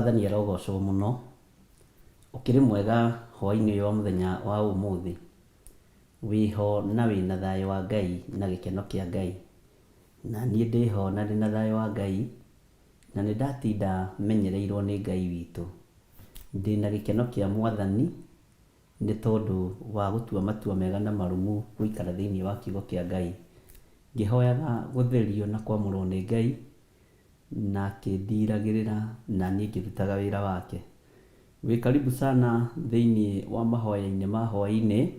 Mwathani arogocwo muno. Ukiri mwega hwaini uyu wa muthenya wa umuthi. Wiho na wina thayo wa Ngai na gikeno kia Ngai. Na nie ndiho na ndina thayo wa Ngai na nindatinda menyereirwo ni Ngai witu. Ndina gikeno kia Mwathani ni tondu wa gutua matua mega na marumu guikara thiini wa kiugo kia Ngai. Ngihoyaga gutherio na kwamurwo ni Ngai na kindiragirira na nie ngirutaga wira wake. Wi karibu sana thiini wa mahoya-ini ma hwaini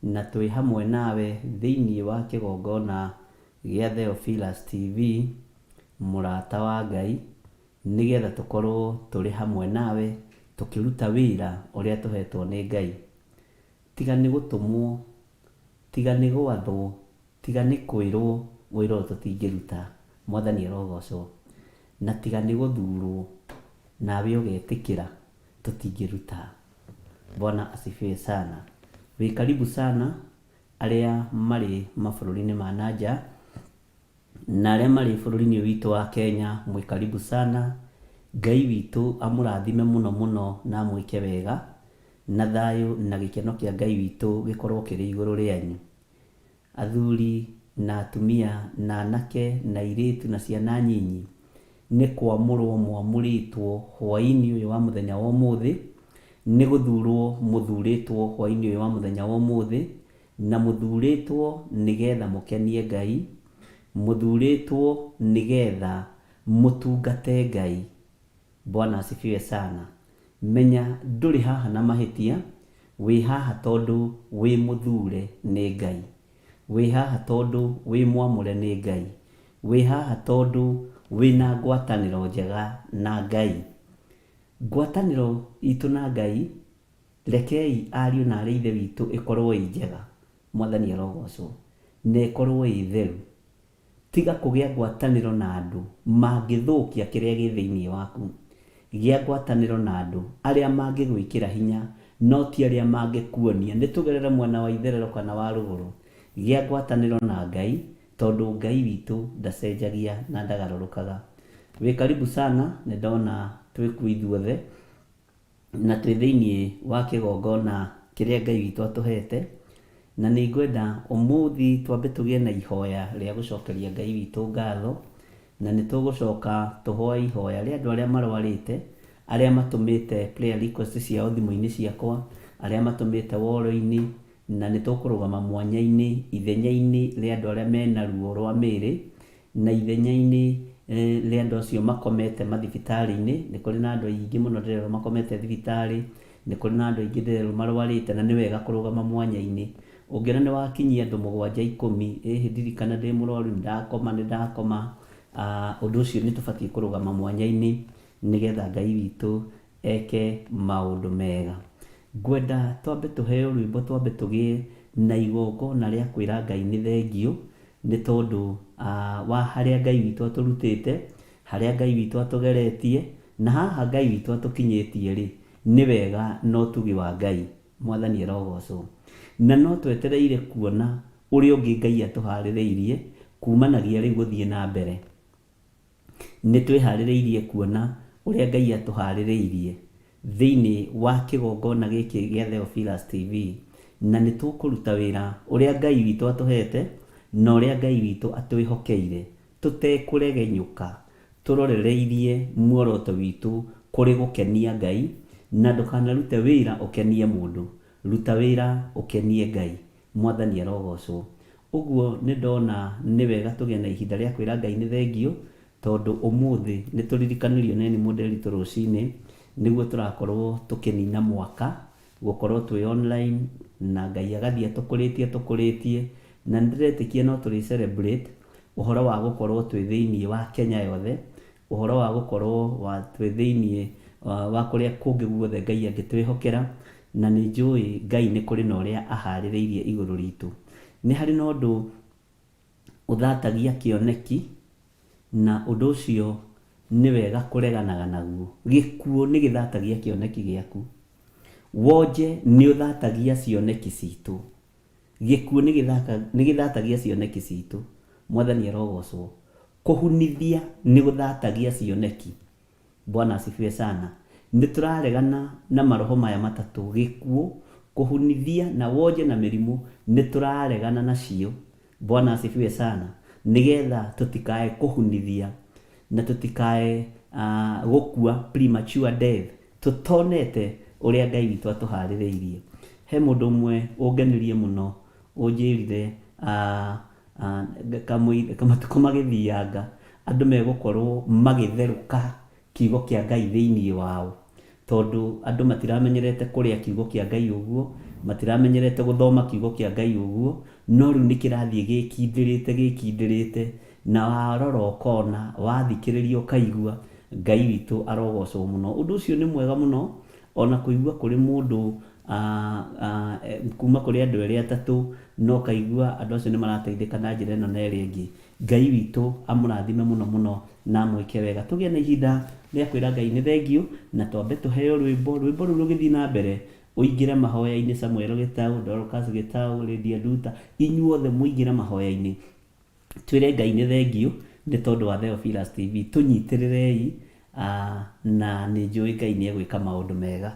na twi hamwe nawe thiini wa kigongona gia Theophilus TV murata wa Ngai nigetha tukorwo turi hamwe nawe tukiruta wira uria tuhetwo ni Ngai. Tiga ni gutumwo, tiga ni gwathwo, tiga ni kwirwo wira tutingiruta. Mwathani arogocwo. Na tiga ni guthurwo nawe ugetikira tutingiruta. Bwana asifiwe sana. Wi karibu sana aria mari mabururi-ini ma nanja na aria mari bururi-ini witu wa Kenya. Mwi karibu sana. Ngai witu amurathime muno muno na amwike wega na thayo na gikeno kia Ngai witu gikorwo kiri iguru rianyu. Athuri na atumia na anake na iritu na ciana nyinyi ni kwamurwo mwamuritwo hwaini uyu wa muthenya wa umuthi, ni guthurwo muthuritwo hwaini uyu wa muthenya wa umuthi, na muthuritwo nigetha mukenie Ngai, muthuritwo nigetha mutungate Ngai. Bwana asifiwe sana. Menya nduri haha na mahitia, wi haha tondu wi muthure ni Ngai. Wi haha tondu wi mwamure ni Ngai. Wi haha tondu wina ngwataniro njega na Ngai. Ngwataniro itu na Ngai rekei ariu na arithe witu ikorwo njega. Mwathani arogocwo. Na ikorwo itheru. Tiga kugia ngwataniro na andu mangithukia kiria gi thiini waku. Gia ngwataniro na andu aria mangigwikira hinya no ti aria mangikuonia ni tugerere mwena wa itherero kana wa ruguru. Gia ngwataniro na Ngai tondu Ngai witu ndacenjagia na ndagarurukaga. Wi karibu sana. Ni ndona twiku ithuothe na twi thiini wa kigongona kiria Ngai witu atuhete, na ni ngwenda umuthi twambe tugie na ihoya ria gucokeria Ngai witu ngatho. Na ni tugucoka tuhoe ihoya ria andu aria marwarite, aria matumite prayer request ciao thimu-ini ciakwa, aria matumite woro-ini, na ni tukurugama mwanya-ini ithenya-ini ria andu aria mena ruo rwa miri, na ithenya-ini ria andu acio makomete mathibitari-ini. Ni kuri na andu aingi muno ndirero makomete thibitari, ni kuri na andu aingi ndirero marwarite, na ni wega kurugama mwanya-ini. Ungiona ni wakinyia andu 7 10 ndirikana ndi murwaru ndakoma undu ucio ni tubati kurugama mwanya-ini nigetha Ngai witu eke maundu mega. Ngwenda twambe tuheo rwimbo, twambe tugie na igongona ria kwira Ngai ni thengio ni tondu wa haria Ngai witu aturutite, haria Ngai witu atugeretie, na haha Ngai witu atukinyitie ri ni wega no tugi wa Ngai. Mwathani arogocwo. Na no twetereire kuona uria ungi Ngai atuhaririirie kumanagia riu guthie na mbere. Ni twihaririirie kuona uria Ngai atuhaririirie thiini wa kigongona giki gia Theophilus TV, na ni tukuruta wira uria Ngai witu atuhete na uria Ngai witu atwihokeire, tutekuregenyuka, turorereirie muoroto witu kuri gukenia Ngai. Na ndukanarute wira ukenie mundu, ruta wira ukenie Ngai. Mwathani arogocwo. Uguo ni ndona ni wega tugie na ihinda ria kwira Ngai ni thengio tondu umuthi ni turirikanirio neni modeli rucini niguo turakorwo tukinina mwaka gukorwo twi online, na Ngai agathia tukuritie na ndiretikia no turi celebrate uhoro wa gukorwo twi thiini wa Kenya yothe, uhoro wa gukorwo wa twi thiini wa kuria kungi guothe Ngai angitwihokera. Na ni njui Ngai ni kuri na uria ahaririirie iguru ritu. Ni hari no ndu uthatagia kioneki, na undu ucio ni wega kureganaga naguo. Gikuo ni githatagia kioneki giaku, wonje ni uthatagia cioneki citu. Gikuo ni githatagia cioneki citu. Mwathani arogocwo. Kuhunithia ni guthatagia cioneki. Bwana asifiwe sana. Nituraregana na maroho maya matatu: gikuũ, kuhunithia na wonje na mĩrimũ. Nituraregana nacio. Bwana asifiwe sana. Nigetha tutikae kuhunithia na tutikae gukua premature death, tutonete uria Ngai witũ atuharĩrĩirie. He mũndũ ũmwe ũngenirie mũno ũnjĩrire kamatuko magĩthianga andũ megũkorwo magĩtherũka kiugo kĩa Ngai thĩinĩ wao, tondũ andũ matiramenyerete kũrĩa kiugo kĩa Ngai ũguo, matiramenyerete gũthoma kiugo kĩa Ngai ũguo, no rĩu nĩkĩrathiĩ gĩkindĩrĩte na warora ũkona, wathikĩrĩria ũkaigua Ngai witũ arogocwo mũno. Ũndũ ũcio nĩ mwega mũno, ona kũigua kũrĩ mũndũ kuma kũrĩ andũ erĩ atatũ, no kaigua andũ acio nĩ marateithĩka na njĩra ĩno na ĩrĩa ĩngĩ. Ngai witũ amũrathime mũno mũno na amwĩke wega. Tũgĩe na ihinda rĩa kwĩra Ngai nĩ thengiũ, na twambe tũheo rwĩmbo rũu rũgĩthiĩ na mbere. Ũingĩre mahoya-inĩ, Samuel Gĩtaũ, Dorcas Gĩtaũ, Lydia Nduta, inyuothe mũingĩre mahoya-inĩ, twĩre Ngai nĩ thengiũ nĩ tondũ wa Theophilus TV. Tũnyitĩrĩrei na nĩ njũĩ Ngai nĩ egwĩka maũndũ mega.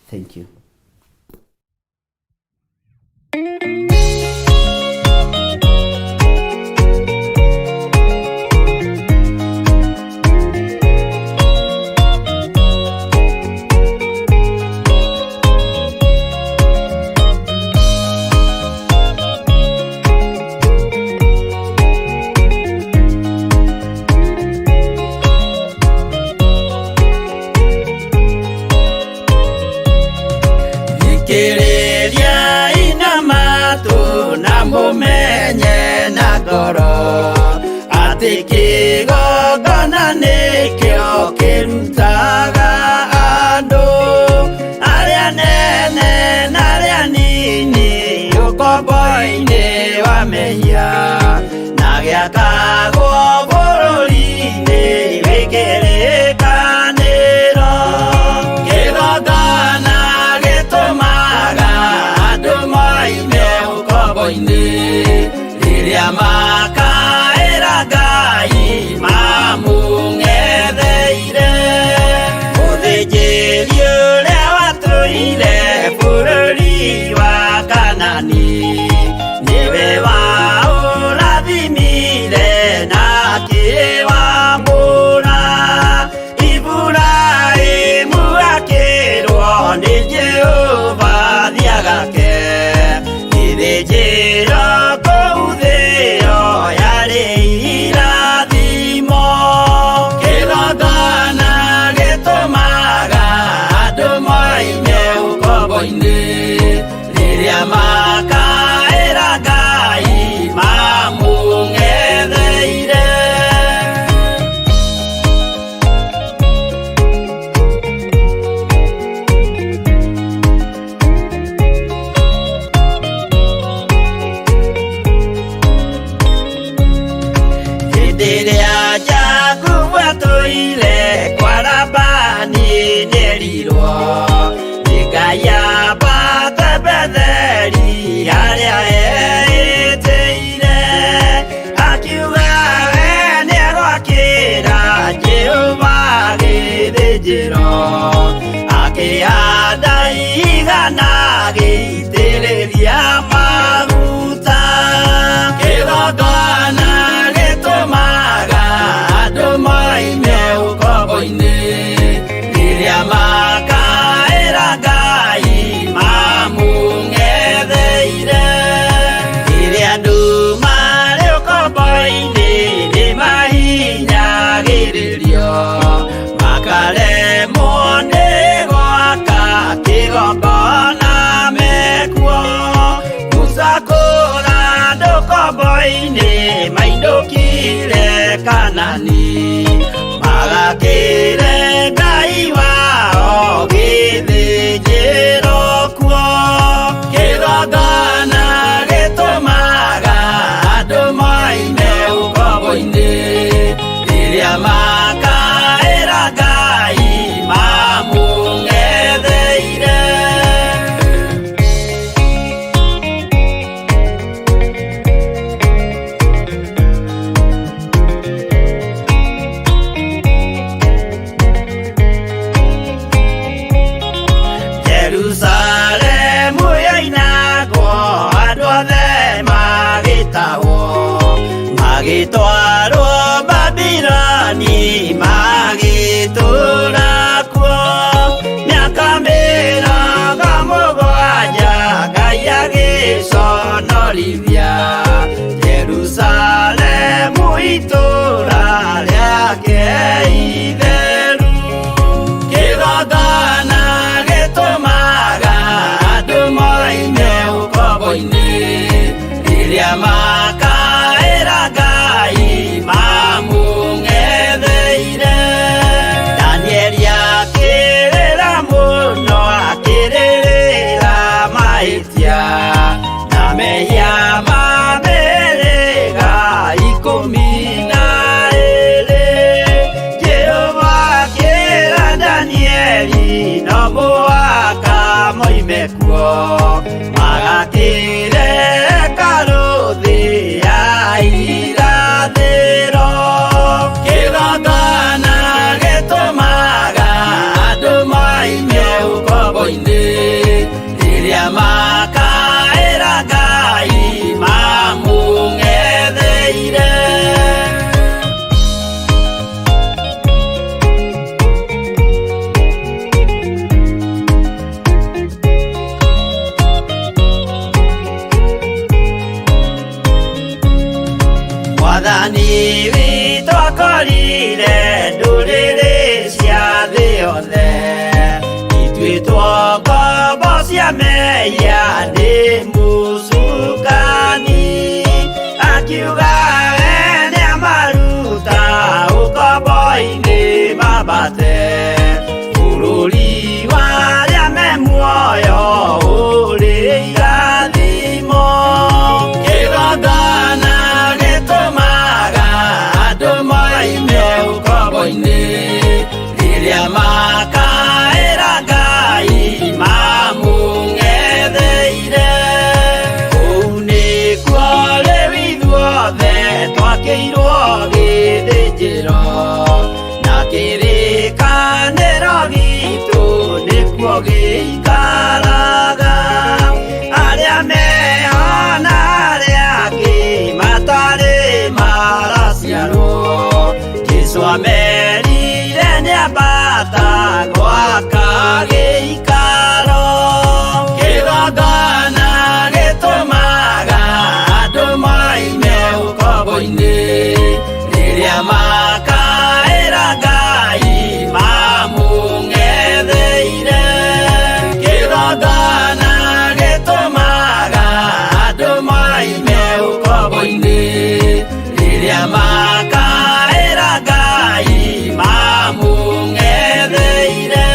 Thank you. Mumenye na ngoro atĩ kĩgongona nĩkĩo kĩrutaga andũ arĩa nene na arĩa nini ũkombo-inĩ wa mehia, na gĩakagwo bũrũri-inĩ wĩkĩrĩkanĩro. Kĩgongona gĩtũmaga andũ moime ũkombo-inĩ rĩrĩa makaĩra Ngai mamũng'etheire. Mũthĩnjĩri ũrĩa watũire bũrũri wa Kanani nĩwe waũrathimire na akĩwamũra. Iburahĩmu akĩrwo nĩ Jehova thiagake, gĩthĩnjĩro kũu thĩ ĩyo yarĩ irathimo. Kĩgongona gĩtũmaga andũ moime ũkombo-inĩ rĩrĩa makaĩra Ngai mamũng'etheire. Rĩrĩa Jakubu atũire kwa Labani nĩerirwo nĩ Ngai ambate Betheli harĩa etĩire, akiuga we nĩegwakĩra Jehova gĩthĩnjĩro, akĩhanda igana gĩitĩrĩria maguta. Kĩgongona gĩtũmaga andũ moime ũkombo-inĩ rĩrĩa makaĩra Ngai mamũng'etheire. Rĩrĩa andũ marĩ ũkombo-inĩ nĩ mahinyagĩrĩrio, makaremwo nĩ gwaka kĩgongona mekuo. Musa kũra andũ ũkombo-inĩ mainũkire Kanani, magakĩre Ngai wao gĩthĩnjĩro kuo. Kĩgongona gĩtũmaga andũ moime ũkombo-inĩ rĩrĩa makaĩra Ngai mamũng'etheire. mekuo magakire karuthi ya irathiro kigongona gitumaga andu maime ukombo-ini riria makaira Ngai mamung'etheire. Mwathani witũ akorire ndũrĩrĩ cia thĩ yothe ituĩtwo ngombo cia mehia nĩ mũcukani akiuga we nĩamaruta ũkombo-inĩ mambate bũrũri wa arĩa me muoyo ũrĩ irathimo kĩgongona gĩtũmaga andũ maime ũkombo-inĩ rĩrĩa makaĩra Ngai mamũng'etheire. Kũu nĩkuo rĩu ithuothe twakĩirwo gĩthĩnjĩro na kĩrĩkanĩro gitũ nĩkuo gĩikaraga arĩa meho na arĩa angĩ matarĩ maraciarwo. Jesũ amerire nĩambata gwaka gĩikaro kĩgongona gĩtũmaga andũ maime ũkombo-inĩ rĩrĩa makaĩra Ngai mamũng'etheire. Kĩgongona gĩtũmaga andũ maime ũkombo-inĩ rĩrĩa makaĩra Ngai mamũng'etheire.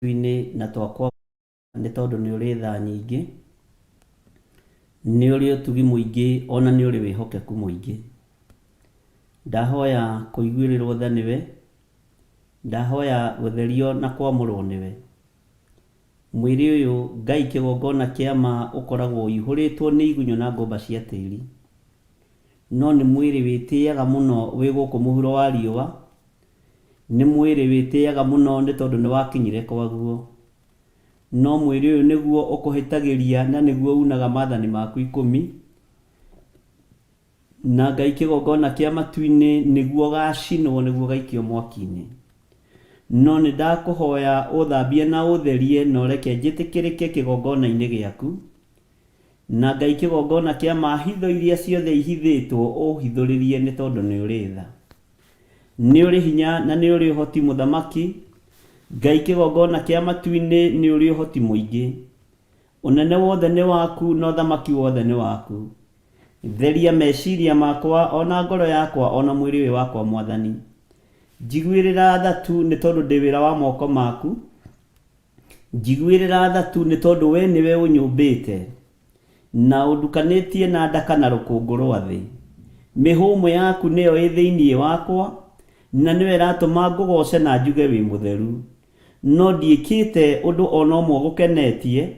Twakwĩini na twakwa nĩ tondũ nĩ ũrĩ tha nyingĩ, nĩ ũrĩ ũtugi mũingĩ, ona nĩ ũrĩ wĩhokeku mũingĩ. Ndahoya kũiguĩrĩrwo tha nĩwe, ndahoya gũtherio na kwamũrwo nĩwe. Mwĩrĩ ũyũ Ngai kĩgongona kĩa ma ũkoragwo ũihũrĩtwo nĩ igunyũ na ngũmba cia tĩri, no nĩ mwĩrĩ wĩtĩaga mũno wĩ gũkũ mũhuro wa riũa, nĩ mwĩrĩ wĩtĩaga mũno nĩ tondũ nĩ wakinyire kwaguo, no mwĩrĩ ũyũ nĩguo ũkũhĩtagĩria na nĩguo unaga maathani maku 10, na Ngai kĩgongona kĩa matu-inĩ nĩguo gacinwo nĩguo gaikio mwaki-inĩ. No nĩ ndakũhoya ũthambie na ũtherie na ũreke njĩtĩkĩrĩke kĩgongona-inĩ gĩaku, na Ngai kĩgongona kĩa ma hitho iria ciothe ihithĩtwo ũhithũrĩrie nĩ tondũ nĩ ũrĩ tha. Nĩ ũrĩ hinya na nĩ ũrĩ ũhoti mũthamaki, Ngai kĩgongona kĩa matu-inĩ nĩ ũrĩ ũhoti mũingĩ. Ũnene wothe nĩ waku na ũthamaki wothe nĩ waku. Theria meciria makwa ona ngoro yakwa ona mwĩrĩ ũyũ wakwa Mwathani. Njiguĩrĩra tha tu nĩ tondũ ndĩ wĩra wa moko maku. Njiguĩrĩra tha tu nĩ tondũ we nĩwe ũnyũmbĩte na ũndukanĩtie na ndaka na rũkũngũ rwa thĩ. Mĩhũmũ yaku nĩyo ĩ thĩinĩ wakwa, na nĩwe ĩratũma ngũgoce na njuge wĩ mũtheru. No ndiĩkĩte ũndũ ona ũmwe gũkenetie,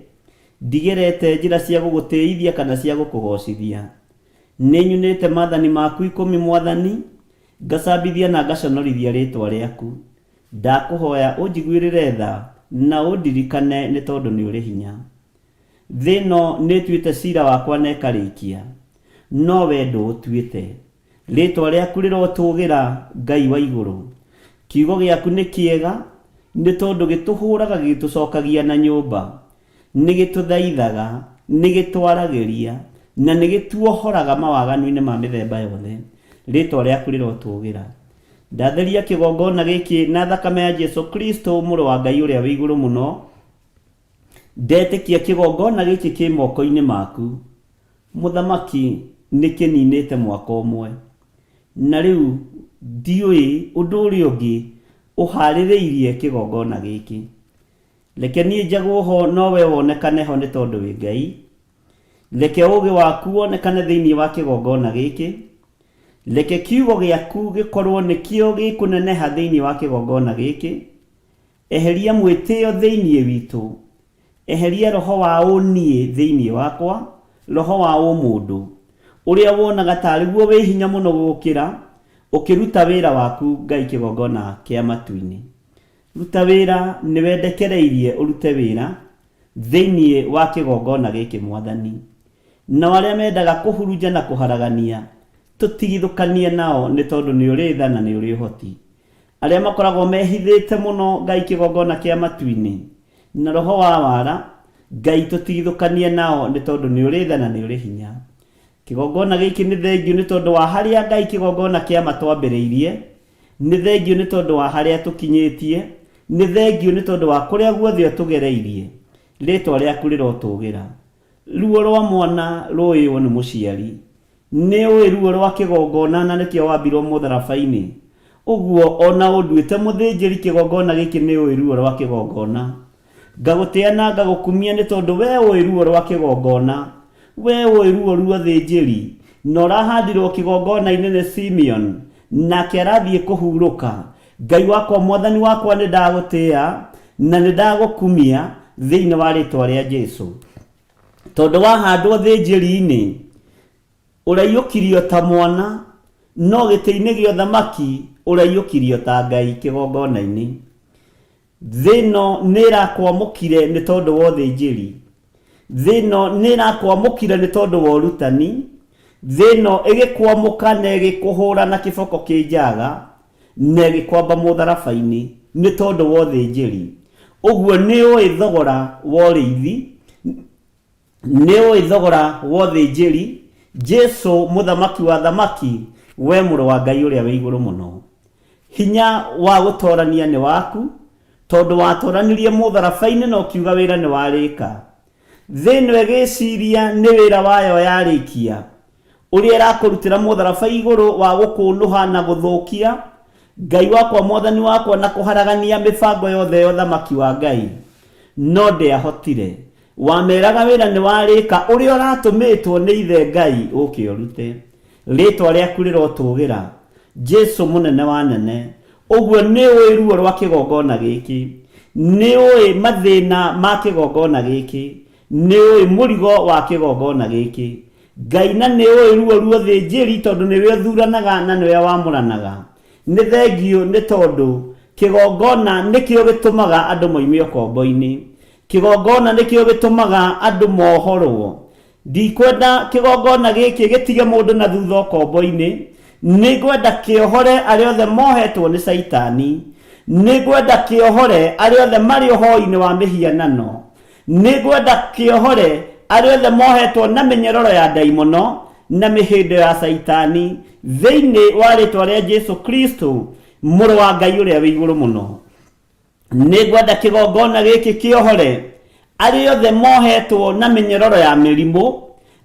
ndigerete njĩra cia gũgũtĩithia kana cia gũkũgocithia. Nĩnyunĩte maathani maku 10 Mwathani, ngacambithia na ngaconorithia rĩtwa rĩaku. Ndakũhoya ũnjiguĩrĩre tha na ũndirikane nĩ tondũ nĩ ũrĩ hinya. Thĩ ĩno nĩ ĩtuĩte cira wakwa na ĩkarĩkia, no we ndũũtuĩte. Rĩtwa rĩaku rĩrotũgĩra Ngai wa igũrũ. Kiugo gĩaku nĩ kĩega nĩ tondũ gĩtũhũraga gĩtũcokagia na nyũmba, nĩ gĩtũthaithaga, nĩ gĩtwaragĩria na nĩ gĩtuohoraga mawaganu-inĩ ma mĩthemba yothe. Rĩtwa rĩaku rĩrotũgĩra. ndatheria kigongona giki na thakame ya Jesu Kristo mũrũ wa Ngai ũrĩa wĩ igũrũ mũno, ndetĩkia kigongona giki kĩ moko-inĩ maku. Mũthamaki nĩkĩninĩte mwaka ũmwe, na rĩu ndiũĩ ũndũ ũrĩa ũngĩ ũharĩrĩirie kigongona gĩkĩ. Reke niĩ njagwo ho no we wonekane ho nĩ tondũ wĩ Ngai. Reke ũũgĩ waku wonekane thĩinĩ wa kigongona gĩkĩ. Reke kiugo gĩaku gĩkorwo nĩkĩo gĩkũneneha thĩinĩ wa kigongona gĩkĩ. Eheria mwĩtĩo thĩinĩ witũ. Eheria roho wa ũniĩ thĩinĩ wakwa, roho wa ũmũndũ ũrĩa wonaga tarĩ guo wĩ hinya mũno gũkĩra ũkĩruta wĩra waku Ngai kigongona kĩa matu-inĩ. Ruta wĩra nĩ wendekereirie ũrute wĩra thĩinĩ wa kigongona gĩkĩ Mwathani. Na arĩa mendaga kũhurunja na kũharagania tũtigithũkanie nao nĩ tondũ nĩ ũrĩ tha na nĩ ũrĩ ũhoti. Arĩa makoragwo mehithĩte mũno Ngai kigongona kĩa matu-inĩ na roho wa wara, Ngai tũtigithũkanie nao nĩ tondũ nĩ ũrĩ tha na nĩ ũrĩ hinya. Kigongona gĩkĩ nĩ thengiũ nĩ tondũ wa harĩa Ngai kigongona kĩa matwambĩrĩirie, nĩ thengiũ nĩ tondũ wa harĩa tũkinyĩtie, nĩ thengiũ nĩ tondũ wa kũrĩa guothe tũgereirie. Rĩtwa rĩaku rĩrotũgĩra. Ruo rwa mwana rũĩo nĩ mũciari. Nĩ ũĩ ruo rwa kigongona na nĩkĩo wambirwo mũtharaba-inĩ. Ũguo ona ũnduĩte mũthĩnjĩri kigongona gĩkĩ nĩ ũĩ ruo rwa kigongona. Ngagũtĩa na ngagũkumia nĩ tondũ we ũĩ ruo rwa kigongona. We ũĩ ruo rwa thĩnjĩri. Na ũrahandirwo kigongona-inĩ nĩ Simeon, nake arathiĩ kũhurũka. Ngai wakwa, Mwathani wakwa, nĩ ndagũtĩa na nĩ ndagũkumia thĩinĩ wa rĩtwa rĩa Jesu. Tondũ wahandwo thĩnjĩri-inĩ ũraiyũkirio ta mwana, no gĩtĩ-inĩ gĩa ũthamaki ũraiyũkirio ta Ngai kigongona-inĩ. Thĩ ĩno nĩ ĩrakwamũkire nĩ tondũ wa ũthĩnjĩri. Thĩ ĩno nĩ ĩrakwamũkire nĩ tondũ wa ũrutani. Thĩ ĩno ĩgĩkwamũka na ĩgĩkũhũra na kĩboko kĩnjaga na ĩgĩkwamba mũtharaba-inĩ nĩ tondũ wa ũthĩnjĩri. Ũguo nĩ ũĩ thogora wa ũrĩithi, nĩ ũĩ thogora wa ũthĩnjĩri. Jesu mũthamaki wa thamaki, we mũrũ wa Ngai ũrĩa wĩ igũrũ mũno. Hinya wa gũtorania nĩ waku, tondũ watoranirie mũtharaba-inĩ na ũkiuga wĩra nĩ warĩka. Thĩ ĩno ĩgĩciria nĩ wĩra wayo yarĩkia, ũrĩa ĩrakũrutĩra mũtharaba igũrũ wa gũkũnũha na gũthũkia Ngai wakwa, Mwathani wakwa, na kũharagania mĩbango yothe ya ũthamaki wa Ngai. No ndĩahotire. Wameraga wĩra nĩ warĩka ũrĩa ũratũmĩtwo nĩ ithe Ngai ũke ũrute. Rĩtwa rĩaku rĩrotũgĩra. Jesu mũnene wa nene. Ũguo nĩ ũĩ ruo rwa kigongona gĩkĩ. Nĩ ũĩ mathĩna ma kigongona gĩkĩ. Nĩ ũĩ mũrigo wa kigongona gĩkĩ. Ngai na nĩ ũĩ ruo rwa ũthĩnjĩri tondũ nĩwe ũthuranaga na nĩwe wamũranaga. Nĩ thengiũ nĩ tondũ kigongona nĩkĩo gĩtũmaga andũ moime ũkombo-inĩ. Kigongona nĩkĩo gĩtũmaga andũ mohorwo. Ndikwenda kigongona gĩkĩ gĩtige mũndũ na thutha ũkombo-inĩ. Nĩngwenda kĩohore arĩa othe mohetwo nĩ Saitani. Nĩngwenda kĩohore arĩa othe marĩ ũhoi-inĩ wa mĩhianano. Nĩngwenda kĩohore arĩa othe mohetwo na mĩnyororo ya ndaimono na mĩhĩndo ya Saitani thĩinĩ wa rĩtwa rĩa Jesu Kristo, mũrũ wa Ngai ũrĩa wĩ igũrũ mũno. Nĩngwenda kigongona gĩkĩ kĩohore arĩa othe mohetwo na mĩnyororo ya mĩrimũ,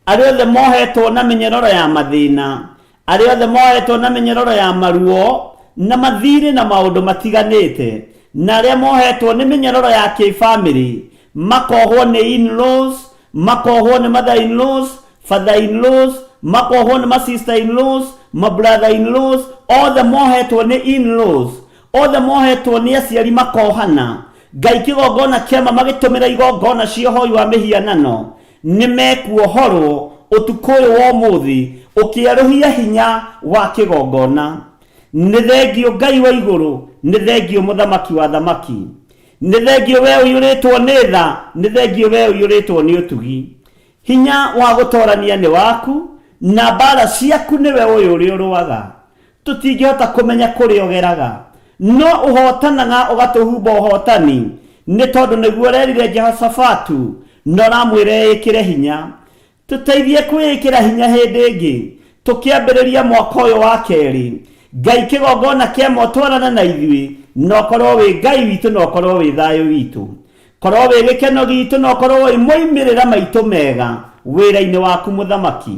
arĩa othe mohetwo na mĩnyororo ya mathĩna, arĩa othe mohetwo na mĩnyororo ya maruo na mathirĩ na maũndũ matiganĩte, na arĩa mohetwo nĩ mĩnyororo ya kĩbamĩrĩ, makohwo nĩ in-laws, makohwo nĩ mother-in-laws, father-in-laws, makohwo nĩ ma-sister-in-laws, ma-brother-in-laws, othe mohetwo nĩ in-laws, othe mohetwo nĩ aciari makohana. Ngai kigongona kĩama magĩtũmĩra igongona cia ũhoi wa mĩhianano nĩ mekuohorwo ũtukũ ũyũ wa ũmũthĩ ũkĩerũhia hinya wa kigongona. Nĩ thengiũ Ngai wa igũrũ, nĩ thengiũ mũthamaki wa thamaki, nĩ thengiũ we ũiyũrĩtwo nĩ tha, nĩ thengiũ we ũiyũrĩtwo nĩ ũtugi. Hinya wa gũtorania nĩ waku na mbara ciaku nĩwe ũyũ ũrĩa ũrũaga. Tũtingĩhota kũmenya kũrĩa ũgeraga, no ũhotanaga ũgatũhumba ũhotani, nĩ tondũ nĩguo ũrerire Jehoshafatu na ũramwĩra ĩkĩre hinya. Tũteithie kwĩĩkĩra hinya hĩndĩ ĩngĩ tũkĩambĩrĩria mwaka ũyũ wa kerĩ. Ngai kĩgongona kĩa motwarana na ithuĩ no korwo wĩ Ngai witũ no korwo wĩ thayũ witũ korwo wĩ gĩkeno gitũ no korwo wĩ moimĩrĩra maitũ mega wĩra-inĩ waku mũthamaki.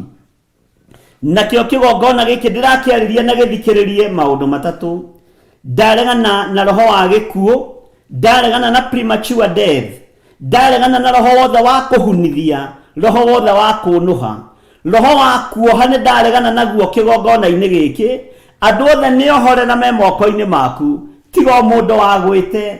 Nakĩo kĩgongona gĩkĩ ndĩrakĩarĩria na gĩthikĩrĩrie maũndũ matatũ. Ndaregana na roho wa gĩkuũ, ndaregana na premature death, ndaregana na roho wothe wa kũhunithia, roho wothe wa kũnũha, roho wa kuoha nĩ ndaregana naguo kĩgongona-inĩ gĩkĩ. Andũ othe nĩohorera me moko-inĩ maku, tiga mũndũ wa gwĩte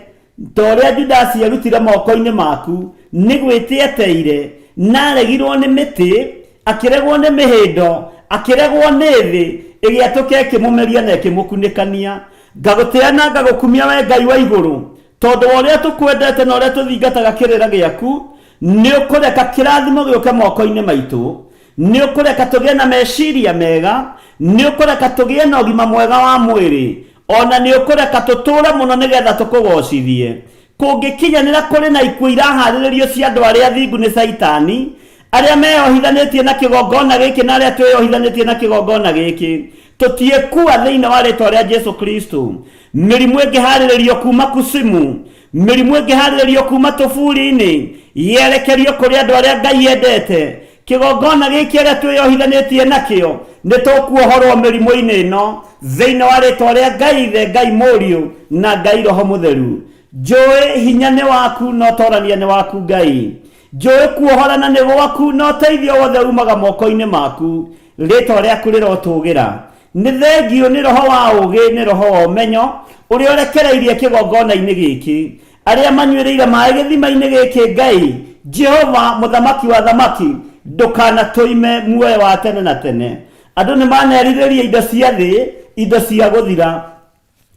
ta ũrĩa Judasi arutire moko-inĩ maku, nĩ gwĩte eteire na aregirwo nĩ mĩtĩ, akĩregwo nĩ mĩhĩndo, akĩregwo nĩ thĩ, ĩgĩatũka ĩkĩmũmeria na ĩkĩmũkunĩkania. Ngagũtĩĩa na ngagũkumia we Ngai wa igũrũ, tondũ ũrĩa tũkwendete na ũrĩa tũthingataga kĩrĩra gĩaku, nĩ ũkũreka kĩrathimo gĩũke moko-inĩ maitũ, nĩ ũkũreka tũgĩe na meciria mega, nĩ ũkũreka tũgĩe na ũgima mwega wa mwĩrĩ, ona nĩ ũkũreka tũtũũre mũno nĩgetha tũkũgocithie. Kũngĩkinyanĩra kũrĩ na ikuũ iraharĩrĩrio cia andũ arĩa athingu nĩ Saitani, arĩa meyohithanĩtie na kĩgongona gĩkĩ na arĩa twĩyohithanĩtie na kĩgongona gĩkĩ, tũtiĩkua thĩinĩ wa rĩĩtwa rĩa Jesu Kristo. Mĩrimũ ĩngĩharĩrĩrio kuma kusimu, mĩrimũ ĩngĩharĩrĩrio kuma tũburi-inĩ, yerekerio kũrĩ andũ arĩa Ngai endete. Kĩgongona gĩkĩ arĩa twĩyohithanĩtie nakĩo nĩ tũkuohorwo mĩrimũ-inĩ ĩno thĩinĩ wa rĩĩtwa rĩa Ngai Ithe, Ngai Mũriũ na Ngai Roho Mũtheru. Njũĩ hinya nĩ waku no torania nĩ waku Ngai, njũĩ kuohorana nĩ gwaku no teithio wothe umaga moko-inĩ maku. Rĩĩtwa rĩaku rĩrotũgĩra. Nĩ thengio nĩ roho wa ũũgĩ, nĩ roho wa ũmenyo ũrĩa ũrekereirie kĩgongona-inĩ gĩkĩ, arĩa manyuĩrĩire maĩ gĩthima-inĩ gĩkĩ. Ngai Jehova mũthamaki wa thamaki, ndũkanatũime muoyo wa tene na tene. Andũ nĩ manerirĩria indo cia thĩ, indo cia gũthira.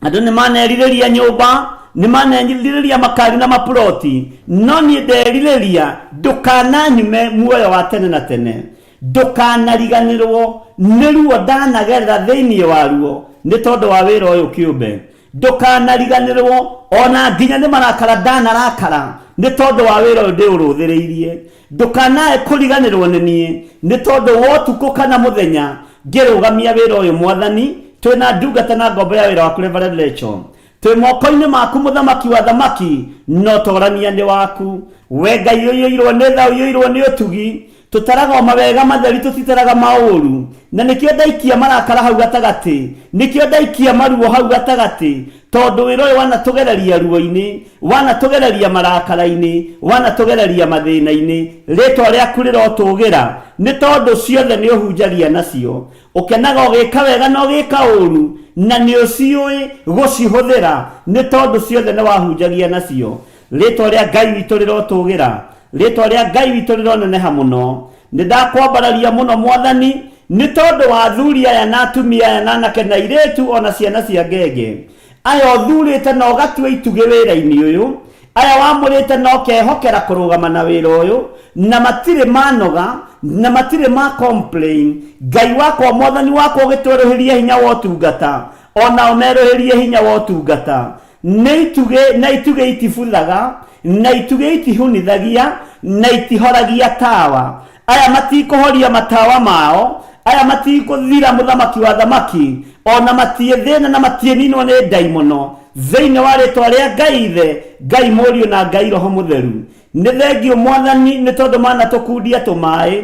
Andũ nĩ manerirĩria nyũmba, nĩ manerirĩria makari na maploti, no niĩ nderirĩria ndũkananyume muoyo wa tene na tene, ndũkanariganĩrwo nĩ ruo ndanagerera thĩinĩ waruo nĩ tondũ wa wĩra ũyũ kĩũmbe, ndũkanariganĩrwo ona nginya nĩ marakara ndanarakara nĩ tondũ wa wĩra ũyũ ndĩũrũthĩrĩirie, ndũkanae kũriganĩrwo nĩ niĩ nĩ tondũ wa ũtukũ kana mũthenya ngĩrũgamia wĩra ũyũ Mwathani. Twĩna ndungata na ngombo ya wĩra waku Reverend Rachel, twĩ moko-inĩ maku mũthamaki wa thamaki, no torania nĩ waku. We Ngai ũiyũirwo nĩ tha, ũiyũirwo nĩ ũtugi, tutaraga mawega matheri tutitaraga maũru, na nĩkĩo ndaikia marakara hau gatagatĩ, nĩkĩo ndaikia maruo hau gatagatĩ, tondũ wĩra ũyũ wanatũgereria ruo-inĩ, wanatũgereria marakara-inĩ, wanatũgereria mathĩna-inĩ. Rĩĩtwa rĩaku rĩrotũgĩra nĩ tondũ ciothe nĩ ũhunjagia nacio, ũkenaga ũgĩka wega na ũgĩka ũũru, na nĩ ũciũĩ gũcihũthĩra nĩ tondũ ciothe nĩ wahunjagia nacio. Rĩĩtwa rĩa Ngai witũ rĩrotũgĩra, rĩĩtwa rĩa Ngai witũ rĩroneneha mũno. Nĩ ndakwambararia mũno Mwathani nĩ tondũ wa athuri aya na atumia aya na anake na airĩtu ona ciana cia ngenge, aya ũthurĩte na ũgatua itugĩ wĩra-inĩ ũyũ, aya wamũrĩte na ũkehokera kũrũgama na wĩra ũyũ, na matirĩ manoga na matirĩ ma complain. Ngai wakwa Mwathani wakwa ũgĩtwerũhĩria hinya wa ũtungata, ona ũmerũhĩrie hinya wa ũtungata. Na itugĩ itifuthaga, na itugĩ itihunithagia, na itihoragia tawa. Aya matikũhoria matawa mao, aya matikũthira mũthamaki wa thamaki, ona matiethĩna na matiĩninwo nĩ ndaimono, thĩinĩ wa rĩĩtwa rĩa Ngai Ithe, Ngai Mũriũ na Ngai Roho Mũtheru. Nĩ thengio Mwathani nĩ tondũ manatũkundia tũmaĩ,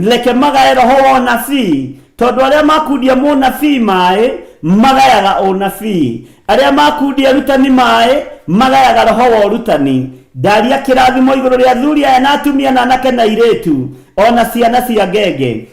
reke magae roho wa ũnabii, tondũ arĩa makundia mũnabii maĩ magayaga ũnabii, arĩa makundia rutani maĩ magayaga roho wa ũrutani. Ndaria kĩrathimo igũrũ rĩa athuri aya na atumia na anake na airĩtu ona ciana cia ngenge,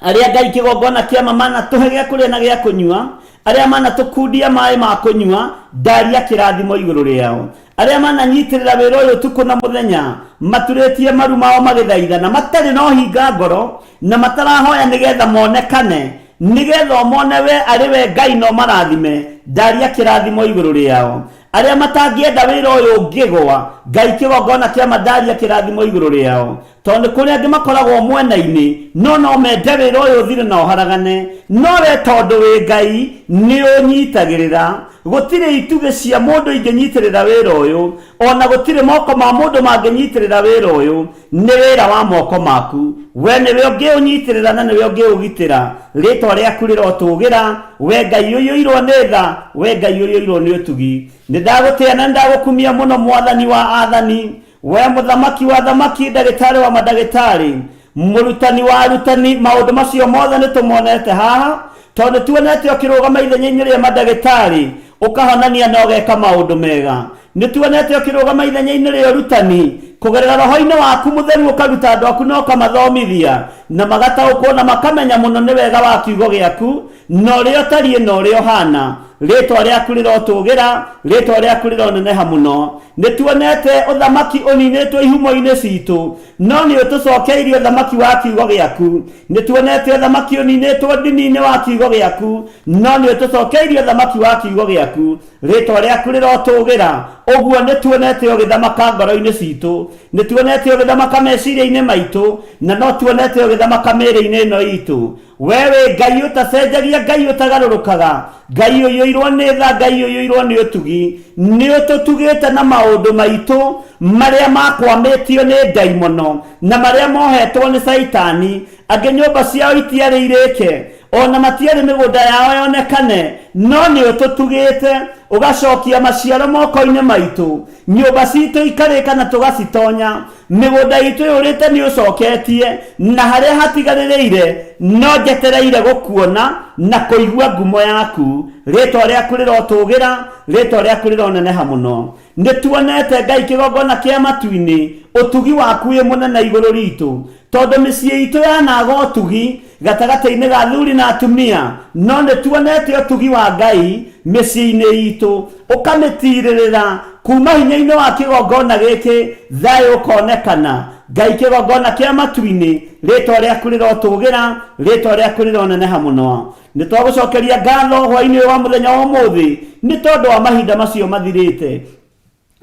arĩa Ngai kĩgongona kĩa mama tũhe gĩa kũrĩa na gĩa kũnyua, arĩa manatũkundia maĩ ma kũnyua, ndaria kĩrathimo igũrũ rĩao. Arĩa mananyitĩrĩra wĩra ũyũ ũtukũ na mũthenya, maturĩtie maru mao magĩthaithana, matarĩ na ũhinga ngoro na matarahoya nĩgetha monekane, nĩgetha mone we arĩ we Ngai no marathime, ndaria kĩrathimo igũrũ rĩao. Arĩa matangĩenda wĩra ũyũ ũngĩgwa, Ngai kĩgongona kĩa mandaria kĩrathimo igũrũ rĩao, tondũ kũrĩ angĩ makoragwo mwena-inĩ no mende wĩra ũyũ ũthire na ũharagane, no we tondũ wĩ Ngai nĩ ũnyitagĩrĩra, gutire ituge cia mundu ingenyitirira wira uyu ona gutire moko ma mundu mangenyitirira wira uyu ni wira wa moko maku we niwe ungiunyitirira na niwe ungiugitira ritwa riaku rirotugira we Ngai uyuirwo ni tha we Ngai uyuirwo ni utugi nindagutia na ndagukumia muno mwathani wa athani we muthamaki wa thamaki ndagitari wa madagitari murutani wa arutani maundu macio mothe nitumonete haha tondu tuonete ukirugama ithenya-ini ria madagitari ukahonania na ugeka maundu mega nituonete ukirugama ithenya-ini ria urutani kugerera roho-ini waku mutheru ukaruta andu aku na ukamathomithia na magataukwo na makamenya muno ni wega wa kiugo giaku na uria utarie na uria uhana ritwa riaku rirotugira ritwa riaku rironeneha muno nituonete uthamaki uninitwo ihumo-ini citu no ni utucokeirie uthamaki wa kiugo giaku nituonete uthamaki uninitwo ndini-ini wa kiugo giaku no ni utucokeirie uthamaki wa kiugo giaku ritwa riaku rirotugira uguo nituonete ugithamaka ngoro-ini citu nituonete ugithamaka meciria-ini maitu na no tuonete ugithamaka mĩĩrĩ-ini ĩno itu wewe Ngai utacenjagia Ngai utagarurukaga Ngai uyuirwo ni tha Ngai uyuirwo ni utugi ni ututugite na maundu maitu maria makwamitio ni daimono na maria mohetwo ni saitani ange nyumba ciao itiari irike ona matiari migunda yao yonekane no ni ututugite ugacokia maciaro moko-ini maitu nyumba citu ikarika na tugacitonya migunda itu yurite ni ucoketie na haria hatigaririire no njetereire gukuona na kuigua ngumo yaku ritwa riaku rirotugira ritwa riaku rironeneha muno nituonete Ngai kigongona kia matu-ini utugi waku wi munene iguru ritu tondu micii itu yanaga utugi gatagati-ini ga thuri na atumia no nituonete utugi wa Ngai micii-ini itu ukamitiririra kuma hinya-ini wa kigongona giki thayu ukonekana Ngai kigongona kia matu-ini ritwa riaku rirotugira ritwa riaku rironeneha muno nitwagucokeria ngatho hwa-ini wa muthenya wa umuthi ni tondu wa mahinda macio mathirite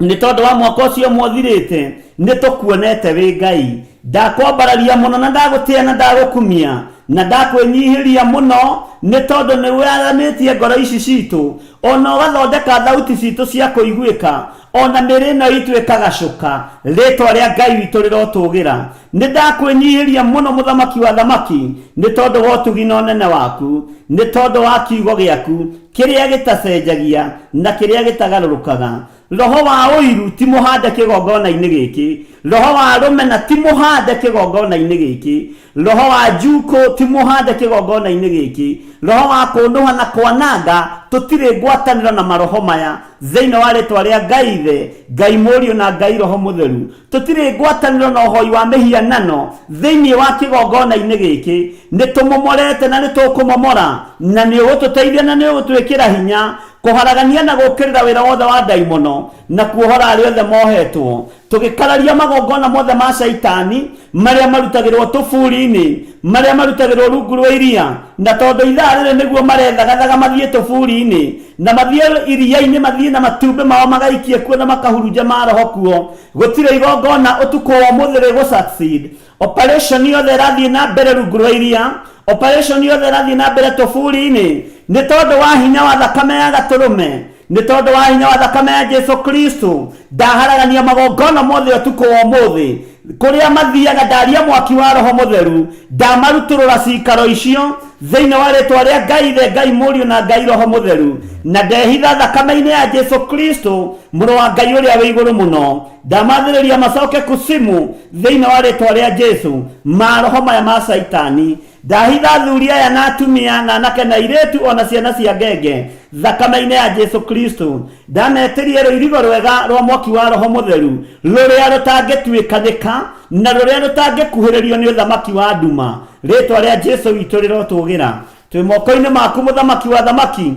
ni tondu wa mwaka ucio mwathirite nitukuonete wi Ngai ndakwambararia muno na ndagutia na ndagukumia na ndakwenyihiria muno ni tondu ni wathamitie ngoro ici citu ona ugathondeka thauti citu cia kuiguika ona mĩĩrĩ ĩno itu ĩkagacuka ritwa ria Ngai witu rirotugira ni ndakwenyihiria muno muthamaki wa thamaki ni tondu wa utugi na unene waku ni tondu wa kiugo giaku kiria gitacenjagia na kiria gitagarurukaga roho wa uiru ti muhande kigongona-ini giki roho wa rumena ti muhande kigongona-ini giki roho wa njuko ti muhande kigongona-ini giki roho wa kunduha na kwananga tutire ngwataniro na maroho maya thiini wa ritwa ria Ngai the Ngai Mũriũ na Ngai Roho Mũtheru tutire ngwataniro na uhoi wa mihianano thiini wa kigongona-ini giki nitumomorete na nitukumomora na ni ugututeithia na ni ugutwikira hinya kuharagania na gukirira wira wothe wa daimono na kuohora aria othe mohetwo tugikararia magongona mothe ma saitani maria marutagirwo tuburi-ini maria marutagirwo rungu rwa iria na tondu ithaa riri niguo marethagathaga mathie tuburi-ini na mathie iria-ini mathie na matumbi mao magaikie kuo na makahurunja maroho kuo gutire igongona utuko wa muthiri gu succeed operation yothe rathie na mbere rungu rwa iria operation yothe rathie na mbere tuburi-ini ni tondu wa hinya wa thakame ya gaturume ni tondu wa hinya wa thakame ya Jesu Kristo ndaharagania magongona mothe utuko wa umuthi kuria mathiaga ndaria mwaki wa Roho Mutheru ndamaruturura cikaro icio thiini wa ritwa ria Ngai the Ngai Mũriũ na Ngai Roho Mutheru na ndehitha thakame-ini ya Jesu Kristo mũrũ wa Ngai uria wi iguru muno ndamathiriria macoke kusimu thiini wa ritwa ria Jesu maroho maya ma saitani ndahitha thuri aya na atumia na anake na iritu ona ciana cia ngenge thakame-ini ya Jesu Kristo ndametirie ruirigo rwega rwa mwaki wa Roho Mutheru ruria rutangituikanika na ruria rutangikuhiririo ni uthamaki wa nduma ritwa ria Jesu witu rirotugira twi moko-ini maku muthamaki wa thamaki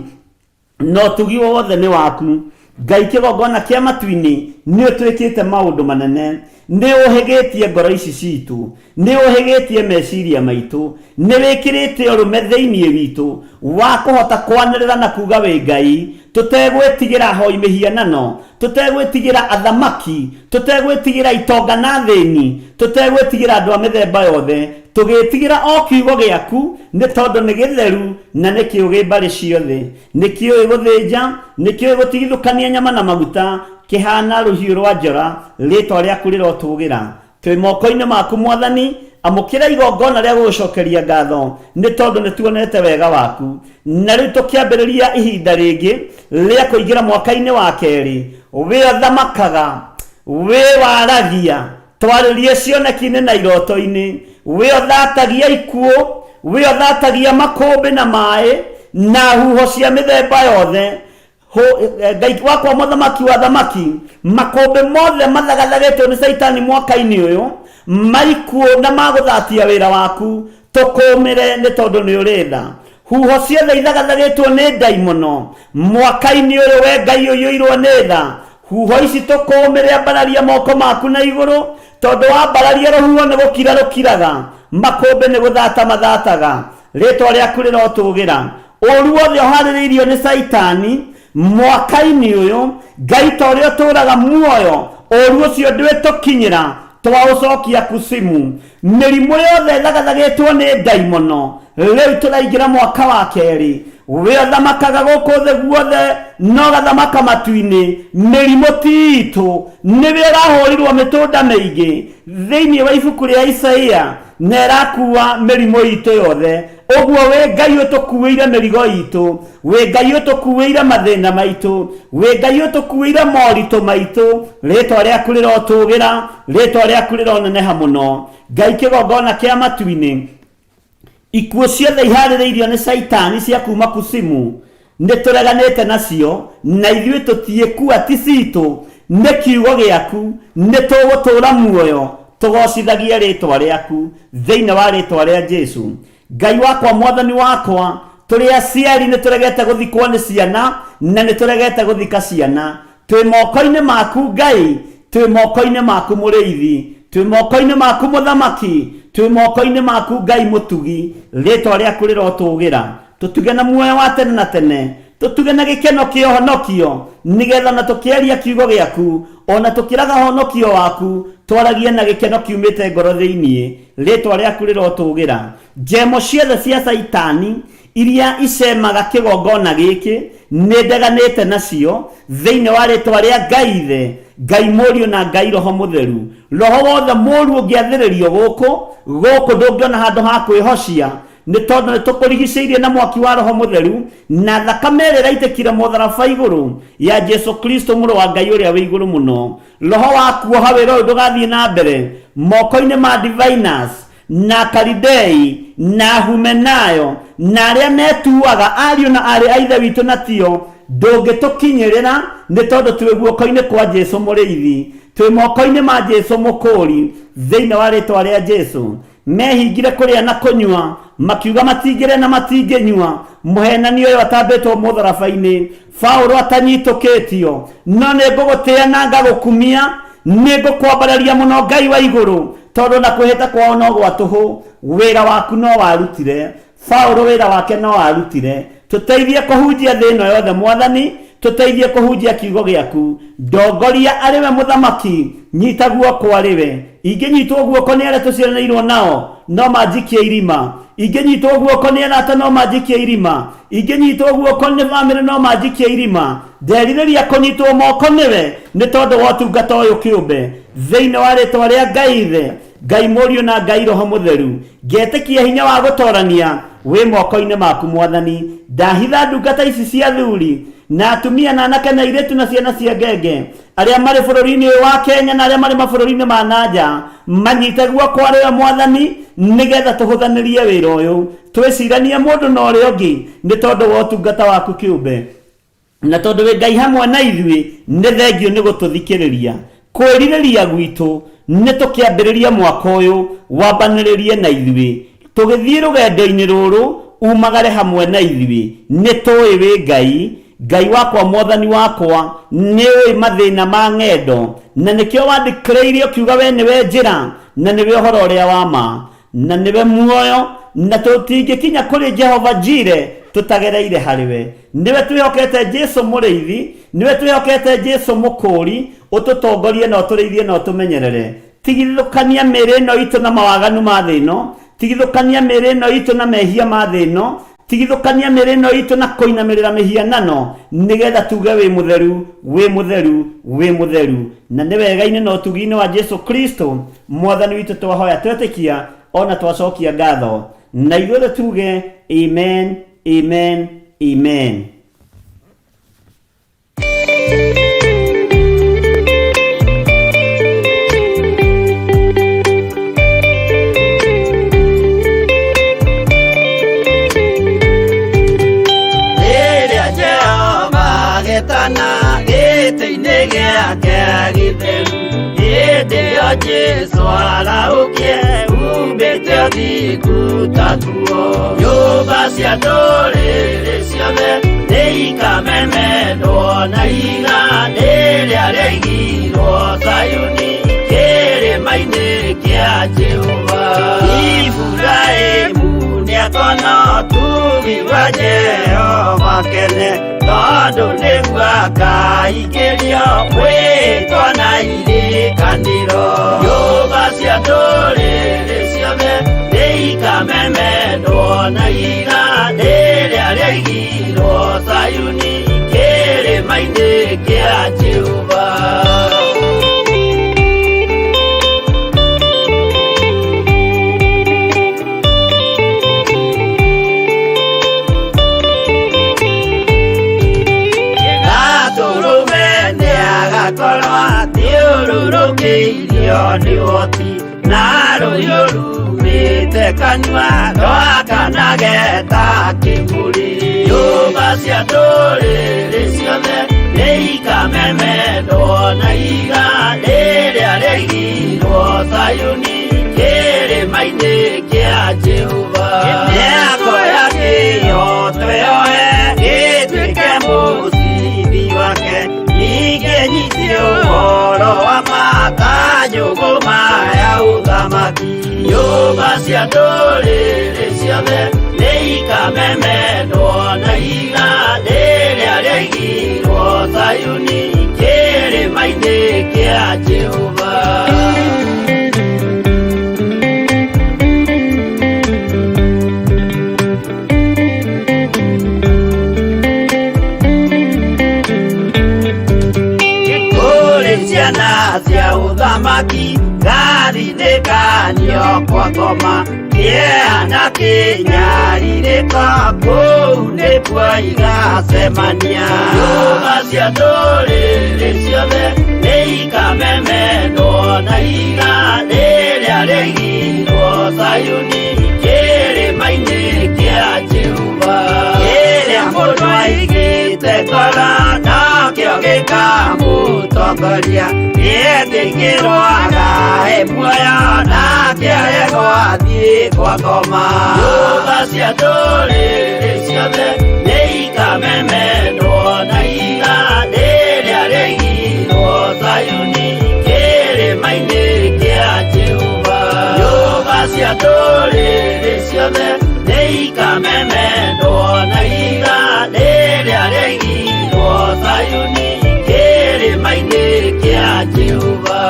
no tugi wothe ni waku Ngai kigongona kia matu-ini ni utwikite maundu manene ni uhigitie ngoro ici citu ni uhigitie meciria maitu ni wikirite urume thiini witu wa kuhota kwanirira na kuga wi Ngai tutegwĩtigĩra ahoi mĩhianano, tutegwĩtigĩra athamaki, tutegwĩtigĩra itonga na thĩni, tutegwĩtigĩra andũ a mĩthemba yothe, tũgĩtigĩra o kiugo gĩaku nĩ tondũ nĩ gĩtheru na nĩ kĩũgĩ mbarĩ ciothe, nĩ kĩũĩ gũthĩnja, nĩ kĩũĩ gũtigithũkania nyama na maguta, kĩhana rũhiũ rwa njora, rĩĩtwa rĩaku rĩrotũgĩra. Twĩ moko-inĩ maku Mwathani, amũkĩra igongona rĩa gũgũcokeria ngatho nĩ tondũ nĩ tuonete wega waku. Na rĩu tũkĩambĩrĩria ihinda rĩngĩ rĩa kũingĩra mwaka-inĩ wa kerĩ, wĩ thamakaga, wĩ waragia, twarĩrie cioneki-inĩ na iroto-inĩ, wĩ thatagia ikuũ, wĩ thatagia makũmbĩ na maĩ na huho cia mĩthemba yothe. Ngai wakwa mũthamaki wa thamaki, makũmbĩ mothe mathagathagĩtwo nĩ Saitani mwaka-inĩ ũyũ marikuo na magũthatia wĩra waku, tũkũmĩre nĩ tondũ nĩ ũrĩ tha. Huho ciothe ithagathagĩtwo nĩ ndaimono mwaka-inĩ ũyũ, we Ngai ũiyũirwo nĩ tha. Huho ici tũkũmĩre, ambararia moko maku na igũrũ, tondũ wambararia rũhuho nĩ gũkira rũkiraga, makũmbĩ nĩ gũthata mathataga, rĩĩtwa rĩaku rĩrotũgĩra. Ũru wothe ũharĩrĩirio nĩ Saitani mwaka-inĩ ũyũ, Ngai ta ũrĩa ũtũũraga muoyo, ũru ũcio ndwĩtũkinyĩra, twaũcokia kusimu. Mĩrimũ yothe ĩthagathagĩtwo nĩ ndaimono, rĩu tũraingĩra mwaka wa kerĩ, wĩ thamakaga gũkũ thĩ guothe no gathamaka matu-inĩ. Mĩrimũ ti itũ, nĩwe ũrahũrirwo mĩtũnda mĩingĩ thĩinĩ wa ibuku rĩa Isaia, na ĩrakuua mĩrimũ itũ yothe. Ũguo wĩ Ngai ũtũkuĩire mĩrigo itũ, wĩ Ngai ũtũkuĩire mathĩna maitũ, wĩ Ngai ũtũkuĩire moritũ maitũ, rĩĩtwa rĩaku rĩrotũgĩra, rĩĩtwa rĩaku rĩroneneha mũno. Ngai kĩgongona kĩa matu-inĩ, ikuũ ciothe iharĩrĩirio nĩ Saitani cia kuma kusimu nĩ tũreganĩte nacio, na ithuĩ tũtiĩkua ti citũ, nĩ kiugo gĩaku, nĩ tũgũtũũra muoyo tũgocithagie rĩĩtwa rĩaku thĩinĩ wa rĩĩtwa rĩa Jesu. Ngai wakwa Mwathani wakwa, tũrĩ aciari nĩ tũregete gũthikwo nĩ ciana na nĩ tũregete gũthika ciana. Twĩ moko-inĩ maku Ngai, twĩ moko-inĩ maku Mũrĩithi, twĩ moko-inĩ maku Mũthamaki, twĩ moko-inĩ maku Ngai Mũtugi, rĩĩtwa rĩaku rĩrotũgĩra. Tũtuge na muoyo wa tene na tene, tũtuge na gĩkeno kĩa ũhonokio, nĩgetha na tũkĩaria kiugo gĩaku, ona tũkĩraga ũhonokio waku, twaragie na gĩkeno kiumĩte ngoro thĩinĩ, rĩĩtwa rĩaku rĩrotũgĩra. Njemo ciothe cia Saitani iria icemaga kĩgongona gĩkĩ nĩ ndeganĩte nacio thĩinĩ wa rĩĩtwa rĩa Ngai Ithe, Ngai Mũriũ na Ngai Roho Mũtheru. Roho wothe mũũru ũngĩathĩrĩrio gũkũ ndũngĩona handũ ha kwĩhocia, nĩ tondũ nĩ tũkũrigicĩirie na mwaki wa Roho Mũtheru na thakame ĩrĩa ĩraitĩkire mũtharaba igũrũ ya Jesu Kristo mũrũ wa Ngai ũrĩa wĩ igũrũ mũno. Roho wa kuoha wĩra ũyũ ndũgathiĩ na mbere moko-inĩ ma diviners na Karidei na Humenayo na arĩa metuaga ariũ na arĩ a Ithe witũ na tio, ndũngĩtũkinyĩrĩra nĩ tondũ twĩ guoko-inĩ kwa Jesu Mũrĩithi, twĩ moko-inĩ ma Jesu Mũkũũri, thĩinĩ wa rĩĩtwa rĩa Jesu. Mehingire kũrĩa na kũnyua, makiuga matingĩrĩa na matingĩnyua, mũhenani ũyũ atambĩtwo mũtharaba-inĩ, Paulo atanyitũkĩtio, no nĩ ngũgũtĩĩa na ngagũkumia, nĩ ngũkwambararia mũno Ngai wa igũrũ, tondũ na kwĩhĩta kwao no gwa tũhũ, wĩra waku no warutire. Paulo wĩra wake no warutire. Tũteithie kũhunjia thĩ ĩno yothe Mwathani, tũteithie kũhunjia kiugo gĩaku. Ndongoria arĩwe mũthamaki, nyita guoko arĩwe. Ingĩnyitwo guoko nĩ arĩa tũciaranĩirwo nao no manjikie irima, ingĩnyitwo guoko nĩ arata no manjikie irima, ingĩnyitwo guoko nĩ bamĩrĩ no manjikie irima. Nderirĩria kũnyitwo moko nĩwe nĩ tondũ wa ũtungata ũyũ kĩũmbe, thĩinĩ wa rĩĩtwa rĩa Ngai Ithe, Ngai Mũriũ na Ngai Roho Mũtheru. Ngetĩkia hinya wa gũtoorania wĩ moko-inĩ maku Mwathani. Ndahitha ndungata ici cia thuri na atumia na anake na airĩtu na ciana cia ngenge, arĩa marĩ bũrũri-inĩ ũyũ wa Kenya na arĩa marĩ mabũrũri-inĩ ma nanja, manyite guoko arĩwe Mwathani, nĩgetha tũhũthanĩrie wĩra ũyũ, twĩciranie mũndũ na ũrĩa ũngĩ nĩ tondũ wa ũtungata waku kĩũmbe, na tondũ wĩ Ngai hamwe na ithuĩ, nĩ thengio nĩ gũtũthikĩrĩria. Kwĩrirĩria gwitũ nĩ tũkĩambĩrĩria mwaka ũyũ wambanĩrĩrie na ithuĩ, tũgĩthiĩ rũgendo-inĩ rũrũ umagare hamwe na ithuĩ. Nĩ tũĩ wĩ Ngai, Ngai wakwa Mwathani wakwa, nĩ ũĩ mathĩna ma ng'endo, na nĩkĩo wandĩkĩrĩirie ũkiuga we nĩwe njĩra na nĩwe ũhoro ũrĩa wa ma na nĩwe muoyo, na tũtingĩkinya kũrĩ Jehova Jire tutagereire hariwe. Niwe twihokete Jesu Muriithi, niwe twihokete Jesu Mukuri, ututongorie na utureithie na utumenyerere. Tigithukania mĩĩrĩ ĩno itũ na mawaganu ma thĩ ĩno, tigithukania mĩĩrĩ ĩno itũ na mehia ma thĩ ĩno, tigithukania mĩĩrĩ ĩno itũ na kũinamĩrĩra mĩhianano, nĩgetha tuge wĩ mũtheru, wĩ mũtheru, wĩ mũtheru. Na nĩ wega-inĩ na ũtugi-inĩ wa Jesu Kristo mwathani witũ twahoya twetĩkia ona twacokia ngatho, na ithuothe tuge amen, amen, amen. Getana gĩtĩ-inĩ gĩake gĩtheru, hĩndĩ ĩyo Jesũ arahũkie umbĩte ũthingu ta tuo. Nyũmba cia ndũrĩrĩ ciothe nĩikamemenwo na ihiga rĩrĩa rĩaigirwo Zayuni kĩrĩma-inĩ kĩa Jehova. Iburahĩmu nĩakona ũtugi wa Jehova kene, tondũ nĩguo akaingĩrio gwĩtwo na irikanĩro. Nyũmba cia ndũrĩrĩ ciothe nĩikamemenwo na ihiga rĩrĩa rĩaigirwo Zayuni kĩrĩma-inĩ kĩa Jehova. Korwa thiũrũrũkĩirio nĩ ũhoti na rũhiũ rumĩte kanua rwakanage ta kĩmbũri. Nyũmba cia ndũrĩrĩ ciothe nĩikamemenwo na ihiga rĩrĩa rĩaigirwo Zayuni kĩrĩma-inĩ kĩa Jehova. Mĩako ya kĩyo twĩoe gĩtuĩke mũcibi wake, ningĩnyitie ũhoro wa matanyũngũ maya ũthamaki. Nyũmba cia ndũrĩrĩ ciothe nĩikamemenwo na ihiga rĩrĩa rĩaigirwo Zayuni kĩrĩma-inĩ kĩa Jehova. Ciana cia ũthamaki gathithĩkanio kwa ngoma, kĩeha kĩnyarirĩka kũu nĩkuo igacemania. Nyũmba cia ndũrĩrĩ ciothe nĩikamemenwo na ihiga rĩrĩa rĩaigirwo Zayuni kĩrĩma-inĩ kĩa Jehova. Kĩrĩa mũndũ aigĩte ngoro nakĩo gĩkamũtongoria, gĩtĩkĩrwaga muoyo nake aregwo athiĩ kwa ngoma. Nyũmba cia ndũrĩrĩ ciothe nĩikamemenwo na ihiga rĩrĩa rĩaigirwo Zayuni kĩrĩma-inĩ kĩa Jehova. Nyũmba cia ndũrĩrĩ ciothe nĩikamemenwo na ihiga rĩrĩa rĩaigirwo Zayuni kĩrĩma-inĩ kĩa Jehova.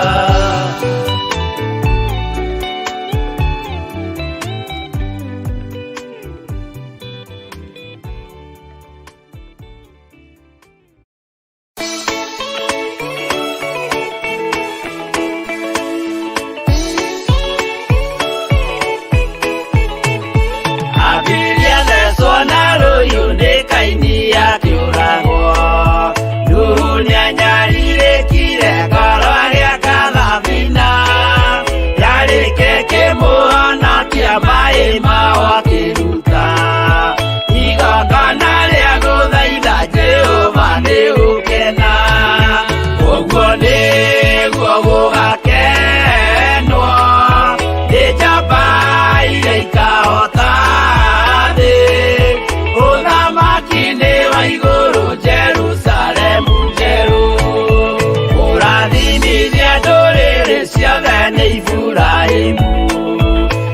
Iburahĩmu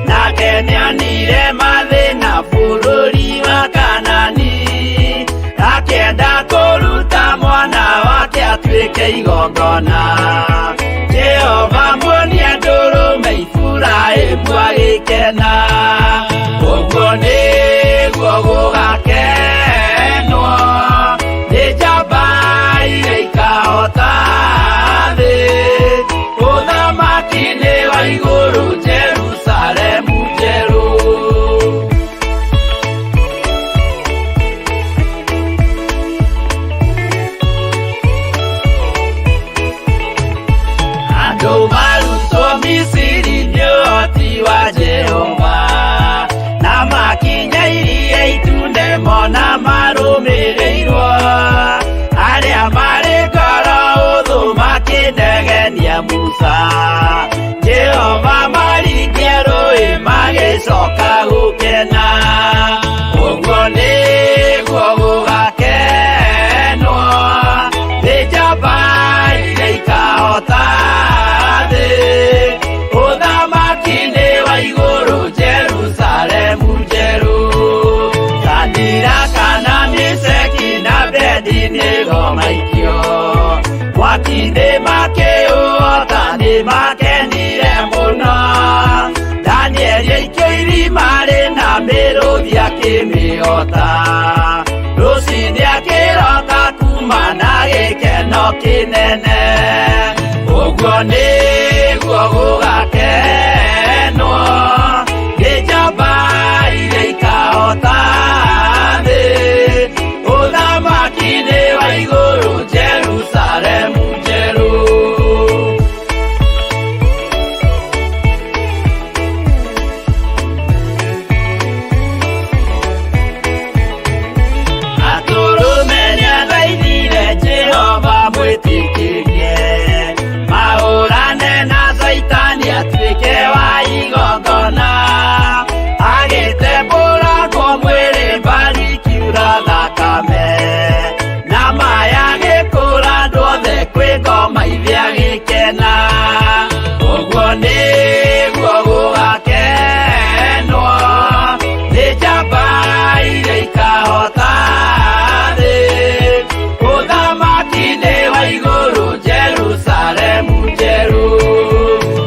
nake nĩonire mathĩna bũrũri wa Kanani. igongona Jehova muonia ndũrũme Iburahĩmu agĩkena ũguo nĩguo gũgakenwo nĩ njamba iria ikahota thĩ ũthamaki-inĩ wa igũrũ Jerusalemu njerũ andũ marutwo Misiri nĩ ũhoti wa Jehova na makinya iria itune mona marũmĩrĩirwo arĩa marĩ ngoro ũthũ makĩnegenia Musa Jehova maringie rũĩ magĩcoka gũkena ũguo nĩguo gũgakenwo nĩ njamba iria ikahota thĩ ũthamaki-inĩ wa igũrũ Jerusalemu njerũ Shadiraka na Meshaki na Abedinego maikio mwaki-inĩ makĩũhota nĩ makenire mũno Danieli aikio irima rĩna mĩrũthi akĩmĩhota rũciinĩ akĩroka kuma na gĩkeno kĩnene ũguo nĩguo gũgakenwo nĩ njamba iria ikahota thĩ ũthamaki-inĩ wa igũrũ Jerusalemu njerũ atũrũme nĩathaithire Jehova mwĩtĩkĩrie mahũrane na Saitani atuĩke wa igongona agĩtembũragwo mwĩrĩ mbari ikiura thakame na maya gĩkũra andũ othe kwĩ ngoma iria gĩkena ũguo nĩguo gũgakenwo nĩ njamba iria ikahota thĩ ũthamaki-inĩ wa igũrũ Jerusalemu njerũ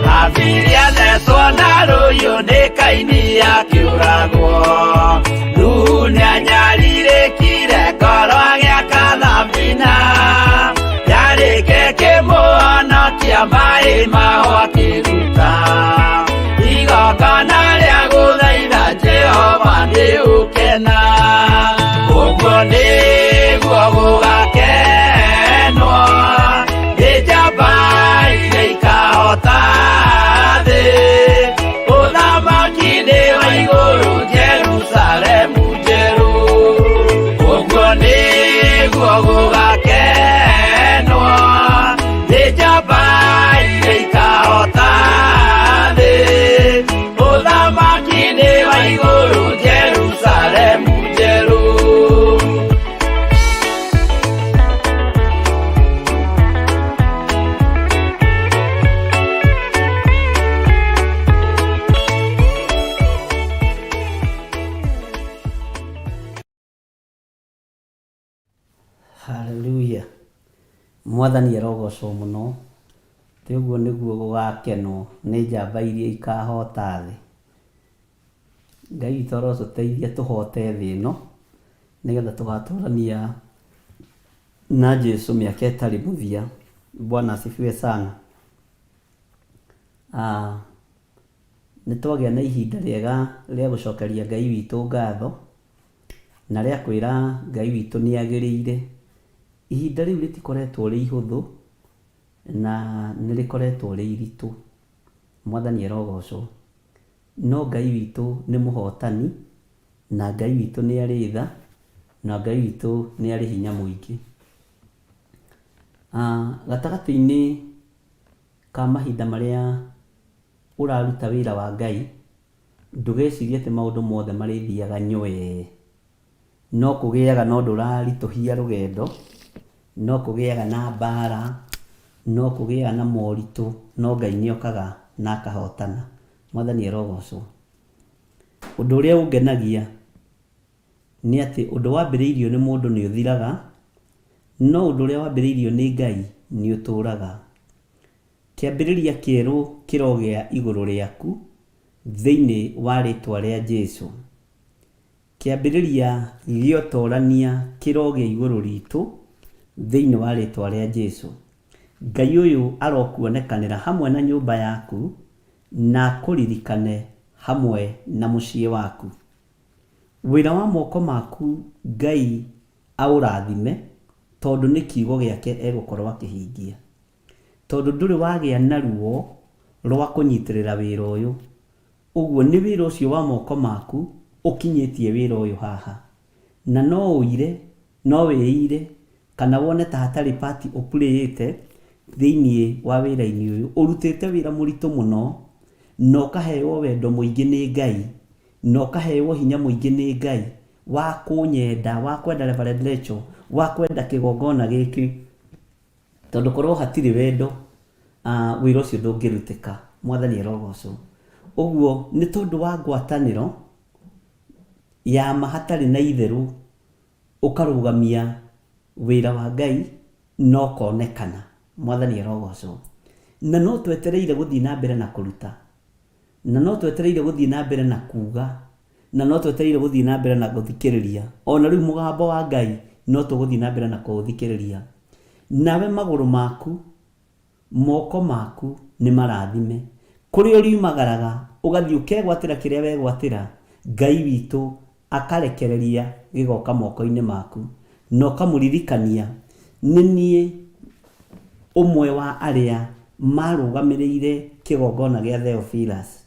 Habili athecwo na rũhiũ nĩ Kaini akĩũragwo Nuhu nĩanyarirĩkire ngoro agĩaka thabina yarĩke kĩmũhonokia maĩ maho akĩruta igongona rĩa gũthaitha Jehova nĩ ũkena ũguo nĩguo gũgakenwo nĩ njamba iria ikahota thĩ ũthamaki-inĩ wa igũrũ Jerusalemu njerũ ũguo nĩguo gũgakenwo nĩ njamba iria ikahota thĩ ũthamaki-inĩ wa igũrũ Jerusalemu njerũ Hallelujah. Mwathani arogocwo mũno tĩ ũguo nĩguo gũgakenwo nĩ njamba iria ikahota thĩ Ngai witũ arotũteithia tũhote thĩ ĩno nĩgetha tũgatũrania na Jesũ mĩaka ĩtarĩ mũthia Bwana asifiwe sana nĩtwagĩa na ihinda rĩega rĩa gũcokeria Ngai witũ ngatho na rĩa kwĩra Ngai witũ nĩagĩrĩire ihinda rĩu rĩtikoretwo rĩ ihũthũ na nĩrĩkoretwo rĩ iritũ Mwathani arogocwo no Ngai witũ nĩ mũhotani na Ngai witũ nĩ arĩ tha na Ngai witũ nĩ arĩ hinya mũingĩ gatagatĩ-inĩ ka mahinda marĩa ũraruta wĩra wa Ngai ndũgecirie atĩ maũndũ mothe marĩthiaga nywee no kũgĩaga na ũndũ ũraritũhia rũgendo no kũgĩaga na mbara no kũgĩaga na moritũ no Ngai nĩokaga na akahotana Mwathani arogocwo ũndũ ũrĩa ũngenagia nĩ atĩ ũndũ wambĩrĩirio nĩ mũndũ nĩ ũthiraga no ũndũ ũrĩa wambĩrĩirio nĩ Ngai nĩ ũtũũraga. Kĩambĩrĩria kĩerũ kĩrogĩa igũrũ rĩaku thĩinĩ wa rĩtwa rĩa Jesũ. Kĩambĩrĩria gĩa ũtoorania kĩrogĩa igũrũ ritũ thĩinĩ wa rĩtwa rĩa Jesũ. Ngai ũyũ arokuonekanĩra hamwe na nyũmba yaku na akũririkane hamwe na mũciĩ waku. Wĩra wa moko maku Ngai aũrathime tondũ nĩ kiugo gĩake egũkorwo akĩhingia. Tondũ ndũrĩ wagĩa na ruo rwa kũnyitĩrĩra wĩra ũyũ. Ũguo nĩ wĩra ũcio wa moko maku ũkinyĩtie wĩra ũyũ haha. Na no ũire, no wĩire, kana wone ta hatarĩ part ũpurĩte thĩinĩ wa wĩra-inĩ ũyũ. Ũrutĩte wĩra mũritũ mũno na ũkaheo wendo mũingĩ nĩ Ngai na ũkaheo hinya mũingĩ nĩ Ngai wa kũnyenda, wa kwenda Reverend Rachel, wa kwenda kĩgongona gĩkĩ. Tondũ korwo hatirĩ wendo, wĩra ũcio ndũngĩrutĩka. Mwathani arogocwo. Ũguo nĩ tondũ wa ngwatanĩro ya ma hatarĩ na itherũ ũkarũgamia wĩra wa Ngai na ũkonekana. Mwathani arogocwo. Na no twetereire gũthiĩ na mbere na kũruta, na no twetereire gũthiĩ na mbere na kuuga, na no twetereire gũthiĩ na mbere na gũthikĩrĩria. Ona rĩu mũgambo wa Ngai no tũgũthiĩ na mbere na kũũthikĩrĩria. Nawe magũrũ maku, moko maku nĩ marathime. Kũrĩa ũriumagaraga ũgathiĩ ũkegwatĩra kĩrĩa wegwatĩra, Ngai witũ akarekereria gĩgoka moko-inĩ maku na ũkamũririkania nĩ niĩ ũmwe wa arĩa marũgamĩrĩire kĩgongona gĩa Theophilus.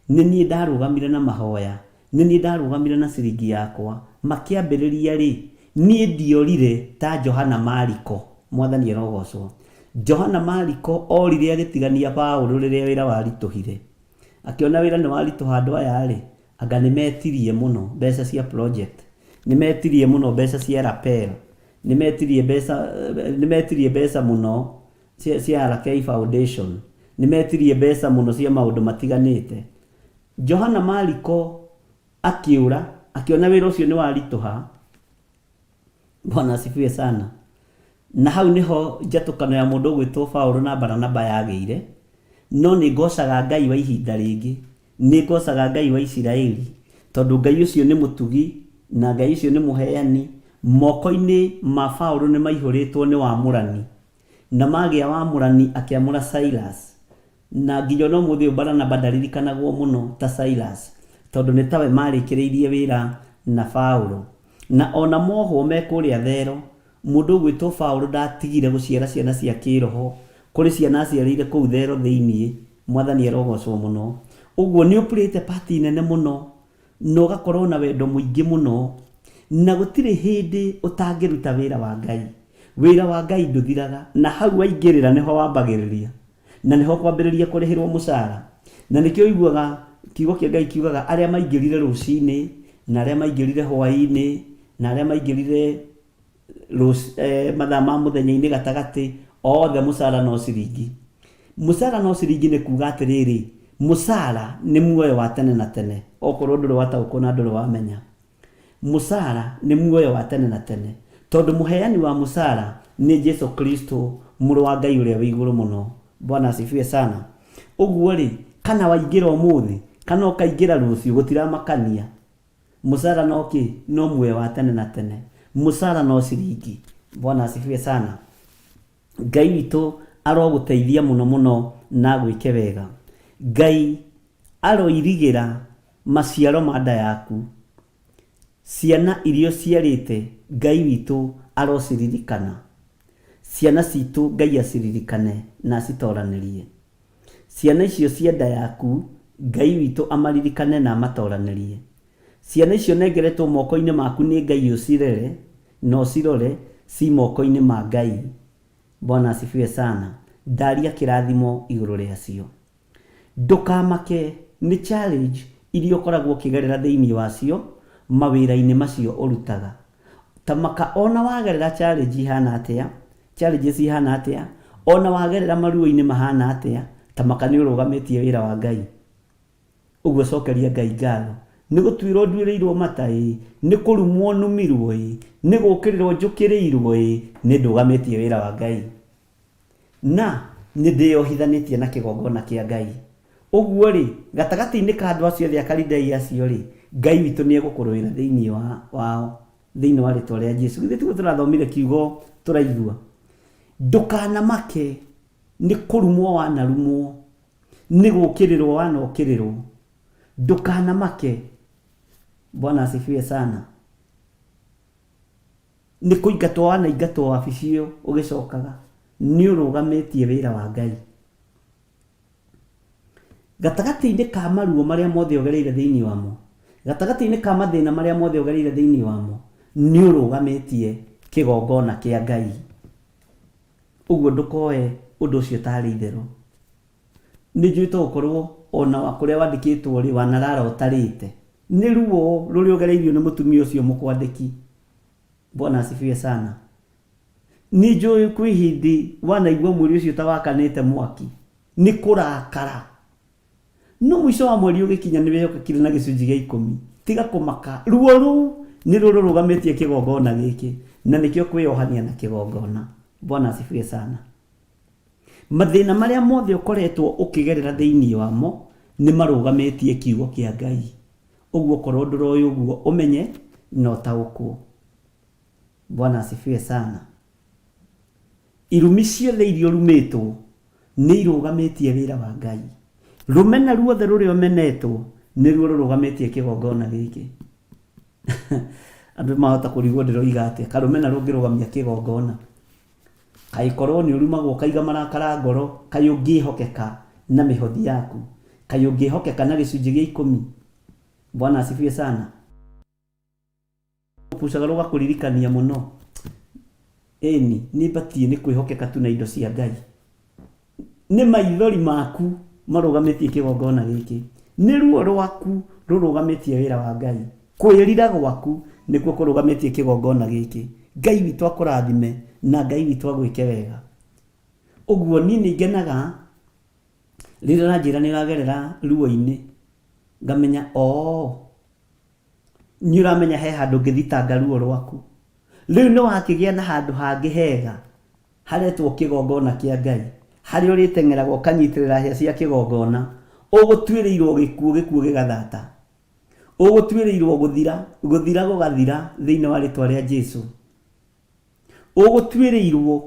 Nĩ niĩ ndarũgamire na mahoya, nĩ niĩ ndarũgamire na ciringi yakwa. Makĩambĩrĩria rĩ, niĩ ndiorire ta Johana Mariko. Mwathani arogocwo. Johana Mariko orire agĩtigania Paũlũ rĩrĩa wĩra waritũhire. Akĩona wĩra nĩ waritũha andũ aya rĩ, anga nĩ metirie mũno mbeca cia project, nĩ metirie mũno mbeca cia rappel, nĩ metirie mbeca mũno cia RK Foundation, nĩ metirie mbeca mũno cia maũndũ matiganĩte. Johana Mariko akĩũra, akĩona wĩra ũcio nĩ waritũha. Bwana asifiwe sana. Na hau niho njatũkano ya mũndũ ũgwĩtwo Paũlũ na Baranaba yagĩire. No nĩ ngocaga Ngai wa ihinda rĩngĩ, nĩ ngocaga Ngai wa Isiraeli, tondũ Ngai ũcio nĩ mũtugi na Ngai ũcio nĩ mũheani. Moko-inĩ ma Paũlũ nĩ maihũrĩtwo nĩ wamũrani, na magĩa wamũrani akĩamũra Silas. Na nginya no mũthĩ Baranaba ndaririkanagwo mũno ta Silas, tondũ nĩ tawe marĩkĩrĩirie wĩra na Paũlũ. Na ona mohwo me kũrĩa thero, mũndũ ũgwĩtwo Paũlũ ndatigire gũciara ciana cia kĩroho kũrĩ ciana aciarĩire kũu thero thĩinĩ. Mwathani arogocwo mũno. Ũguo nĩ ũpurĩte pati nene mũno na ũgakorwo na wendo mũingĩ mũno, na gũtirĩ hĩndĩ ũtangĩruta wĩra wa Ngai. Wĩra wa Ngai ndũthiraga, na hau waingĩrĩra nĩho wambagĩrĩria, na nĩho kwambĩrĩria kũrĩhĩrwo mũcara. Na nĩkĩo ũiguaga kiugo kĩa Ngai kiugaga arĩa maingĩrire rũcinĩ na arĩa maingĩrire hwaĩ-inĩ na arĩa maingĩrire mathaa ma mũthenya-inĩ gatagatĩ, othe mũcara no ciringi. Mũcara no ciringi nĩ kuuga atĩrĩrĩ, mũcara nĩ muoyo wa tene na tene. Okorwo ndũrĩ wataũkwo na ndũrĩ wamenya, mũcara nĩ muoyo wa tene na tene, tondũ mũheani wa mũcara nĩ Jesũ Kristo, mũrũ wa Ngai ũrĩa wĩ igũrũ mũno. Bwana asifiwe sana. Ũguo rĩ, kana waingĩra ũmũthĩ kana ũkaingĩra rũciũ gũtiramakania. Mũcara no kĩ? No muoyo wa tene na tene. Mũcara no ciringi. Bwana asifiwe sana. Ngai witũ arogũteithia mũno mũno na gwĩke wega. Ngai aroirigĩra maciaro ma nda yaku. Ciana irio ciarĩte Ngai witũ arociririkana. Ciana citũ Ngai aciririkane na acitoranĩrie. Ciana icio cia nda yaku Ngai witũ amaririkane na amatoranĩrie. Ciana icio nengeretwo moko-inĩ maku nĩ Ngai ũcirere no cirore ci moko-inĩ ma Ngai. Bwana asifiwe sana. Ndaria kĩrathimo igũrũ rĩacio. Ndũkamake nĩ challenge iria ũkoragwo ũkĩgerera thĩinĩ wacio mawĩra-inĩ macio ũrutaga. Tamaka ona wagerera challenge ihana atĩa, challenges ihana atĩa, ona wagerera maruo-inĩ mahana atĩa, tamaka nĩ ũrũgamĩtie wĩra wa Ngai. Ũguo cokeria Ngai ngatho. Nĩ gũtuĩrwo nduĩrĩirwo mata ĩ, nĩ kũrumwo numirwo ĩ, nĩ gũkĩrĩrwo njũkĩrĩirwo ĩ, nĩ ndũgamĩtie wĩra wa Ngai. na nĩ ndĩyohithanĩtie na kĩgongona kĩa Ngai. Ũguo rĩ, gatagatĩ-inĩ ka andũ acio othe akarindai acio rĩ, Ngai witũ nĩ egũkũrũĩra thĩinĩ wao, thĩinĩ wa rĩtwa rĩa Jesũ. Githĩ tiguo tũrathomire kiugo tũraigua? Ndũkanamake nĩ kũrumwo wanarumwo, nĩ gũkĩrĩrwo wanokĩrĩrwo. Ndũkanamake. Bwana asifiwe sana. Nĩ kũingatwo wanaingatwo wabici ĩyo ũgĩcokaga, nĩ ũrũgamĩtie wĩra wa Ngai. Gatagatĩ-inĩ ka maruo marĩa mothe ũgereire thĩinĩ wamo, gatagatĩ-inĩ ka mathĩna marĩa mothe ũgereire thĩinĩ wamo, nĩ ũrũgamĩtie kĩgongona kĩa Ngai. Ũguo ndũkoe ũndũ ũcio tarĩ itherũ. Nĩ njũĩ to gũkorwo ona kũrĩa wandĩkĩtwo rĩ wanarara ũtarĩte. Nĩ ruo rũrĩa ũgereirio nĩ mũtumia ũcio mũkwandĩki. Bwana asifiwe sana. Nĩ njũĩ kwĩ hĩndĩ wanaigua mwĩrĩ ũcio ta wakanĩte mwaki, nĩ kũrakara. No mũico wa mweri ũgĩkinya nĩ wehokekire na gĩcunjĩ gĩa 10. Tiga kũmaka. Ruo rũu nĩ rũrũgamĩtie kĩgongona gĩkĩ, na nĩkĩo kwĩyohania na kĩgongona. Bwana asifiwe sana. Mathĩna marĩa mothe ũkoretwo ũkĩgerera thĩinĩ wamo nĩ marũgamĩtie kiugo kĩa Ngai. Ũguo korwo ndũroĩ ũguo ũmenye na ũtaũkwo. Bwana asifiwe sana. Irumi ciothe iria ũrumĩtwo nĩ irũgamĩtie wĩra wa Ngai. Rũmena ruothe rũrĩa ũmenetwo nĩruo rũrũgamĩtie kĩgongona gĩkĩ. Andũ mahota kũrigwo ndĩroiga atĩa, karũmena rũngĩrũgamia kĩgongona. Kaĩkorwo nĩ ũrumagwo kaiga marakara ngoro, kaĩ ũngĩhokeka na mĩhothi yaku, kaĩ ũngĩhokeka na gĩcunjĩ gĩa 10. Bwana asifiwe sana. Pucaga rũgakũririkania mũno. Ĩni nĩ batie nĩ kwĩhokeka tu na indo cia Ngai. Nĩ maithori maku marũgamĩtie kĩgongona gĩkĩ. Nĩ ruo rwaku rũrũgamĩtie wĩra wa Ngai. Kwĩrira gwaku nĩkuo kũrũgamĩtie kĩgongona gĩkĩ. Ngai witũ akũrathime na Ngai witũ agwĩke wega. Ũguo niĩ nĩ ngenaga rĩrĩa ranjĩra nĩ ragerera ruo-inĩ, ngamenya nĩ ũramenya he handũ ngĩthitanga ruo rwaku. Rĩu nĩ wakĩgĩa na handũ hangĩ hega haretwo kĩgongona kĩa Ngai, harĩa ũrĩteng'eraga ũkanyitĩrĩra hĩa cia kĩgongona. Ũgũtuĩrĩirwo gĩkuũ, gĩkuũ gĩgathata. Ũgũtuĩrĩirwo gũthira gũgathira thĩinĩ wa rĩtwa rĩa Jesũ. Ũgũtuĩrĩirwo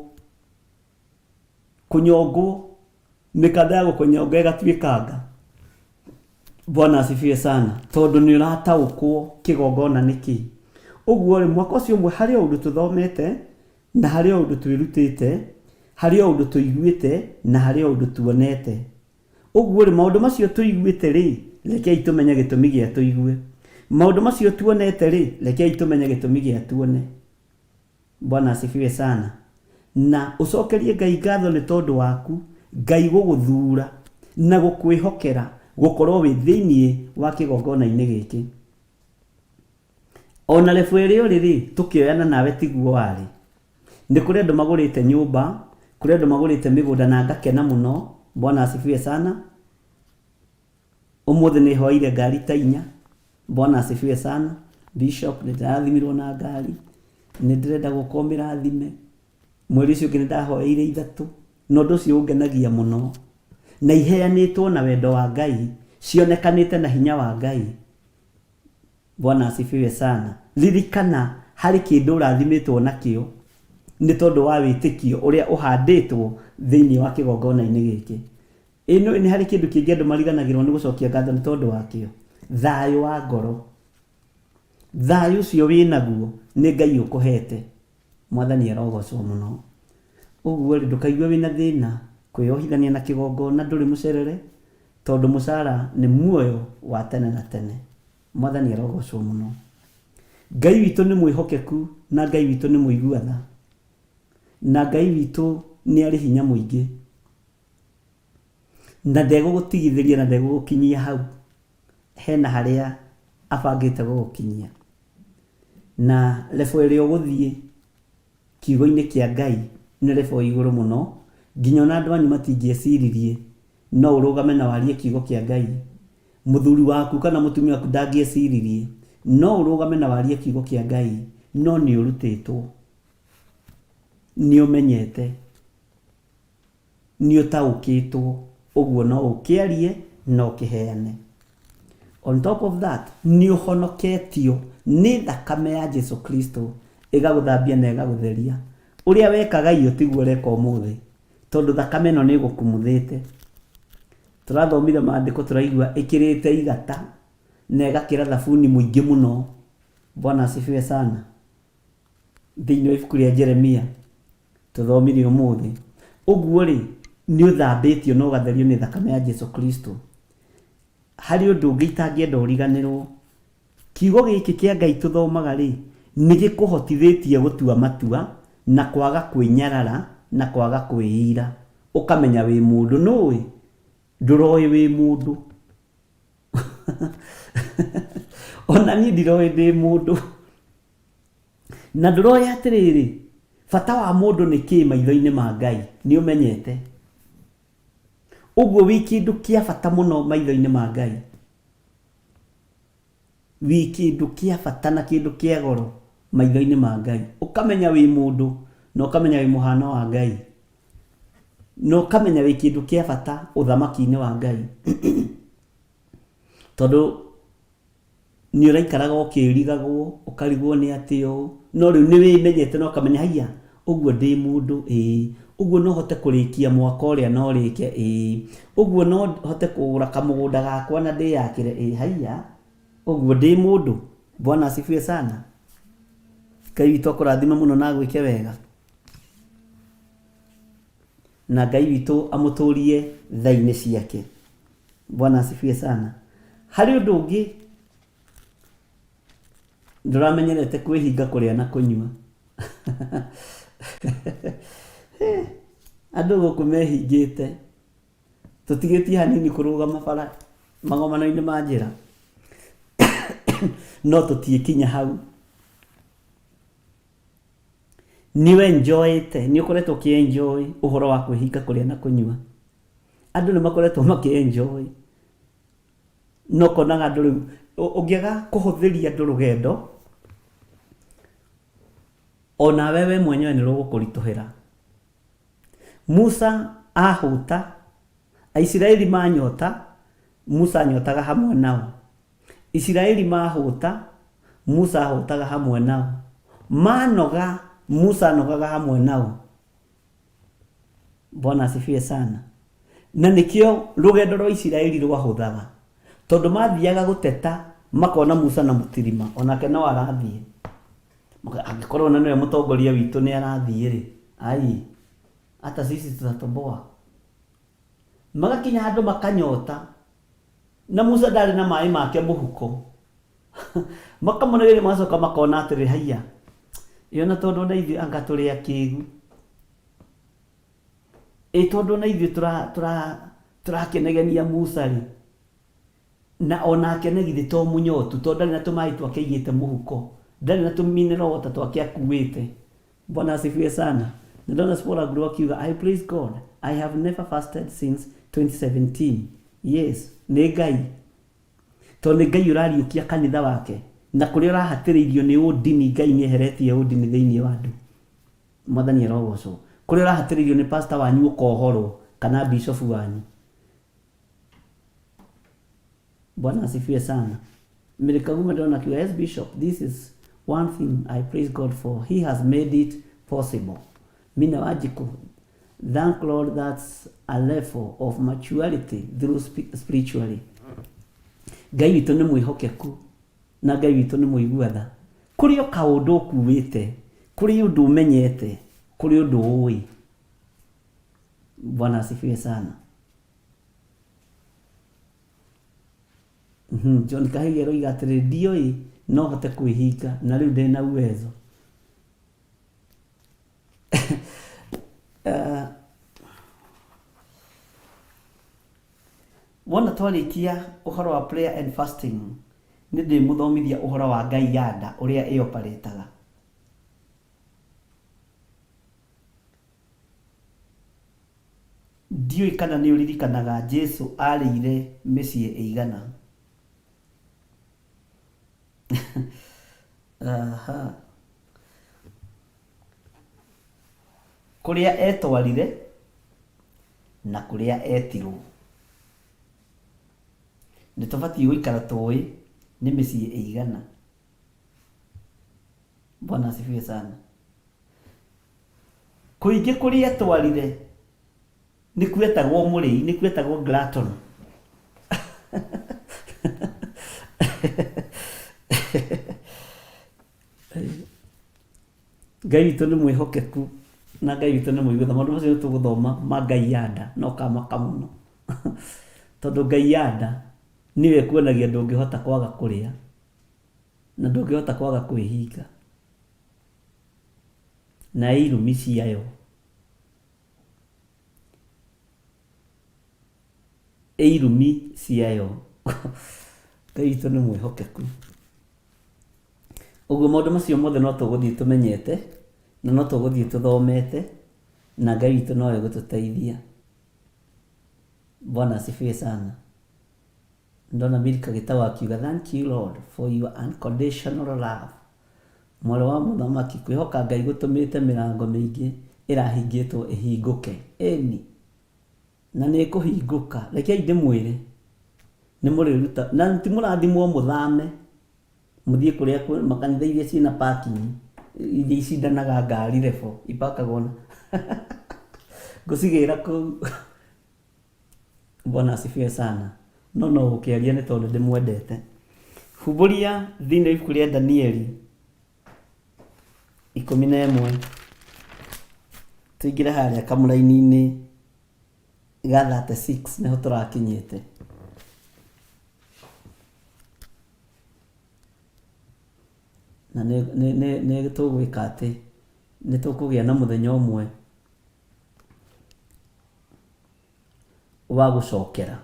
kũnyongwo, mĩkanda ya gũkũnyonga ĩgatuĩkanga. Bwana asifiwe sana. Tondũ nĩ ũrataũkwo kĩgongona nĩkĩ. Ũguo rĩ, mwaka ũcio ũmwe harĩ o ũndũ tũthomete, na harĩ o ũndũ twĩrutĩte, harĩ o ũndũ tũiguĩte, na harĩ o ũndũ tuonete. Ũguo rĩ, maũndũ macio tũiguĩte rĩ, rekei tũmenye gĩtũmi gĩa tũigue. Maũndũ macio tuonete rĩ, rekei tũmenye gĩtũmi gĩa tuone. Bwana asifiwe sana. Na ũcokerie Ngai ngatho nĩ tondũ waku, Ngai gũgũthura na gũkwĩhokera gũkorwo wĩ thĩinĩ wa kĩgongona-inĩ gĩkĩ. Ona lebu ĩrĩa ũrĩ rĩ, tũkĩoyana nawe tiguo warĩ. Nĩ kũrĩ andũ magũrĩte nyũmba, kũrĩ andũ magũrĩte mĩgũnda na ngakena mũno. Bwana asifiwe sana. Ũmũthĩ nĩ hoire ngari ta 4. Bwana asifiwe sana. Bishop nĩ ndarathimirwo na ngari. Nĩ ndĩrenda gũkorwo mĩrathime. Mweri ũcio ũngĩ nĩ ndahoeire 3. No ũndũ ũcio ũngenagia mũno. Na iheanĩtwo na wendo wa Ngai, cionekanĩte na hinya wa Ngai. Bwana asifiwe sana. Ririkana harĩ kĩndũ ũrathimĩtwo nakĩo nĩ tondũ wa wĩtĩkio ũrĩa ũhandĩtwo thĩinĩ wa kĩgongona-inĩ gĩkĩ. Ĩno nĩ harĩ kĩndũ kĩngĩ andũ mariganagĩrwo nĩ gũcokia ngatho nĩ tondũ wakĩo. Thayũ wa ngoro. Thayũ ũcio wĩnaguo nĩ Ngai ũkũhete. Mwathani arogocwo mũno. Ũguo rĩ, ndũkaigue wĩna thĩna kwĩyohithania na kĩgongona ndũrĩ mũcerere, tondũ mũcara nĩ muoyo wa tene na tene. Mwathani arogocwo mũno. Ngai witũ nĩ mwĩhokeku na Ngai witũ nĩ mũiguana. Na Ngai witũ nĩ arĩ hinya mũingĩ. Na ndegũgũtigithĩria na ndegũgũkinyia hau. Hena harĩa abangĩte gũgũkinyia. Na lebu ĩrĩa ũgũthiĩ kiugo-inĩ kĩa Ngai nĩ lebu igũrũ mũno, nginya ona andũ anyu matingĩeciririe no ũrũgame na warie kiugo kĩa Ngai. Mũthuri waku kana mũtumia waku ndangĩeciririe no ũrũgame na warie kiugo kĩa Ngai, no nĩ ũrutĩtwo, nĩ ũmenyete. nĩ ũtaũkĩtwo, ũguo no ũkĩarie no ũkĩheane. On top of that, nĩ ũhonoketio nĩ thakame ya Jesu Kristo ĩgagũthambia na ĩgagũtheria. Ũrĩa wekaga iyo tiguo ũreka ũmũthĩ, tondũ thakame ĩno nĩ ĩgũkumuthĩte. Tũrathomire maandĩko tũraigua ĩkĩrĩte igata na ĩgakĩra thabuni mũingĩ mũno. Bwana asifiwe sana. Thĩinĩ wa ibuku rĩa Jeremia tũthomire ũmũthĩ. Ũguo rĩ, nĩ ũthambĩtio na ũgatherio nĩ thakame ya Jesu Kristo. Harĩ ũndũ ũngĩ itangĩenda ũriganĩrwo. Kiugo gĩkĩ kĩa Ngai tũthomaga rĩ, nĩ gĩkũhotithĩtie gũtua matua na kwaga kwĩnyarara na kwaga kwĩira. Ũkamenya wĩ mũndũ. Nũĩ ndũroĩ wĩ mũndũ. Ona niĩ ndiroĩ ndĩ mũndũ. Na ndũroĩ atĩrĩrĩ, bata wa mũndũ nĩ kĩ maitho-inĩ ma Ngai, nĩ ũmenyete. Ũguo wĩ kĩndũ kĩa bata mũno maitho-inĩ ma Ngai. Wĩ kĩndũ kĩa bata na kĩndũ kĩa goro maitho-inĩ ma Ngai. Ũkamenya wĩ mũndũ na ũkamenya wĩ mũhano wa Ngai. Na ũkamenya wĩ kĩndũ kĩa bata ũthamaki-inĩ wa Ngai. Tondũ nĩ ũraikaraga ũkĩrigagwo, ũkarigwo nĩ atĩ ũũ, no rĩu nĩ wĩmenyete na ũkamenya haiya, ũguo ndĩ mũndũ, ũguo no hote kũrĩkia mwaka ũrĩa no rĩke, ũguo no hote kũgũra kamũgũnda gakwa na ndĩyakĩre, haiya, ũguo ndĩ mũndũ. Bwana asifiwe sana. Ngai witũ akũrathime mũno na agwĩke wega. Na Ngai witũ amũtũrie tha-inĩ ciake. Bwana asifiwe sana. Harĩ ũndũ ũngĩ ndũramenyerete kwĩhinga kũrĩa na kũnyua. Andũ gũkũ mehingĩte. Tũtigĩtie hanini kũrũgama bara magomano-inĩ ma njĩra. No tũtiĩkinya hau. Nĩ enjoyete, nĩ ũkoretwo ũkĩ-enjoy ũhoro wa kwĩhinga kũrĩa na kũnyua. Andũ nĩ makoretwo makĩ-enjoy. No konaga andũ rĩu ũngĩaga kũhũthĩria andũ rũgendo, ona wewe mwenyewe nĩ rũgũkũritũhĩra. Musa ahũta, Aisiraeli manyota, Musa anyotaga hamwe nao. Isiraeli mahũta, Musa ahũtaga hamwe nao. Manoga, Musa anogaga hamwe nao. Bwana asifiwe sana. Na nĩkĩo rũgendo rwa Isiraeli rwahũthaga. Tondũ mathiaga gũteta makona Musa na mũtirima, onake no arathiĩ. Angĩkorwo na nĩwe mũtongoria witũ nĩ arathiĩ rĩ, ai, hata sisi tutatoboa. Magakinya handũ makanyota, na Musa ndarĩ na maĩ make mũhuko. Makamonegeria macoka makona atĩrĩ, haiya, iyo na tondũ na ithuĩ anga tũrĩa kĩgu. Tondũ na ithuĩ tũrakenegenia Musa rĩ, na onake negithĩ to mũnyotu, tondũ ndarĩ na tũmaĩ twake igĩte mũhuko, ndarĩ na tũmineral water twake akuĩte. Bwana asifiwe sana. Na ndona Spora Guru akiuga, I praise God, I have never fasted since 2017. Yes, nĩ Ngai. Tondũ nĩ Ngai ũrariũkia kanitha wake, na kũrĩa ũrahatĩrĩirio nĩ ũndini, Ngai nĩ eheretie ũndini thĩinĩ wa andũ. Mwathani arogocwo. Kũrĩa ũrahatĩrĩirio nĩ pastor wanyu ũkohorwo, kana bishop wanyu. Bwana asifiwe sana. Mmirikagume ndona kiwa, yes bishop, this is one thing I praise God for. He has made it possible. Mina wajiku. Thank Lord, that's a level of maturity through spiritually. Ngai witũ nĩ mwĩhokeku na Ngai witũ nĩ mũiguatha. Kũrĩ o kaũndũ ũkuĩte, kũrĩ ũndũ ũmenyete, kũrĩ ũndũ ũĩ. Bwana asifiwe sana. John Kahigi aroiga atĩrĩ, ndiũĩ no hote kwĩhinga na rĩu ndĩ na uwezo. Wona twarĩkia ũhoro wa prayer and fasting, nĩ ndĩmũthomithia ũhoro wa Ngai yanda ũrĩa ĩoparĩtaga. Ndiũĩ kana nĩ ũririkanaga Jesu arĩire mĩciĩ ĩigana. Kũrĩa etwarire na kuria etirwo. Nĩ tũbatiĩ gũikara tũĩ nĩ mĩciĩ ĩigana. Bwana asifiwe sana. Kũingĩ kũrĩa twarire nĩ kwetagwo mũrĩi, nĩ kwetagwo glutton. Ngai witũ nĩ mwĩhokeku na Ngai witũ nĩ mũigua. Maũndũ macio tũgũthoma ma Ngai yanda no kamaka mũno. Tondũ Ngai yanda niwe kuonagia ndũngĩhota kwaga kũrĩa na ndũngĩhota kwaga kwĩhinga. Na irumi ciayo irumi ciayo. Ngai witũ nĩ mwĩhokeku. Ũguo maũndũ macio mothe no tũgũthiĩ tũmenyete na no tũgũthiĩ tũthomete na Ngai witũ no egũtũteithia. Bwana asifiwe sana. Ndona Milka Gitau akiuga thank you Lord for your unconditional love. Mwaro wa mũthamaki, kwĩhoka Ngai gũtũmĩte mĩrango mĩingĩ ĩrahingĩtwo ĩhingũke. Ĩni na nĩ kũhingũka. Rekei ndĩmwĩre nĩ mũrĩruta na ti mũrathimwo mũthame mũthiĩ kũrĩa makanitha iria ciĩna parking iria icindanaga ngari rebo ipakagwo na ngũcigĩra kũu. Bwana asifiwe sana. No gũkĩaria nĩ tondũ ndĩmwendete. Humbũria thĩinĩ wa ibuku rĩa Danieli 11 tũingĩre harĩa kamũraini-inĩ ga 36 nĩho tũrakinyĩte. Na nĩ tũgwĩka atĩ nĩ tũkũgĩa na mũthenya ũmwe wa gũcokera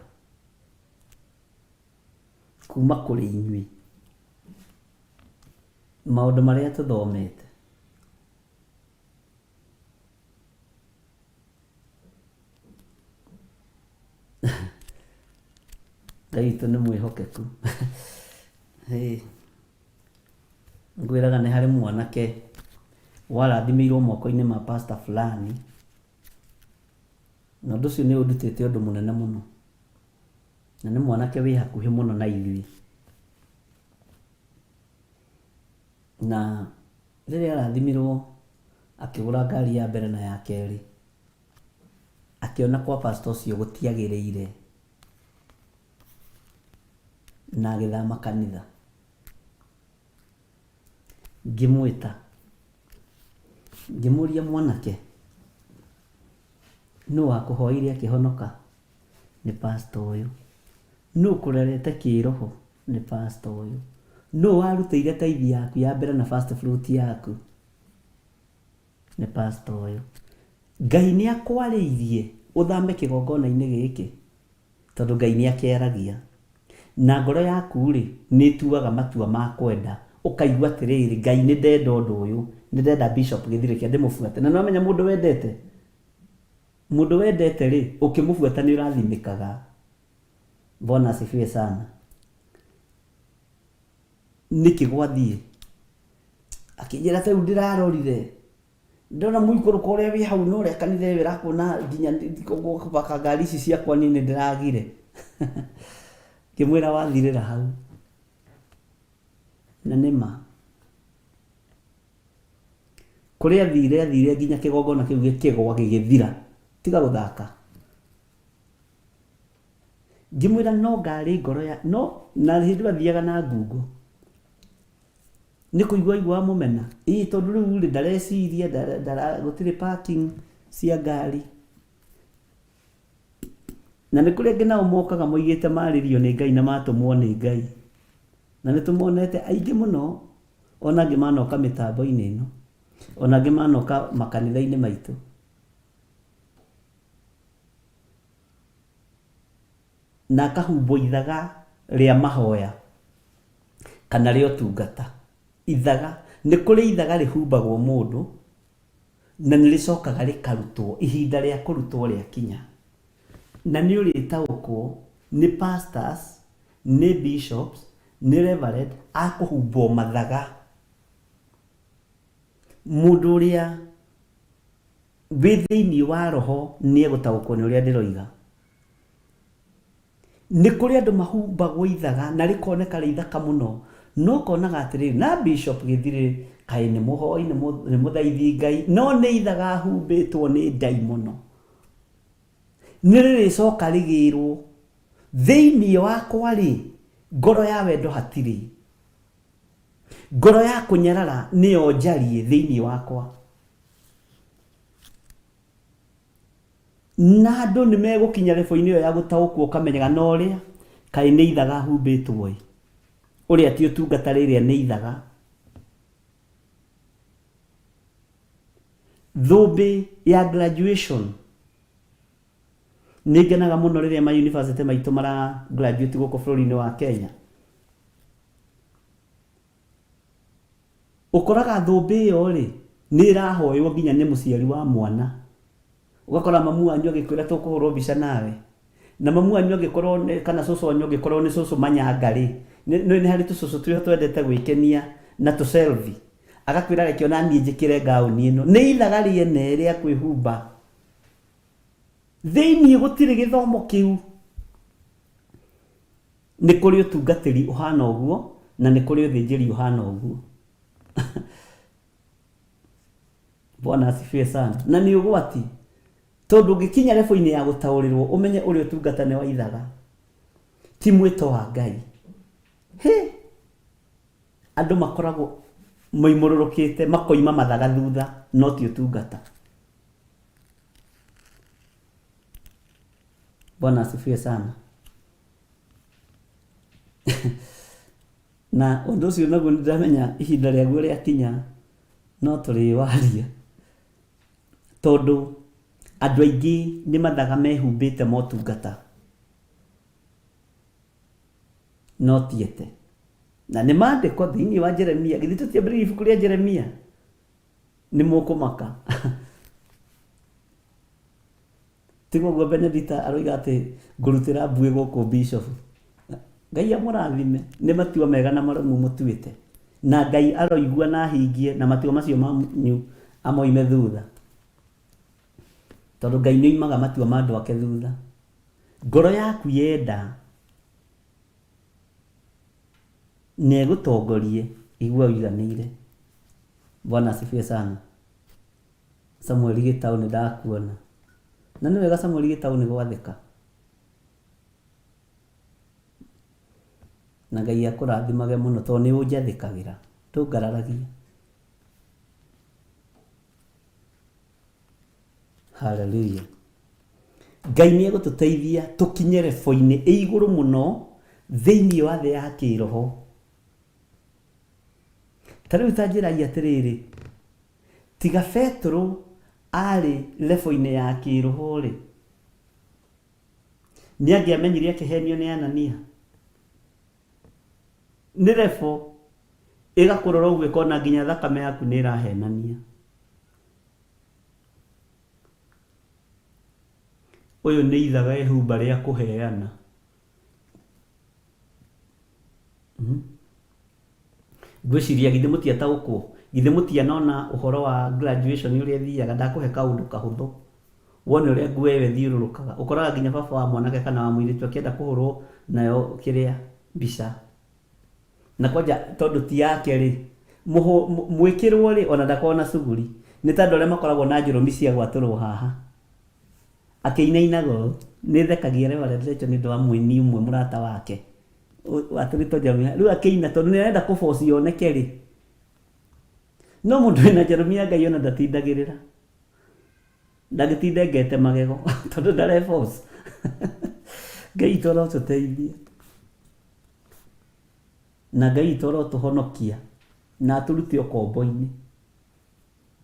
kuma kũrĩ inyuĩ maũndũ marĩa tũthomete. Ngai witũ nĩ mwĩhokeku. Ngwĩraga nĩ harĩ mwanake warathimĩirwo moko-inĩ ma pastor fulani, na ũndũ ũcio nĩ ũndutĩte ũndũ mũnene mũno, na nĩ mwanake wĩ hakuhĩ mũno na ithuĩ. Na rĩrĩa arathimirwo akĩgũra ngari ya mbere na ya kerĩ, akĩona kwa pastor ũcio gũtiagĩrĩire na agĩthama kanitha. Ngĩmwĩta ngĩmũria mwanake, nũ wakũhoire akĩhonoka? Nĩ pastor ũyũ. Nũ kũrerete kĩroho? Nĩ pastor ũyũ. Nũ warutĩire tithe yaku ya mbere na first fruit yaku? Nĩ pastor ũyũ. Ngai nĩ akwarĩirie ũthame kĩgongona-inĩ gĩkĩ? Tondũ Ngai nĩ akĩaragia na ngoro yaku rĩ nĩ ĩtuaga matua ma kwenda, ũkaigua atĩrĩrĩ, Ngai nĩ ndenda ũndũ ũyũ, nĩ ndenda Bishop Gĩthirĩ kĩa ndĩmũbuate. Na nĩwamenya mũndũ wendete rĩ, ũkĩmũbuata nĩ ũrathimĩkaga. Bwana asifiwe sana. Nĩkĩ gwathiĩ? Akĩnjĩra ta rĩu ndĩrarorire, ndona mũikũrũko ũrĩa wĩ hau na ũrĩa kanitha ĩyo ĩrakuona nginya gũbaka ngari ici ciakwa nĩ ndĩragire. Ngĩmwĩra wathirĩra hau. Na nĩma kũrĩa athire nginya kĩgongona kĩu gĩkĩgwa gĩgĩthira, tiga gũthaka. Ngĩmwĩra no ngari ngoro ya no, na hĩndĩ ĩyo athiaga na ngungo, nĩ kũigua igua mũmena tondũ rĩu rĩ ndareciria gũtirĩ parking cia ngari. Na nĩ kũrĩ angĩ nao mokaga moigĩte marĩrio nĩ Ngai na matũmwo nĩ Ngai, na nĩ tũmonete aingĩ mũno, ona angĩ manoka mĩtambo-inĩ ĩno, ona angĩ manoka makanitha-inĩ maitũ. Na akahumbwo ithaga rĩa mahoya kana rĩa ũtungata. Ithaga, nĩ kũrĩ ithaga rĩhumbagwo mũndũ na nĩ rĩcokaga rĩkarutwo ihinda rĩa kũrutwo rĩakinya, na nĩ ũrĩtaũkwo nĩ pastors, nĩ bishops, nĩ reverend akũhumbwo mathaga. Mũndũ ũrĩa wĩ thĩinĩ wa roho nĩ egũtaũkwo nĩ ũrĩa ndĩroiga. Nĩ kũrĩ andũ mahumbagwo ithaga na rĩkoneka rĩ ithaka mũno, no konaga atĩrĩrĩ, na Bishop Gĩthirĩ kaĩ nĩ mũhoi nĩ mũthaithi Ngai, no nĩ ithaga humbĩtwo nĩ ndaimono. Nĩ rĩrĩcoka rĩgĩrwo thĩinĩ wakwa rĩ, ngoro ya wendo hatirĩ, ngoro ya kũnyarara nĩyo njarie thĩinĩ wakwa. Na andũ nĩ megũkinya level-inĩ ĩyo ya gũtaũkwo ũkamenyaga na ũrĩa kaĩ nĩ ithaga humbĩtwo ĩ, ũrĩa ti ũtungata rĩrĩa nĩ ithaga. Thũmbĩ ya graduation nĩ ngenaga mũno rĩrĩa ma university maitũ mara graduate gũkũ bũrũri-inĩ wa Kenya. Ũkoraga thũmbĩ ĩyo rĩ nĩ ĩrahoywo nginya nĩ mũciari wa mwana. Ũgakora mamu wanyu agĩkwĩra tũkũhũrwo mbica nawe, na mamu wanyu angĩkorwo kana cũcũ wanyu angĩkorwo nĩ cũcũ manyanga rĩ, nĩ harĩ tũcũcũ tũrĩa twendete gwĩkenia na tũselfie, agakwĩra reke ona niĩ njĩkĩre gaũni ĩno. Nĩ ithaga rĩene rĩa kwĩhumba, thĩinĩ gũtirĩ gĩthomo kĩu. Nĩ kũrĩ ũtungatĩri ũhana ũguo na nĩ kũrĩ ũthĩnjĩri ũhana ũguo. Bwana asifiwe sana. Na nĩ ũgwati tondũ ũngĩkinya level-inĩ ya gũtaũrĩrwo ũmenye ũrĩa ũtungata nĩ wa ithaga, ti mwĩto wa Ngai. Andũ makoragwo moimũrũrũkĩte makoima mathaga thutha, no ti ũtungata. Bwana asifiwe sana. Na ũndũ ũcio naguo nĩ ndĩramenya ihinda rĩaguo rĩakinya no tũrĩwaria, tondũ andũ aingĩ nĩ mathaga mehumbĩte motungata no tiete. Na nĩ mandĩkwo thĩinĩ wa Jeremia, githĩ tũtiambĩrĩirie ibuku rĩa Jeremia? Nĩ mũkũmaka. Tiguo guo Benedita aroiga atĩ ngũrutĩra mbuĩ gũkũ Bishop. Ngai amũrathime, nĩ matua mega na marũmu mũtuĩte, na Ngai aroigua na ahingie na matua macio manyu amoime thutha, tondũ Ngai nĩ oimaga matua ma andũ ake thutha. Ngoro yaku yenda nĩ egũtongorie igua ũiganĩire. Bwana asifiwe sana. Samuel Gĩtaũ nĩ ndakuona, na nĩ wega Samuel Gĩtaũ nĩ gwathĩka. Na Ngai akũrathimage mũno tondũ nĩ ũnjathĩkagĩra, ndũngararagia. Hallelujah. Ngai nĩ egũtũteithia tũkinye level-inĩ igũrũ mũno thĩinĩ wa thĩ ya kĩroho. Ta rĩu ta njĩragia atĩrĩrĩ, tiga Petro arĩ level-inĩ ya kĩroho rĩ, nĩ angĩamenyire akĩhenio nĩ Anania. Nĩ level ĩgakũrora ũguo ĩkona nginya thakame yaku nĩ ĩrahenania. Ũyũ nĩ ithaga ehumba rĩa kũheana. Ngwĩciria githĩ mũtiataũkwo, githĩ mũtianona ũhoro wa graduation ũrĩa thiaga, ndakũhe kaũndũ kahũthũ wone ũrĩa nguo ĩyo ĩthiũrũrũkaga. Ũkoraga nginya baba wa mwanake kana wa mũirĩtu akĩenda kũhũrwo nayo kĩrĩa mbica, na kwanja tondũ ti yake rĩ, mwĩkĩrwo rĩ ona ndakona shughuli. Nĩ ta andũ arĩa makoragwo na njũrũmi cia gwatũrwo haha akĩinainaga, nĩ thekagia Reverend Rachel nĩ ũndũ wa mũini ũmwe mũrata wake watũrĩtwo njũrũmi, rĩu akĩina tondũ nĩ arenda kũboci yoneke rĩ. No mũndũ wĩna njũrũmi ya Ngai ona ndatindagĩrĩra, ndagĩtinda ngete magego tondũ ndareboci. Ngai itũ arotũteithia na Ngai itũ arotũhonokia na atũrute ũkombo-inĩ.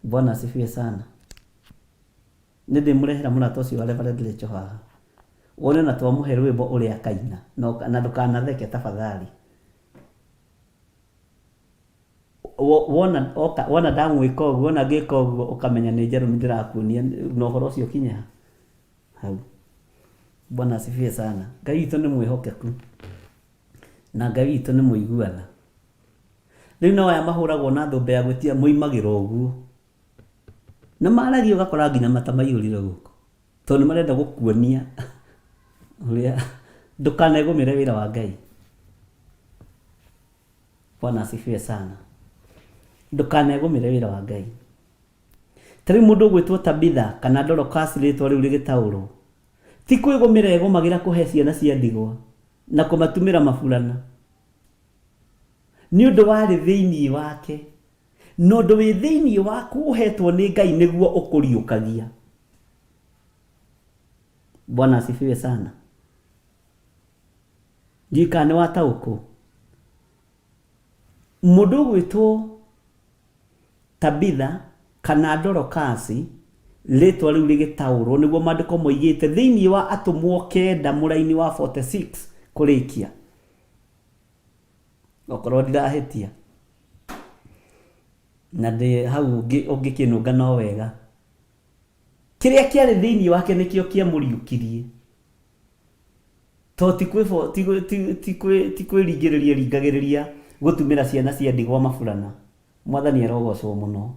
Bwana asifiwe sana. Nĩ ndĩmũrehera mũrata ũcio wa Reverend Rachel haha, wone na twamũhe rwĩmbo ũrĩa akaina na ndũkanatheke tafadhali. Wona ndamwĩka ũguo, wona ngĩka ũguo ũkamenya nĩ njerũmi ndĩrakuonia na ũhoro ũcio kinya hau. Bwana asifiwe sana. Ngai witũ nĩ mwĩhokeku na Ngai witũ nĩ mũiguana. Rĩu no aya mahũragwo na thũmbĩ ya gwĩtia moimagĩra ũguo, na maragio gakora nginya mata maiyũrire gũkũ tondũ nĩ marenda gũkuonia ũrĩa ndũkanegũmĩre wĩra wa Ngai. Bwana asifiwe sana. Ndũkanegũmĩre wĩra wa Ngai. Tarĩ mũndũ ũgwĩtwo Tabitha kana Dorcas rĩtwa rĩu rĩgĩtaũrwo, ti kwĩgũmĩra egũmagĩra kũhe ciana cia ndigwa na kũmatumĩra maburana, nĩ ũndũ warĩ thĩinĩ wake, na ũndũ wĩ thĩinĩ waku ũhetwo nĩ Ngai nĩguo ũkũriũkagia. Bwana asifiwe sana. Njika nĩ wataũkũ. Mũndũ ũgwĩtwo Tabitha kana Dorcas rĩtwa rĩu rĩgĩtaũrwo nĩguo maandĩko moigĩte thĩinĩ wa Atũmwo 9 mũraini wa 46 kũrĩkia, okorwo ndirahĩtia na ndĩ hau ũngĩkĩnũnga no wega. Kĩrĩa kĩarĩ thĩinĩ wake nĩkĩo kĩamũriũkirie, to ti kwĩringĩrĩria ringagĩrĩria gũtumĩra ciana cia ndigwa maburana. Mwathani arogocwo mũno.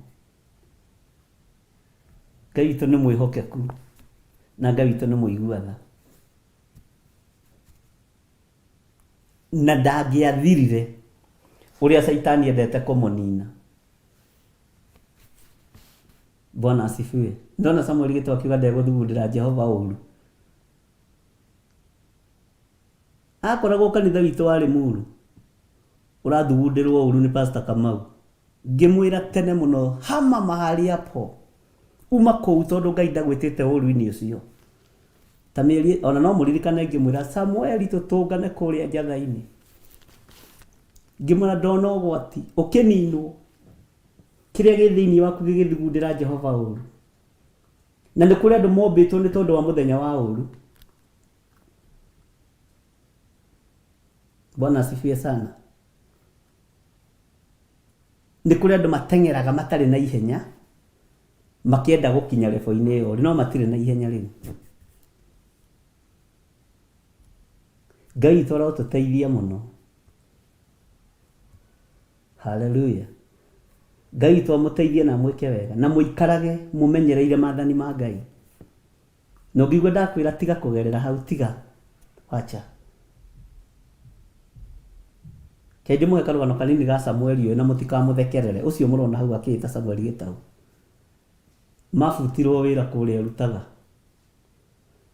Ngai witũ nĩ mwĩhokeku na Ngai witũ nĩ mũigua tha, na ndangĩathirire ũrĩa Saitani endete kũmũnina. Bwana asifiwe. Ndona Samuel gĩtwa akiuga ndegũthugundĩra Jehova ũũru. Akoragwo kanitha witũ warĩ mũũru, ũrathugundĩrwo ũũru nĩ Pastor Kamau. Ngĩmwĩra tene mũno, hama mahali hapo, uma kũu tondũ Ngai ndagwĩtĩte ũũru-inĩ ũcio. Ta mĩeri ona no mũririkane ngĩmwĩra Samuel tũtũngane kũrĩa njatha-inĩ, ngĩmwĩra ndona ũgwati ũkĩninwo, kĩrĩa gĩ thĩinĩ waku gĩgĩthugundĩra Jehova ũũru, na nĩ kũrĩ andũ mombĩtwo nĩ tondũ wa mũthenya wa ũũru. Bwana asifiwe sana. Nĩ kũrĩ andũ mateng'eraga matarĩ na ihenya makĩenda gũkinya level-inĩ ĩyo, no matirĩ na ihenya rĩu. Ngai witũ arotũteithia mũno. Haleluya. Ngai witũ amũteithie na mwĩke wega na mũikarage mũmenyereire maathani ma Ngai. Na ũngĩigua ndakwĩra tiga kũgerera hau, tiga, wacha. Kaingĩ mũhe karũgano kanini ga Samuel ũyũ na mũtikamũthekerere. Ũcio mũrona hau akĩĩta Samuel Gĩtaũ, mabutirwo wĩra kũrĩa rutaga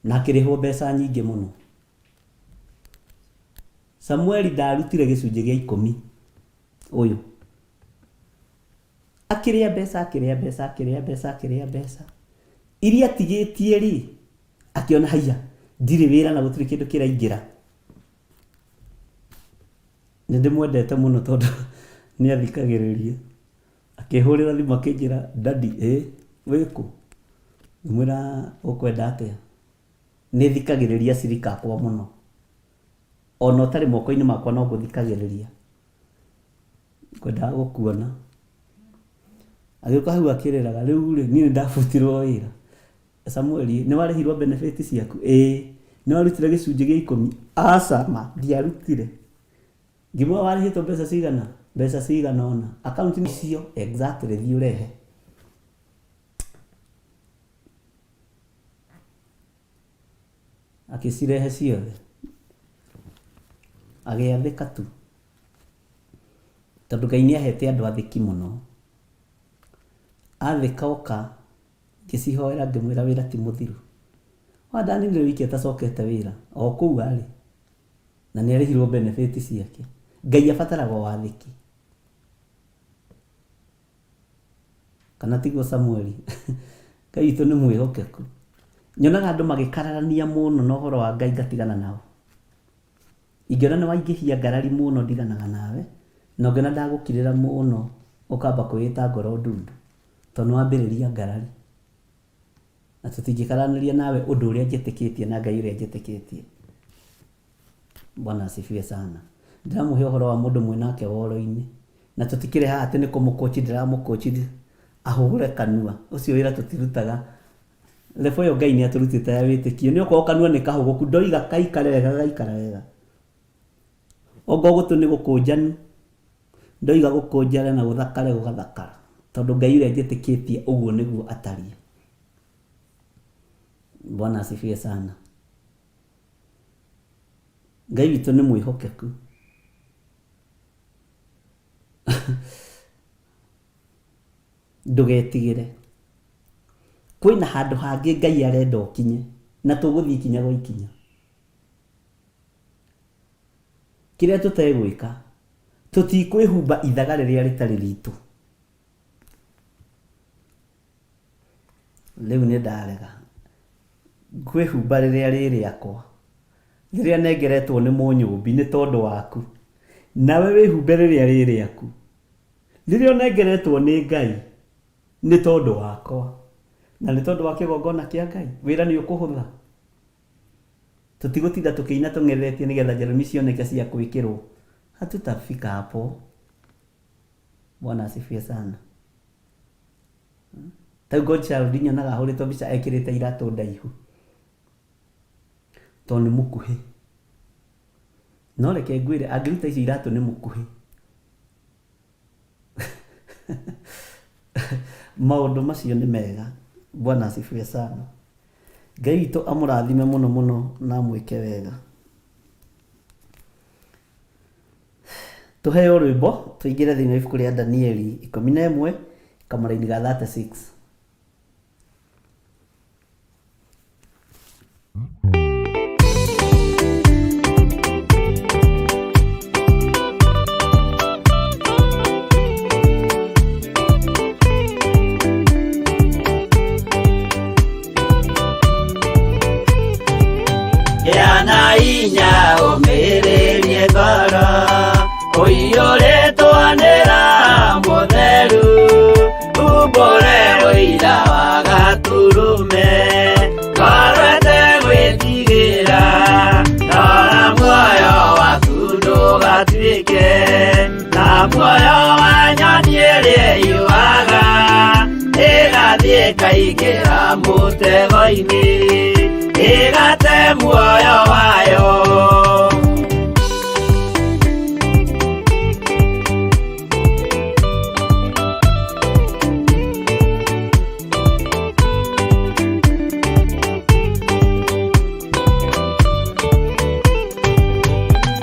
na akĩrĩhwo mbeca nyingĩ mũno. Samuel ndarutire gĩcunjĩ gĩa 10 ũyũ, akĩrĩa mbeca iria atigĩtie rĩ, akĩona haiya ndirĩ wĩra na gũtirĩ kĩndũ kĩraingĩra. Nĩ ndĩmwendete mũno tondũ nĩ athikagĩrĩria, akĩhũrĩra thimũ akĩnjĩra dadi wĩkũ, ngĩmwĩra ũkwenda atĩa, nĩ thikagĩrĩria cirika akwa mũno, ona ũtarĩ moko-inĩ makwa no ngũthikagĩrĩria, ngwendaga gũkuona. Agĩũka hau akĩrĩraga, rĩu rĩ niĩ ndabutirwo wĩra. Samuel, nĩ warĩhirwo benefit ciaku? Nĩ warutire gĩcunjĩ gĩa 10? Aca ma ndiarutire. Ngĩmwĩra warĩhĩtwo mbeca cigana? Mbeca cigana ona akaunti icio exactly thiĩ ũrehe. Akĩcirehe ciothe, agĩathĩka tu tondũ Ngai nĩ ahete andũ athĩki mũno. Athĩka oka, ngĩcihoera ngĩmwĩra wĩra ti mũthiru, wandanire wiki atacokete wĩra o kũu arĩ, na nĩ arĩhirwo benefit ciake. Ngai abataraga wathĩki, kana tiguo Samuel? Ngai witũ nĩ mwĩhokeku. Nyonaga andũ magĩkararania mũno na ũhoro wa Ngai ngatigana nao. Ingĩona nĩ waingĩhia ngarari mũno ndiganaga nawe, na ũngĩona ndagũkirĩra mũno ũkamba kwĩĩta ngoro ndundu, tondũ nĩ wambĩrĩria ngarari. Na tũtingĩkaranĩria nawe ũndũ ũrĩa njĩtĩkĩtie na Ngai ũrĩa njĩtĩkĩtie. Bwana asifiwe sana. Ndiramũhe ũhoro wa mũndũ mwĩnake woro-inĩ, na tũtikĩrĩ haha atĩ nĩ kũmũkochi, ndiramũkochi ahũre kanua. Ũcio wĩra tũtirutaga. Lebo ĩyo Ngai nĩ atũrutĩte ya wĩtĩkio. Nĩ okorwo kanua nĩ kahũgũku, ndoiga kaikare wega, gaikara wega. Ongo gũtũ nĩ gũkũnjanu, ndoiga gũkũnjare na gũthakare gũgathakara. tondu Ngai uria njitikitie uguo niguo atariĩ. Bwana asifiwe sana. Ngai witũ nĩ mwĩhokeku. Ndugetigĩre. Kwĩna handũ hangĩ Ngai arenda ũkinye na tũgũthiĩ ikinya gwa ikinya. Kĩrĩa tũtegwĩka, tũtikwĩhumba ithaga rĩrĩa rĩtarĩ ritũ. Rĩu nĩ ndarega. Kwĩhumba rĩrĩa rĩ rĩakwa, rĩrĩa nengeretwo nĩ Mũnyũmbi nĩ tondũ waku. Nawe wĩhumbe rĩrĩa rĩ rĩaku, rĩrĩa ũnengeretwo nĩ Ngai nĩ tondũ wakwa, na nĩ tondũ wa kĩgongona kĩa Ngai. Wĩra nĩ ũkũhũtha. Tũtigũtinda tũkĩina tũng'ethetie nĩgetha njeremi cioneke cia gwĩkĩrwo. Hatutafika hapo. Bwana asifiwe sana. Ta Godchild nyonaga ahũrĩtwo mbica ekĩrĩte iratũ ndaihu, tondũ nĩ mũkuhĩ. No reke ngwĩre angĩruta icio iratũ nĩ mũkuhĩ. Maũndũ macio nĩ mega. Bwana asifiwe sana. Ngai witũ amũrathime mũno mũno na mwĩke wega. Tuheo rwĩmbo tũingĩre thĩinĩ wa ibuku rĩa Danieli 11 kamũra-inĩ ga 36. Yana inya ũmĩrĩrie ngoro, ũiyũrĩtwanĩra mũtheru, umbũre ũira wa Gaturume, ngoro ĩtegwĩtigĩra, rora muoyo waku ndũgatuĩke, na muoyo wa nyoni ĩrĩa yuaga, ĩgathiĩ ĩkaingĩra mũtego-inĩ, ĩgate muoyo wayo.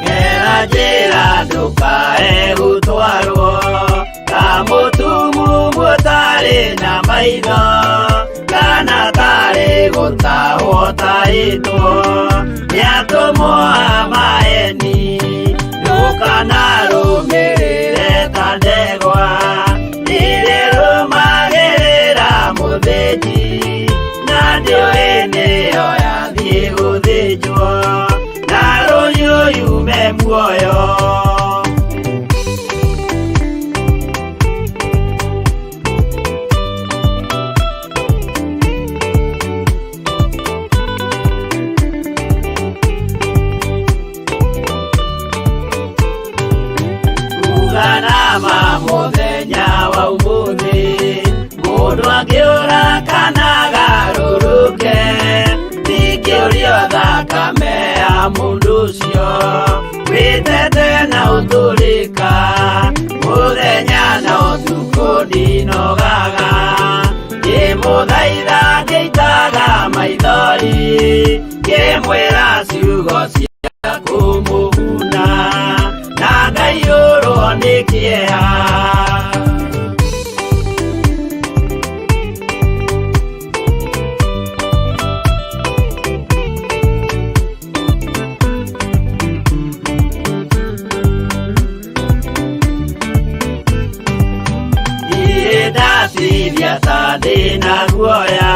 Gera njĩra ndũkae gũtwarwo, ta mũtumumu ũtarĩ na maitho, kana tarĩ gũtahwo tahĩtwo, nĩatũmwo a maeni, ndũkanarũmĩrĩre ta ndegwa, ĩrĩrũmagĩrĩra mũthĩnji, na ndĩũĩ nĩyo yathiĩ gũthĩnjwo, na rũhiũ yume muoyo. Mũthenya wa ũmũthĩ, mũndũ angĩũra kana agarũrũke, ndingĩũrio thakame ya mũndũ ũcio, wĩtete na ũtũrĩka, mũthenya na ũtukũ ndinogaga, ngĩmũthaitha ngĩitaga maithori, ngĩmwĩra ciugo cia kũmũguna, na ngaiyũrwo nĩ kĩeha. Ndacithia ta ndĩna guoya,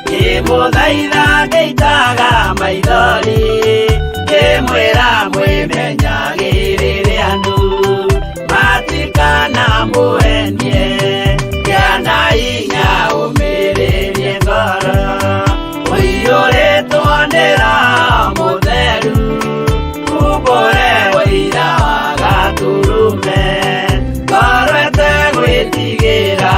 ngĩmũthaitha ngĩitaga maithori, ngĩmwĩra mwĩmenyagĩrĩre andũ, matikana mũhenie, gĩana hinya ũmĩrĩrie ngoro, ũiyũrĩtwanĩra mũtheru, umbũre ũira wa Gaturume, ngoro ĩtegwĩtigĩra.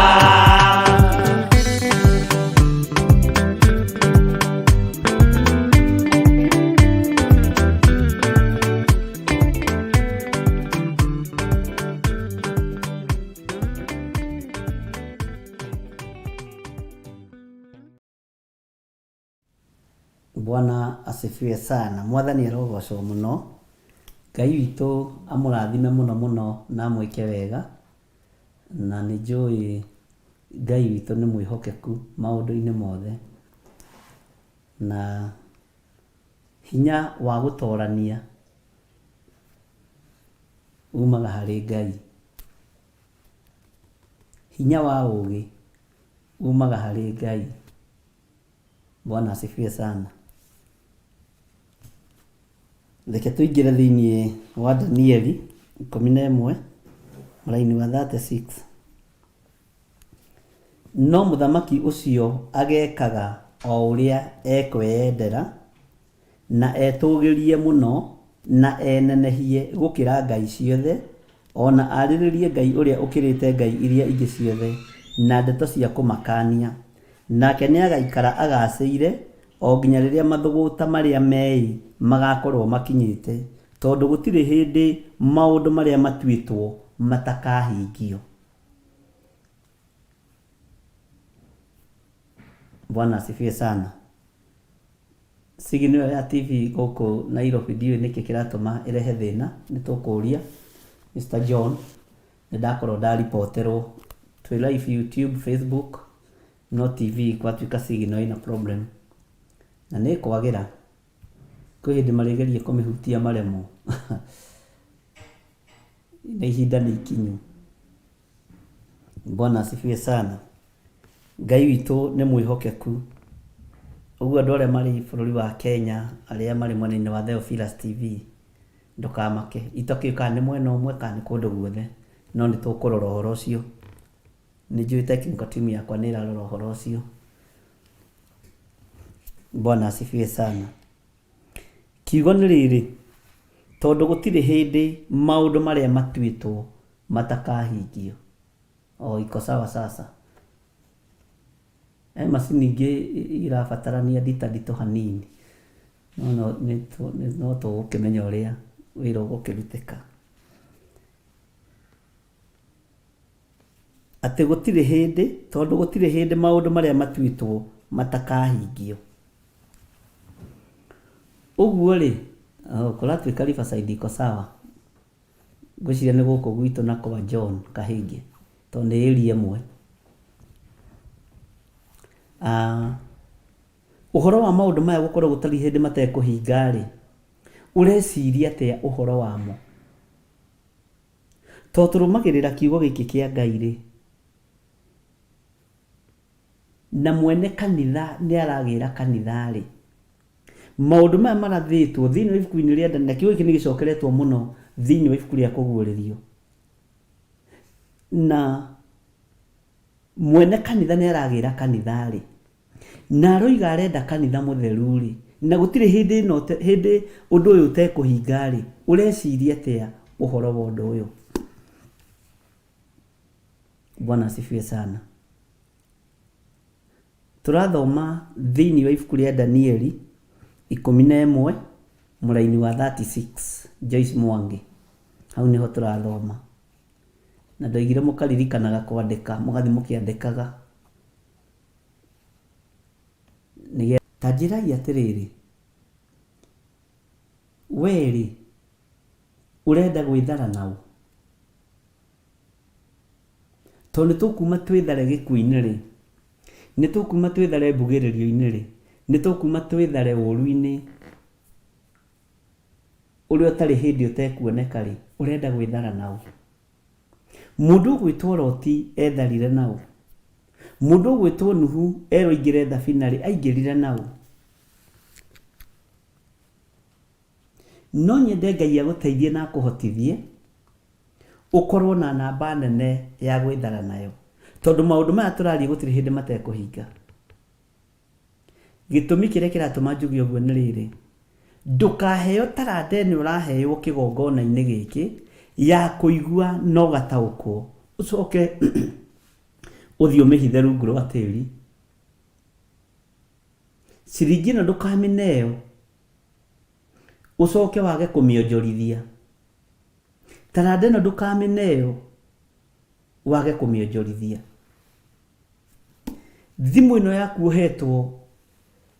asifiwe sana. Mwathani arogocwo muno. Ngai witũ amũrathime mũno mũno na amwĩke wega, na nĩ njũĩ Ngai witũ nĩ mwĩhokeku maũndũ-inĩ mothe, na hinya wa gũtorania umaga harĩ Ngai. Hinya wa ũũgĩ umaga harĩ Ngai. Bwana asifiwe sana. Reke tũingĩre thĩinĩ wa Danieli 11 mũraini wa 36. No mũthamaki ũcio agekaga o ũrĩa ekweyendera na etũgĩrie mũno na enenehie gũkĩra ngai ciothe, ona arĩrĩrie Ngai ũrĩa ũkĩrĩte ngai iria ingĩ ciothe na ndeto cia kũmakania. Nake nĩagaikara agacĩire o nginya rĩrĩa mathũgũta marĩa meĩ magakorwo makinyĩte, tondũ gũtirĩ hĩndĩ maũndũ marĩa matuĩtwo matakahingio. Bwana asifiwe sana. Signal ya TV gũkũ Nairobi ndiũĩ nĩkĩ kĩratũma ĩrehe thĩna, nĩtũkũria Mr. John. Nĩndakorwo ndaripoterwo twĩ live YouTube, Facebook, no TV kwatuĩka signal ĩna problem, na nĩ kwagĩra kwĩ hĩndĩ marĩgerie kũmĩhutia maremwo. Na ihinda nĩ ikinyu. Bwana asifiwe sana. Ngai witũ nĩ mwĩhokeku. Ũguo andũ arĩa marĩ bũrũri wa Kenya, arĩa marĩ mwena-inĩ wa Theophilus TV, ndũkamake. Itokĩ kana nĩ mwena ũmwe kana nĩ kũndũ guothe, no nĩ tũkũrora ũhoro ũcio. Nĩ njũĩ technical team yakwa nĩ ĩrarora ũhoro ũcio. Bwana asifiwe sana. Kiugo nĩ rĩrĩ, tondũ gũtirĩ hĩndĩ maũndũ marĩa matuĩtwo matakahingio. O iko sawa sasa. Macini ingĩ irabatarania nditũ hanini, no tũgũkĩmenya ũrĩa wĩra ũgũkĩrutĩka. Atĩ gũtirĩ hĩndĩ, tondũ gũtirĩ hĩndĩ maũndũ marĩa matuĩtwo matakahingio. Ũguo rĩ, kũratuĩka Riverside iko sawa. Ngwĩciria nĩ gũkũ gwitũ na kwa John Kahinge, tondũ nĩ ĩri ĩmwe. Ũhoro wa maũndũ maya gũkorwo gũtarĩ hĩndĩ matekũhinga rĩ, ũreciria atĩa ũhoro wamo? Tondũ tũrũmagĩrĩra kiugo gĩkĩ kĩa Ngai rĩ, na mwene kanitha nĩ aragĩra kanitha rĩ, maũndũ maya marathĩtwo thĩinĩ wa ibuku-inĩ rĩa Danieli, na kiugo gĩkĩ nĩ gĩcokeretwo mũno thĩinĩ wa ibuku rĩa kũguũrĩrio, na mwene kanitha nĩ aragĩra kanitha rĩ, na aroiga arenda kanitha mũtheru rĩ, na gũtirĩ hĩndĩ ũndũ ũyũ ũtekũhinga rĩ, ũreciria atĩa ũhoro wa ũndũ ũyũ? Bwana asifiwe sana. Tũrathoma thĩinĩ wa ibuku rĩa Danieli 11 mũraini wa 36, Joyce Mwangi. Hau nĩho tũrathoma. Na ndoigire mũkaririkanaga kwandĩka, mũgathi mũkĩandĩkaga. Ta njĩrai atĩrĩrĩ, we rĩ, ũrenda gwĩthara naũ? Tondũ nĩ tũkuma twĩthare gĩkuũ-inĩ rĩ, nĩ tũkuma twĩthare mbugĩrĩrio-inĩ rĩ, nĩ tũkuma twĩthare ũũru-inĩ ũrĩa ũtarĩ hĩndĩ ũtekuoneka rĩ, ũrenda gwĩthara naũ? Mũndũ ũgwĩtwo Loti etharire naũ? Mũndũ ũgwĩtwo Nuhu eroingĩre thabina-rĩ, aingĩrire naũ? No nyende Ngai agũteithie na akũhotithie ũkorwo na namba nene ya gwĩthara nayo, tondũ maũndũ maya tũraria gũtirĩ hĩndĩ matekũhinga. Gĩtũmi kĩrĩa kĩratũma njuge ũguo nĩ rĩrĩ, ndũkaheo taranda ĩno ũraheo kĩgongona-inĩ gĩkĩ ya kũigua na ũgataũkwo, ũcoke ũthiĩ ũmĩhithe rungu rwa tĩri. Ciringi ĩno ndũkamĩneo ũcoke wage kũmĩonjorithia. Taranda ĩno ndũkamĩneo wage kũmĩonjorithia. Thimũ ĩno yaku ũhetwo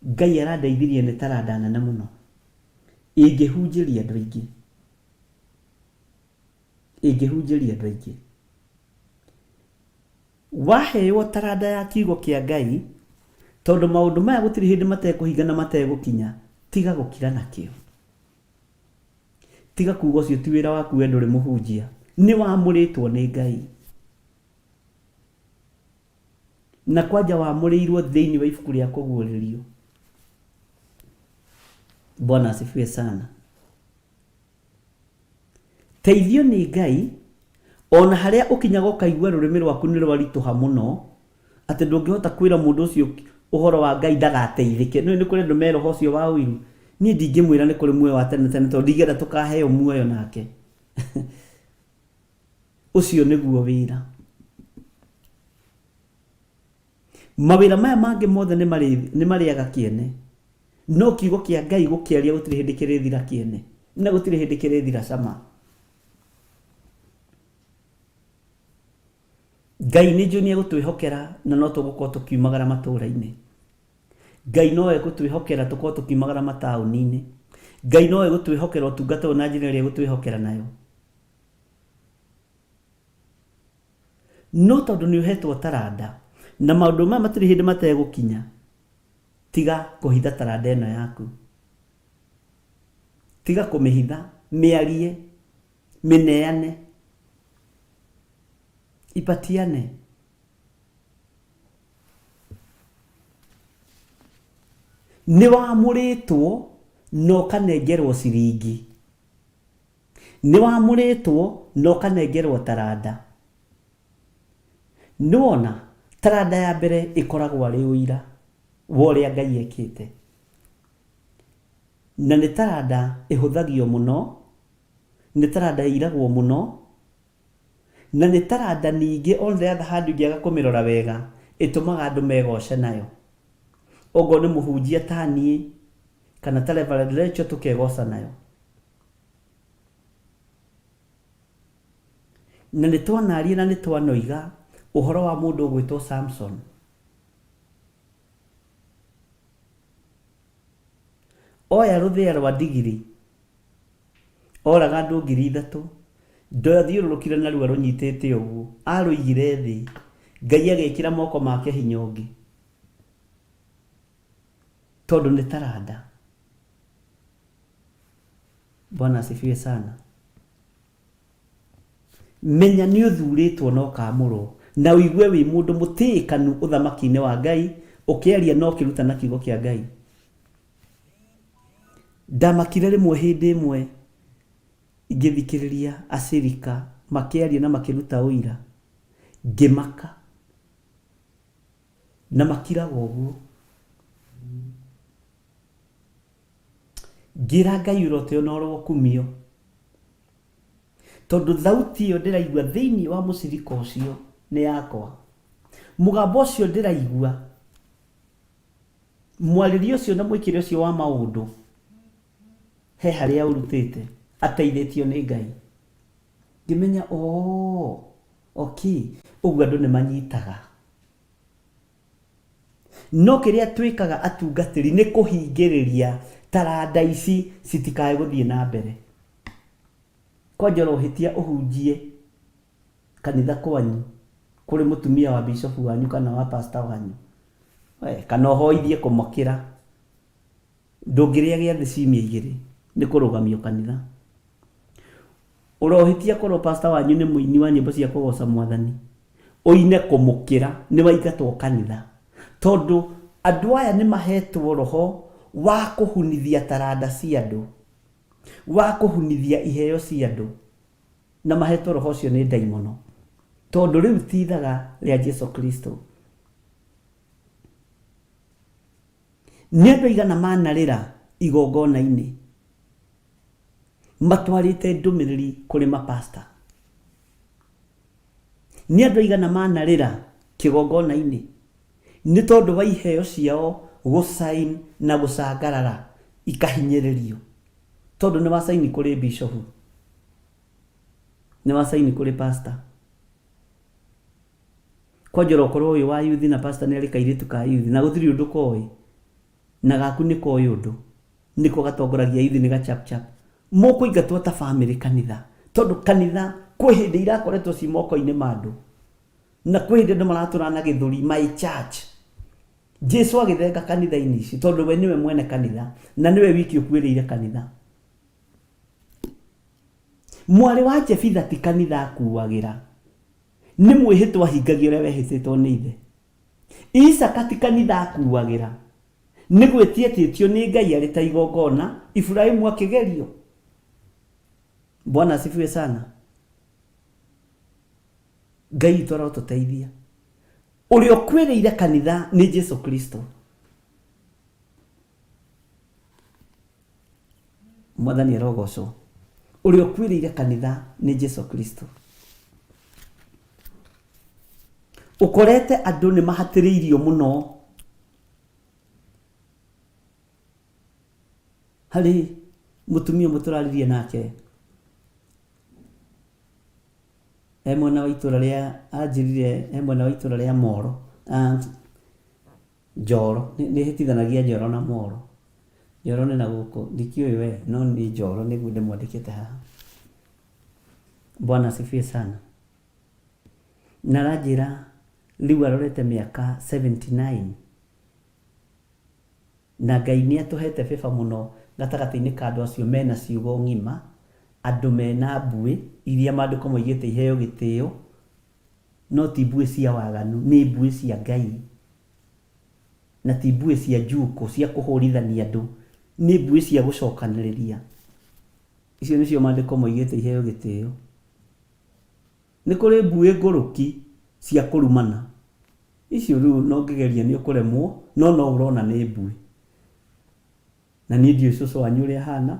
Ngai arandeithirie nĩ taranda nene mũno ingĩhunjĩria andũ aingĩ. Waheo taranda ya kiugo kĩa Ngai, tondũ maũndũ maya gũtirĩ hĩndĩ matekũhinga na mategũkinya, tiga gũkira nakĩo. Tiga kuuga ũcio ti wĩra waku, we ndũrĩ mũhunjia, nĩ wamũrĩtwo nĩ Ngai. Na kwanja wamũrĩirwo thĩinĩ wa ibuku rĩa kũguũrĩrio. Bwana asifiwe sana. Teithio nĩ Ngai, ona harĩa ũkinyaga ũkaigua rũrĩmĩ rwaku nĩ rwaritũha mũno, atĩ ndũngĩhota kwĩra mũndũ ũcio ũhoro wa Ngai ndagateithĩke. Nĩ kũrĩ andũ me roho ũcio wa ũiru. Niĩ ndingĩmwĩra nĩ kũrĩ muoyo wa tene tene, tondũ ndigenda tũkaheo muoyo nake. Ũcio nĩguo wĩra. Mawĩra maya mangĩ mothe nĩ marĩaga kĩene, no kiugo kĩa Ngai gũkĩaria gũtirĩ hĩndĩ kĩrĩthira kĩene, na gũtirĩ hĩndĩ kĩrĩthira cama. Ngai nĩ njũĩ nĩ egũtwĩhokera na no tũgũkorwo tũkiumagara matũũra-inĩ. Ngai no egũtwĩhokera tũkorwo tũkiumagara mataũni-inĩ. Ngai no egũtwĩhokera ũtungata na njĩra ĩrĩa egũtwĩhokera nayo. No tondũ nĩ ũhetwo taranda, na maũndũ maya matirĩ hĩndĩ mategũkinya, tiga kũhitha taranda ĩno yaku. Tiga kũmĩhitha, mĩarie, mĩneane, ipatiane. Nĩ wamũrĩtwo no kanengerwo ciringi. Nĩ wamũrĩtwo no kanengerwo taranda. Nĩwona taranda ya mbere ĩkoragwo arĩ ũira wa ũrĩa Ngai ekĩte. Na nĩ taranda ĩhũthagio mũno, nĩ taranda ĩiragwo mũno, na nĩ taranda ningĩ on the other hand ũngĩaga kũmĩrora wega ĩtũmaga andũ megoce nayo. Ogo nĩ mũhunjia ta niĩ kana ta Reverend Rachel tũkegoca nayo. Na nĩ twanaria na nĩ twanoiga ũhoro wa mũndũ ũgwĩtwo Samson. Oya rũthĩa rwa ndigiri, oraga andũ 3,000, ndathiũrũrũkire narua rũnyitĩte ũguo, arũigire thĩ, Ngai agĩkĩra moko make hinyongi, tondũ nĩ taranda. Bwana asifiwe sana. Menya nĩ ũthurĩtwo no kamũrwo, na ũigue wĩ mũndũ mũtĩĩkanu ũthamaki-inĩ wa Ngai, ũkĩaria no kĩruta na kiugo kĩa Ngai. Ndamakire rĩmwe hĩndĩ ĩmwe ngĩthikĩrĩria acirika makĩaria na makĩruta ũira, ngĩmaka na makiraga ũguo. Ngira Ngai ũrote ona ũrwo kumio, tondũ thauti ĩyo ndĩraigua thĩinĩ wa mũcirika ũcio nĩ yakwa. Mũgambo ũcio ndĩraigua, mwarĩria ũcio na mwĩkĩre ũcio wa maũndũ, he harĩa ũrutĩte, ateithĩtio nĩ Ngai. Ngĩmenya okay, ũguo andũ nĩ manyitaga. No kĩrĩa twĩkaga atungatĩri nĩ kũhingĩrĩria taranda ici citikae gũthiĩ na mbere. Kwanja rohĩtia ũhunjie kanitha kwanyu kũrĩ mũtumia wa bishop wanyu kana wa pastor wanyu, kana ũhoithie kũmokĩra, ndũngĩrĩa gĩathĩ ciumia 2 nĩ kũrũgamio kanitha. Ũrohĩtia korwo pastor wanyu nĩ mũini wa nyĩmbo cia kũgoca Mwathani, ũine kũmũkĩra, nĩ waingatwo kanitha, tondũ andũ aya nĩ mahetwo roho wa kũhunithia taranda cia andũ, wa kũhunithia iheo cia andũ, na mahetwo roho ũcio nĩ ndaimono, tondũ rĩu ti ithaga rĩa Jesu Kristo. Nĩ andũ aigana manarĩra igongona-inĩ matwarĩte ndũmĩrĩri kũrĩ mapasta? Nĩ andũ aigana manarĩra kĩgongona-inĩ nĩ tondũ wa iheo ciao gũsaini na gũcangarara ikahinyĩrĩrio, tondũ nĩ wasaini kũrĩ bishop, nĩ wasaini kũrĩ pastor. Kwanja ũkorwo ũyũ wa youth na pastor nĩ arĩ kairĩtu ka youth na gũtirĩ ũndũ koĩ, na gaku niko oyo ndu niko gatongoragia ithi ni gachap chap mukuingatwo ta family kanitha tondu kanitha kwi hindi irakoretwo ci moko-ini mandu na kwi hindi andu maraturana githuri my church. Jesu agithenga kanitha-ini ici tondu we niwe mwene kanitha na niwe wiki ukuirire kanitha. Mwari wa Jefitha ti kanitha akuagira, ni mwihitwa hingagia uria wehititwo ni ithe. Isaka ti kanitha akuagira, ni gwitietitio ni Ngai ari ta igongona. Ibrahimu akigerio. Bwana asifiwe sana. Ngai twara tuteithia. Uri okwirire kanitha ni Jesu Kristo. Mwathani arogocwo. Uri okwirire kanitha ni Jesu Kristo. Ukorete andu ni mahatiriirio muno. Hari mutumia muturaririe nake mwena wa itura ria anjirire mwena wa itura ria Moro Njoro ni hitithanagia Njoro na Moro. Njoro ni na guku ndikioi we no ni Njoro niguo ndimwandikite haha. Bwana asifiwe sana. Na rajira riu arorete miaka 79 na Ngai ni atuhete beba muno gatagati-ini ka andu acio mena ciugo ng'ima, andu mena mbui iria maandiko moigite iheo gitio, no ti mbui cia waganu, ni mbui cia Ngai, na ti mbui cia njuko cia kuhurithania andu, ni mbui cia gucokaniriria. Icio nicio maandiko moigite iheo gitio. Ni kuri mbui nguruki cia kurumana, icio riu no ngigeria ni ukuremwo, no urona ni mbui. Na ni ndio cucu wanyu uria hana,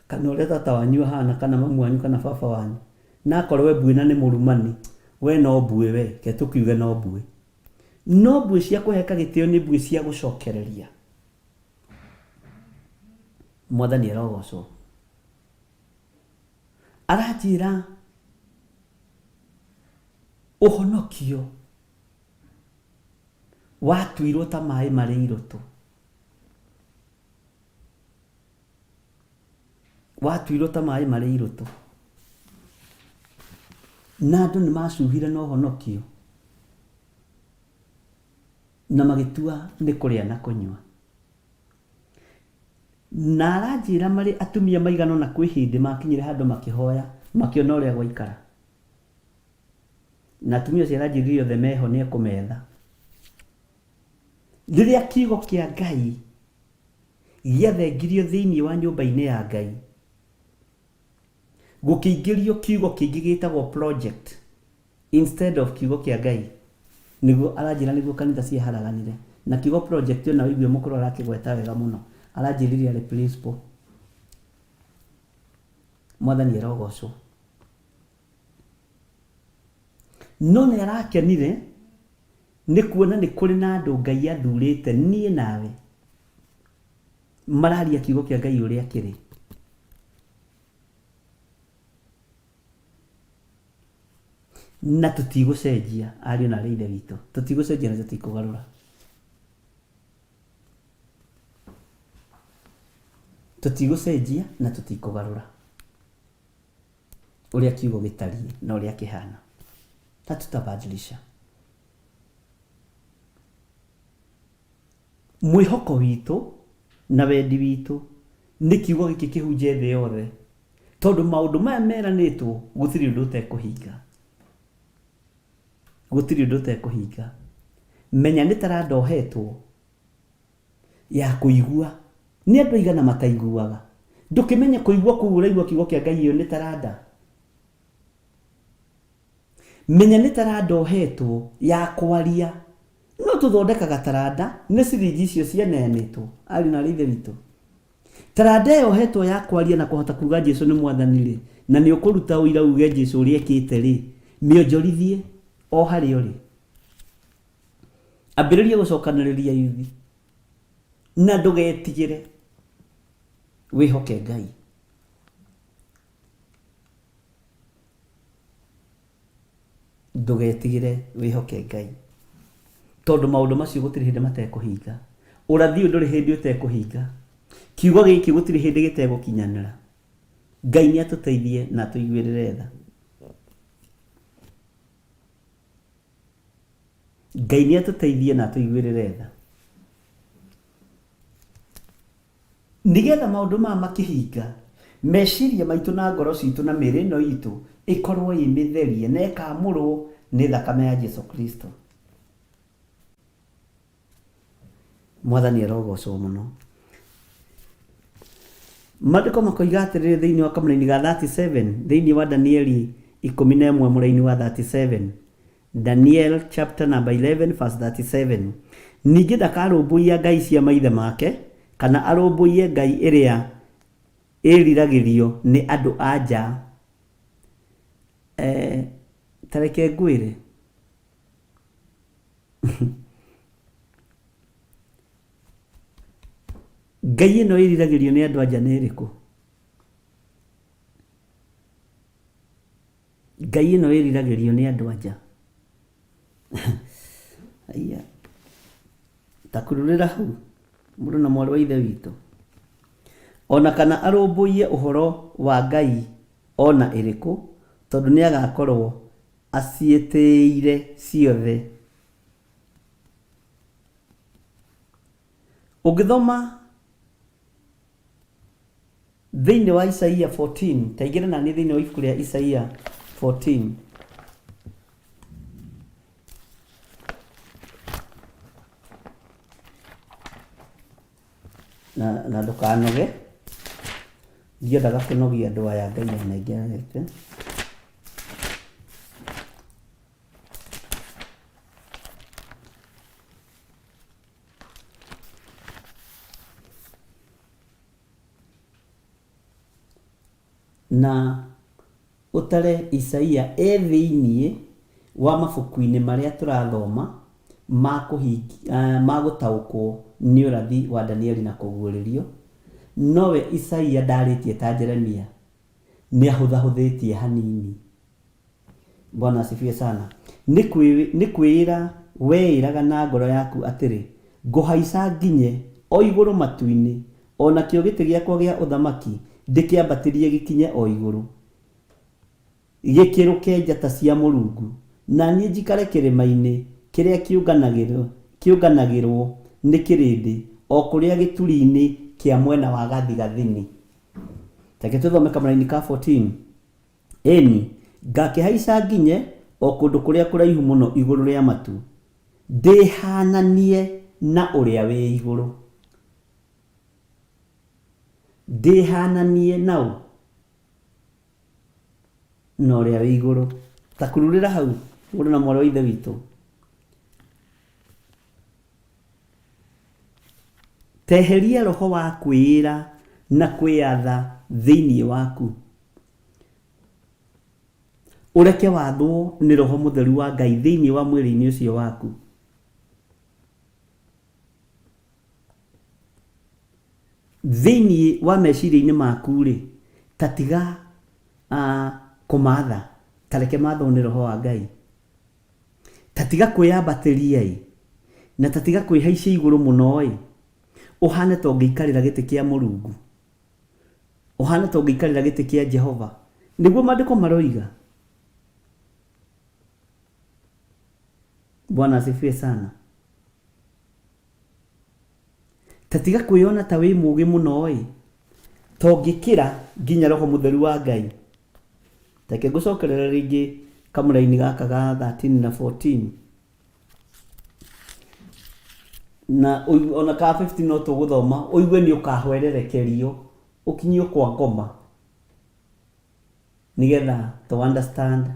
kana uria tata wanyu hana, kana mamu wanyu, kana baba wanyu. Na akorwo we mbui na ni murumani, we no mbui we, ke tukiuge no mbui. No mbui cia kuheka gitio ni mbui cia gucokereria. Mwathani arogocwo. Arajira uhonokio watuirwo ta mai mari iroto. Watuirwo ta mai mari iroto. Na andu ni macuhire no honokio na magitua ni kuria na kunywa. Na arajira mari atumia maigano na kwi hindi makinyire handu makihoya makiona uria gwaikara. Na atumia cia arajiririo the meho ni ekumetha. Riria kiugo kia Ngai giathengirio thiini wa nyumba-ini ya Ngai, gukiingirio kiugo kingi gitagwo project instead of kiugo kia Ngai, niguo arajira niguo kanitha cieharaganire. Na kiugo project na wigue mukuru arakigweta wega muno, arajiriria ari principle. Mwathani arogocwo. No ni arakenire ni kuona ni kuri na andu Ngai athurite nie nawe mararia kiugo kia Ngai uria kiri. Na tutigucenjia ario na reithe witu, tutigucenjia na tutikugarura. Tutigucenjia na tutikugarura uria kiugo gitarie na uria kihana. Tatutabadilisha. Mwihoko witu na wendi witu ni kiugo giki kihunje thi yothe, tondu maundu maya meranitwo gutiri undu utekuhinga. Gutiri undu utekuhinga. Menya ni taranda uhetwo ya kuigua. Ni andu aigana mataiguaga. Ndukimenya kuigua kuu uraigua kiugo kia Ngai iyo ni taranda. Menya ni taranda uhetwo ya kwaria. No tuthondekaga taranda ni ciringi icio cianeanitwo ari na rithe witu. Taranda iyo uhetwo ya kwaria na kuhota kuga Jesu ni mwathani ri, na ni ukuruta uira uge Jesu uri ekite ri, mionjorithie o hari uri. Ambiriria gucokaniriria yuthi na ndugetigire, wihoke Ngai. Ndugetigire, wihoke Ngai, tondu maundu macio gutiri hindi matekuhinga. ũrathi ndũrĩ hĩndĩ ũtekũhinga. Kiugo gĩkĩ gũtirĩ hĩndĩ gĩtegũkinyanĩra. Ngai nĩ atũteithie na tũiguĩrĩre tha. Ngai nĩ atũteithie na tũiguĩrĩre tha. Nigetha maũndũ maya makĩhinga, meciria maitũ na ngoro citũ na mĩĩrĩ ĩno itũ ĩkorwo ĩ mĩtherie na ĩkamũrwo nĩ thakame ya Jesu Kristo. Mwathani arogocwo mũno. Maandĩko makoiga atĩrĩrĩ thĩinĩ wa kamũra-inĩ ga 37 thĩinĩ wa Danieli 11 mũra-inĩ wa 37. Daniel chapter number 11 verse 37. Ningĩ ndakarũmbũiya ngai cia maithe make kana arũmbũiye ngai ĩrĩa ĩriragĩrio nĩ andũ anja. Tareke ngwĩre ngai ĩno ĩriragĩrio nĩ andũ anja nĩ ĩrĩkũ? Ngai ĩno ĩriragĩrio nĩ andũ anja. Aya takururĩra hau mũndũ na mwarĩ wa ithe witũ. Ona kana arũmbũiye ũhoro wa ngai ona ĩrĩkũ, tondũ nĩ agakorwo aciĩtĩire ciothe. Ũngĩthoma thĩinĩ wa Isaia 14, ta igĩrĩ na niĩ thĩinĩ wa ibuku rĩa Isaia 14. Na ndũkanoge, ndiendaga kũnogia andũ aya Ngai anengerete. Na ũtare Isaia thĩinĩ wa mabuku-inĩ marĩa tũrathoma ma gũtaũkwo nĩ ũrathi wa Danieli na kũguũrĩrio. Nowe Isaia ndarĩtie ta Jeremia, nĩ ahũthahũthĩtie hanini. Bwana asifiwe sana. Nĩ kwĩĩra weĩraga na ngoro yaku atĩrĩ, ngũhaica nginye o igũrũ matu-inĩ, o nakĩo gĩtĩ gĩakwa gĩa ũthamaki ndĩkĩambatĩrie gĩkinye o igũrũ, gĩkĩrũke njata cia Mũrungu, na niĩ njikare kĩrĩma-inĩ kĩrĩa kĩũnganagĩrwo nĩ kĩrĩndĩ, o kũrĩa gĩturi-inĩ kĩa mwena wa gathigathini. Reke tũthome kamũra-inĩ ka 14. Ĩni ngakĩhaica nginye o kũndũ kũrĩa kũraihu mũno igũrũ rĩa matu, ndĩhananie na ũrĩa wĩ igũrũ. Ndĩhananie na ũrĩa wĩ igũrũ. Ta kururĩra hau mũndũ na mwarĩ wa ithe witũ. Teheria roho wa kwĩĩra na kwĩyatha thĩinĩ waku. Ũreke wathwo nĩ roho mũtheru wa Ngai thĩinĩ wa mwĩrĩ-inĩ ũcio waku. Thĩinĩ wa meciria-inĩ maku rĩ, ta tiga kũmatha, ta reke mathwo nĩ roho wa Ngai. Ta tiga kwĩyambatĩria na ta tiga kwĩhaicia igũrũ mũno ũhane ta ũngĩikarĩra gĩtĩ kĩa Mũrungu, ũhane ta ũngĩikarĩra gĩtĩ kĩa Jehova. Nĩguo maandĩko maroiga. Bwana asifiwe sana. Ta tiga kwĩona ta wĩ mũũgĩ mũno ta ũngĩkĩra nginya roho mũtheru wa Ngai. Reke ngũcokerera rĩngĩ kamũra-inĩ gaka ga 13 na 14. Na ona ka 15 no tũgũthoma, ũigue nĩ ũkahwererekerio ũkinyio kwa ngoma, nigetha to understand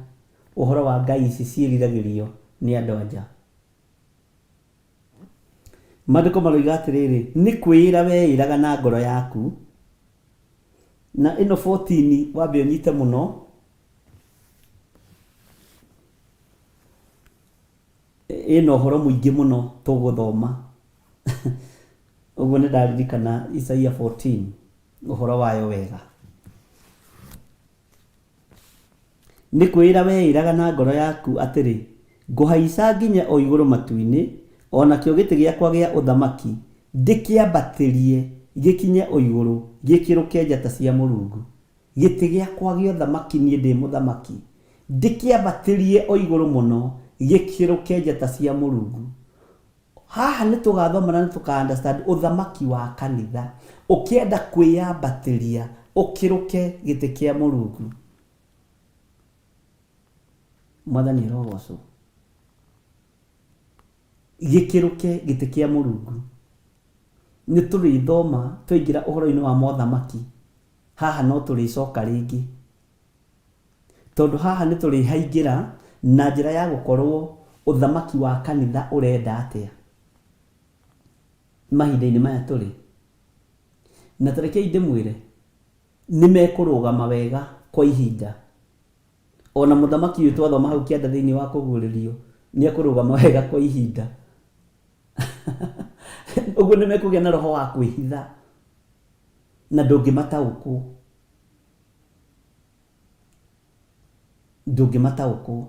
ũhoro wa ngai ici ciĩriragĩrio nĩ andũ anja. Maandĩko maroiga atĩrĩrĩ, nĩ kwĩĩra weĩraga na ngoro yaku. Na ĩno 14 wambe ũnyite mũno, ĩno ũhoro mũingĩ mũno tũgũthoma. Ũguo nĩ ndaririkana Isaia 14 ũhoro wayo wega. Nĩ kwĩĩra weĩraga na ngoro yaku atĩrĩ, ngũhaica nginya o igũrũ matu-inĩ, o nakĩo gĩtĩ gĩakwa gĩa ũthamaki ndĩkĩambatĩrie gĩkinye o igũrũ gĩkĩrũke njata cia Mũrungu. Gĩtĩ gĩakwa gĩa ũthamaki niĩ ndĩ mũthamaki, ndĩkĩambatĩrie o igũrũ mũno gĩkĩrũke njata cia Mũrungu. Haha nĩ tũgathoma na nĩ tũka understand ũthamaki wa kanitha ũkĩenda kwĩyambatĩria ũkĩrũke gĩtĩ kĩa Mũrungu. Mwathani arogocwo. Gĩkĩrũke gĩtĩ kĩa Mũrungu. Nĩ tũrĩthoma twaingĩra ũhoro-inĩ wa mothamaki. Haha no tũrĩcoka rĩngĩ, tondũ haha nĩ tũrĩhaingĩra na njĩra ya gũkorwo ũthamaki wa kanitha ũrenda atĩa mahinda-inĩ maya tũrĩ. Na tũrekei ndĩmwĩre nĩ mekũrũgama wega kwa ihinda. Ona mũthamaki ũyũ twathoma hau kĩanda thĩinĩ wa kũguũrĩrio nĩ ekũrũgama wega kwa ihinda. Ũguo nĩ mekũgĩa na roho wa kwĩhitha na ndũngĩmataũkwo. Ndũngĩmataũkwo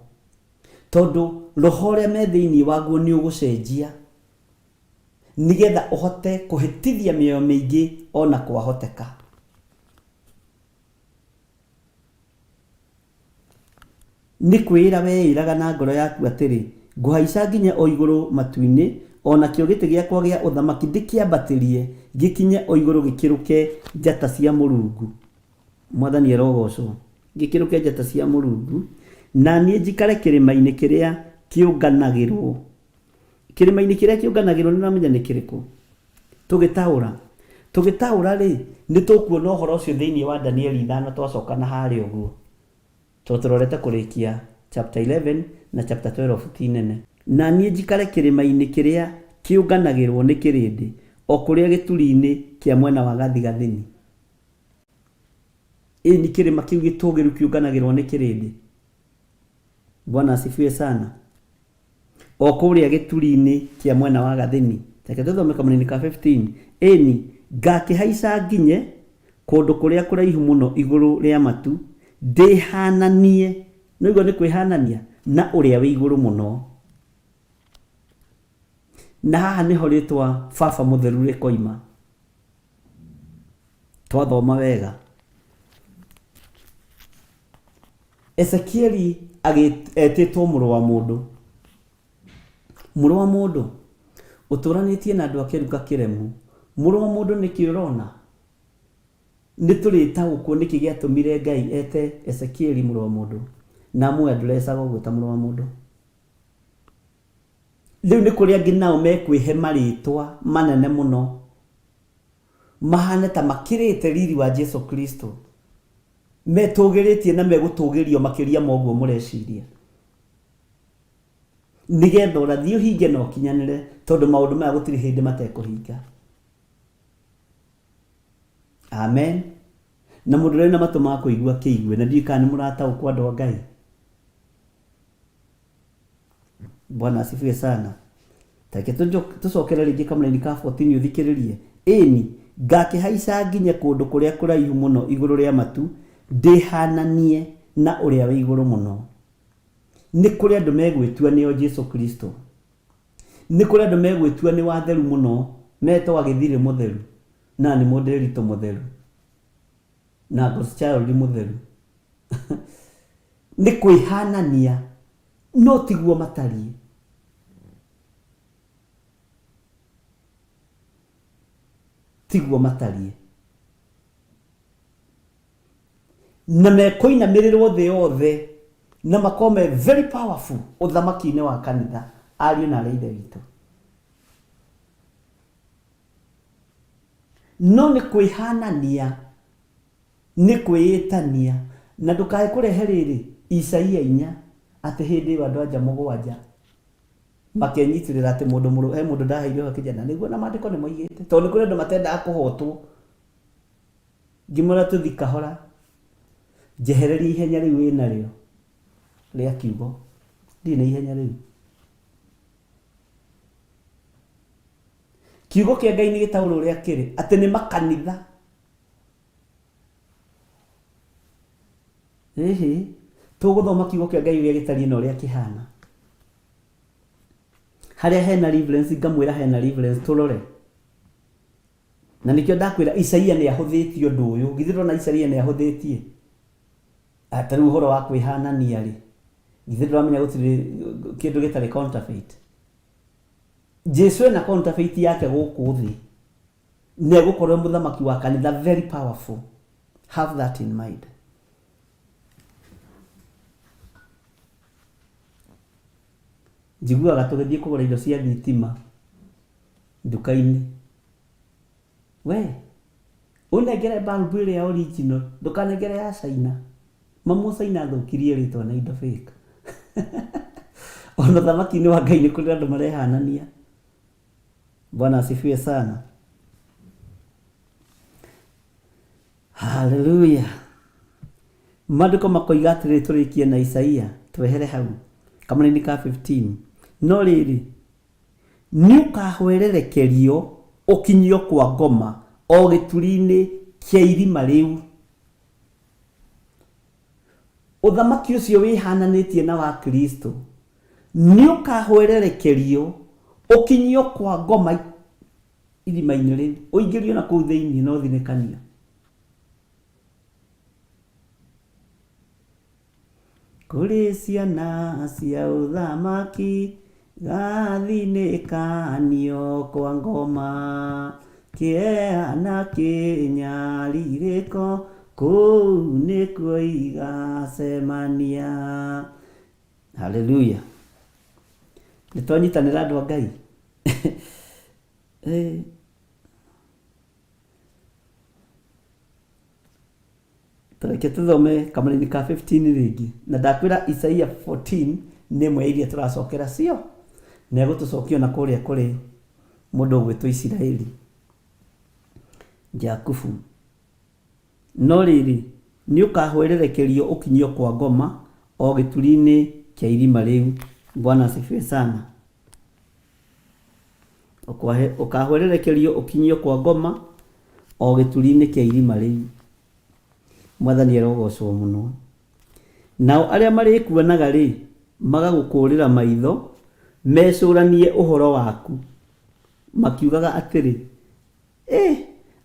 tondũ roho ũrĩa me thĩinĩ waguo nĩ ũgũcenjia nĩgetha ũhote kũhĩtithia mĩoyo mĩingĩ ona kwahoteka. Nĩ kwĩĩra weĩraga na ngoro yaku atĩrĩ, ngũhaica nginya o igũrũ matu-inĩ, ona kĩo gĩtĩ gĩakwa gĩa ũthamaki ndĩkĩambatĩrie gĩkinye o igũrũ gĩkĩrũke njata cia Mũrungu. Mwathani arogocwo. Gĩkĩrũke njata cia Mũrungu, na niĩ njikare kĩrĩma-inĩ kĩrĩa kĩũnganagĩrwo. Kĩrĩma-inĩ kĩrĩa kĩũnganagĩrwo nĩ namenya nĩ kĩrĩkũ? Tũgĩtaũra rĩ, nĩ tũkuona ũhoro ũcio thĩinĩ wa Danieli 5 twacoka na harĩa ũguo. Tũrorete kũrĩkia chapter 11 na chapter 12 ti nene. Na niĩ njikare kĩrĩma-inĩ kĩrĩa kĩũnganagĩrwo nĩ kĩrĩndĩ, o kũrĩa gĩturi-inĩ kĩa mwena wa gathigathini. Ni kĩrĩma kĩu gĩtũgĩru kĩũnganagĩrwo nĩ kĩrĩndĩ. Bwana asifiwe sana. O kũrĩa gĩturi-inĩ kĩa mwena wa gathini. Reke tũthome kamũnini ka 15. Ĩni ngakĩhaica nginye kũndũ kũrĩa kũraihu mũno igũrũ rĩa matu, ndĩhananie. Nĩguo nĩ kwĩhanania na ũrĩa wĩ igũrũ mũno. Na haha nĩho rĩtwa baba mũtheru rĩkoima. Twathoma wega. Ezekieli etĩtwo mũrũ wa mũndũ. Mũrũ wa mũndũ ũtũranĩtie na andũ a kĩruka kĩremu. Mũrũ wa mũndũ nĩkĩ ũrona? Nĩ tũrĩtaũkwo nĩkĩ gĩatũmire Ngai ete Ezekieli mũrũ wa mũndũ na amwe ndũrecaga ũguo ta mũrũ wa mũndũ. Rĩu nĩ kũrĩa angĩ nao mekwĩhe marĩtwa manene mũno mahane ta makĩrĩte riri wa Jesu Kristo, metũgĩrĩtie na megũtũgĩrio makĩria moguo mũreciria, nĩgetha ũrathi ũhinge na ũkinyanĩre, tondũ maũndũ maya gũtirĩ hĩndĩ matekũhinga. Amen. Na mũndũ ũrĩa na matũ ma kũigua kĩigue, na ndiũĩ kana nĩ mũrataũkwo andũ a Ngai. Bwana asifiwe sana. Take tũcokere rĩngĩ kamũnini ka 14 ũthikĩrĩrie. Ĩni ngakĩhaica nginye kũndũ kũrĩa kũraihu mũno igũrũ rĩa matu, ndĩhananie na ũrĩa wĩ igũrũ mũno. Nĩ kũrĩ andũ megwĩtua nĩo Jesu Kristo. Nĩ kũrĩ andũ megwĩtua nĩ watheru mũno, metagwo Gĩthirĩ mũtheru, na nĩ Mũndĩrito mũtheru, na Godchild mũtheru. Nĩ kwĩhanania, no tiguo matariĩ. Tiguo matariĩ. Na mekũinamĩrĩrwo thĩ yothe na makome very powerful ũthamaki-inĩ wa kanitha, ariũ na arĩa ithe witũ. No nĩ kwĩhanania, nĩ kwĩĩtania, na ndũkae kũrehe rĩrĩ Isaia 4 atĩ hĩndĩ ĩyo andũ anja 7 makenyitĩrĩra atĩ mũndũ ndaheirwo ho kĩjana. Nĩguo na maandĩko nĩ moigĩte, tondũ nĩ kũrĩ andũ matendaga kũhotwo. Ngĩmwĩra tũthi kahora, njehereria ihenya rĩu wĩnarĩo rĩa kiugo. Ndirĩ na ihenya rĩu. Kiugo kĩa Ngai nĩ gĩtaũrwo ũrĩa kĩrĩ, atĩ nĩ makanitha. Tũgũthoma kiugo kĩa Ngai ũrĩa gĩtariĩ na ũrĩa kĩhana. Harĩa hena reference, ngamwĩra hena reference, tũrore. Na nikio ndakwira Isaia ni ahuthitie undu uyu, githiro na Isaia ni ahuthitie. Atari uhoro wa kwihanania ri. Githiro amenya gutiri kindu gitari counterfeit. Jesu na counterfeit yake guku thi. Ne gukorwo muthamaki wa kanitha very powerful. Have that in mind. Jiguaga tugithie kugura indo cia thitima nduka-ini. We, unengere bulb ile ya original, ndukanengere ya China. Mamu China thukirie ritwa na indo fake. Ona thamaki ni wa Ngai ni kuri andu marehanania. Bwana asifiwe sana. Hallelujah. Maandiko makoiga atĩrĩ tũrĩkie na Isaia twehere hau kamũra-inĩ ka 15. No rĩrĩ nĩũkahwererekerio ũkinyio kwa ngoma o gĩturi-inĩ kĩa irima rĩu. Ũthamaki ũcio wĩhananĩtie na wa Kristo nĩũkahwererekerio ũkinyio kwa ngoma irima-inĩ rĩu, ũingĩrio na kũu thĩinĩ na ũthinĩkanio. Kuri ciana cia ũthamaki gathinĩkanio kwa ngoma, kĩeha kĩnyarirĩko kũu nĩkuo igacemania. Hallelujah. Nĩtwanyitanĩra andũ a Ngai. Tureke tuthome kamũra-inĩ ka 15 rĩngĩ. Na ndakwĩra Isaia 14 nĩ ĩmwe iria tũracokera cio. Na egũtũcokia na kũrĩa kũrĩ mũndũ ũgwĩtwo Isiraeli, Jakubu. No rĩrĩ nĩũkahwererekerio ũkinyio kwa ngoma o gĩturi-inĩ kĩa irima rĩu. Bwana asifiwe sana. Ũkahwererekerio ũkinyio kwa ngoma o gĩturi-inĩ kĩa irima rĩu. Mwathani arogocwo muno. Nao arĩa marĩkuonaga rĩ magagũkũrĩra maitho mecũranie ũhoro waku makiugaga atĩrĩ,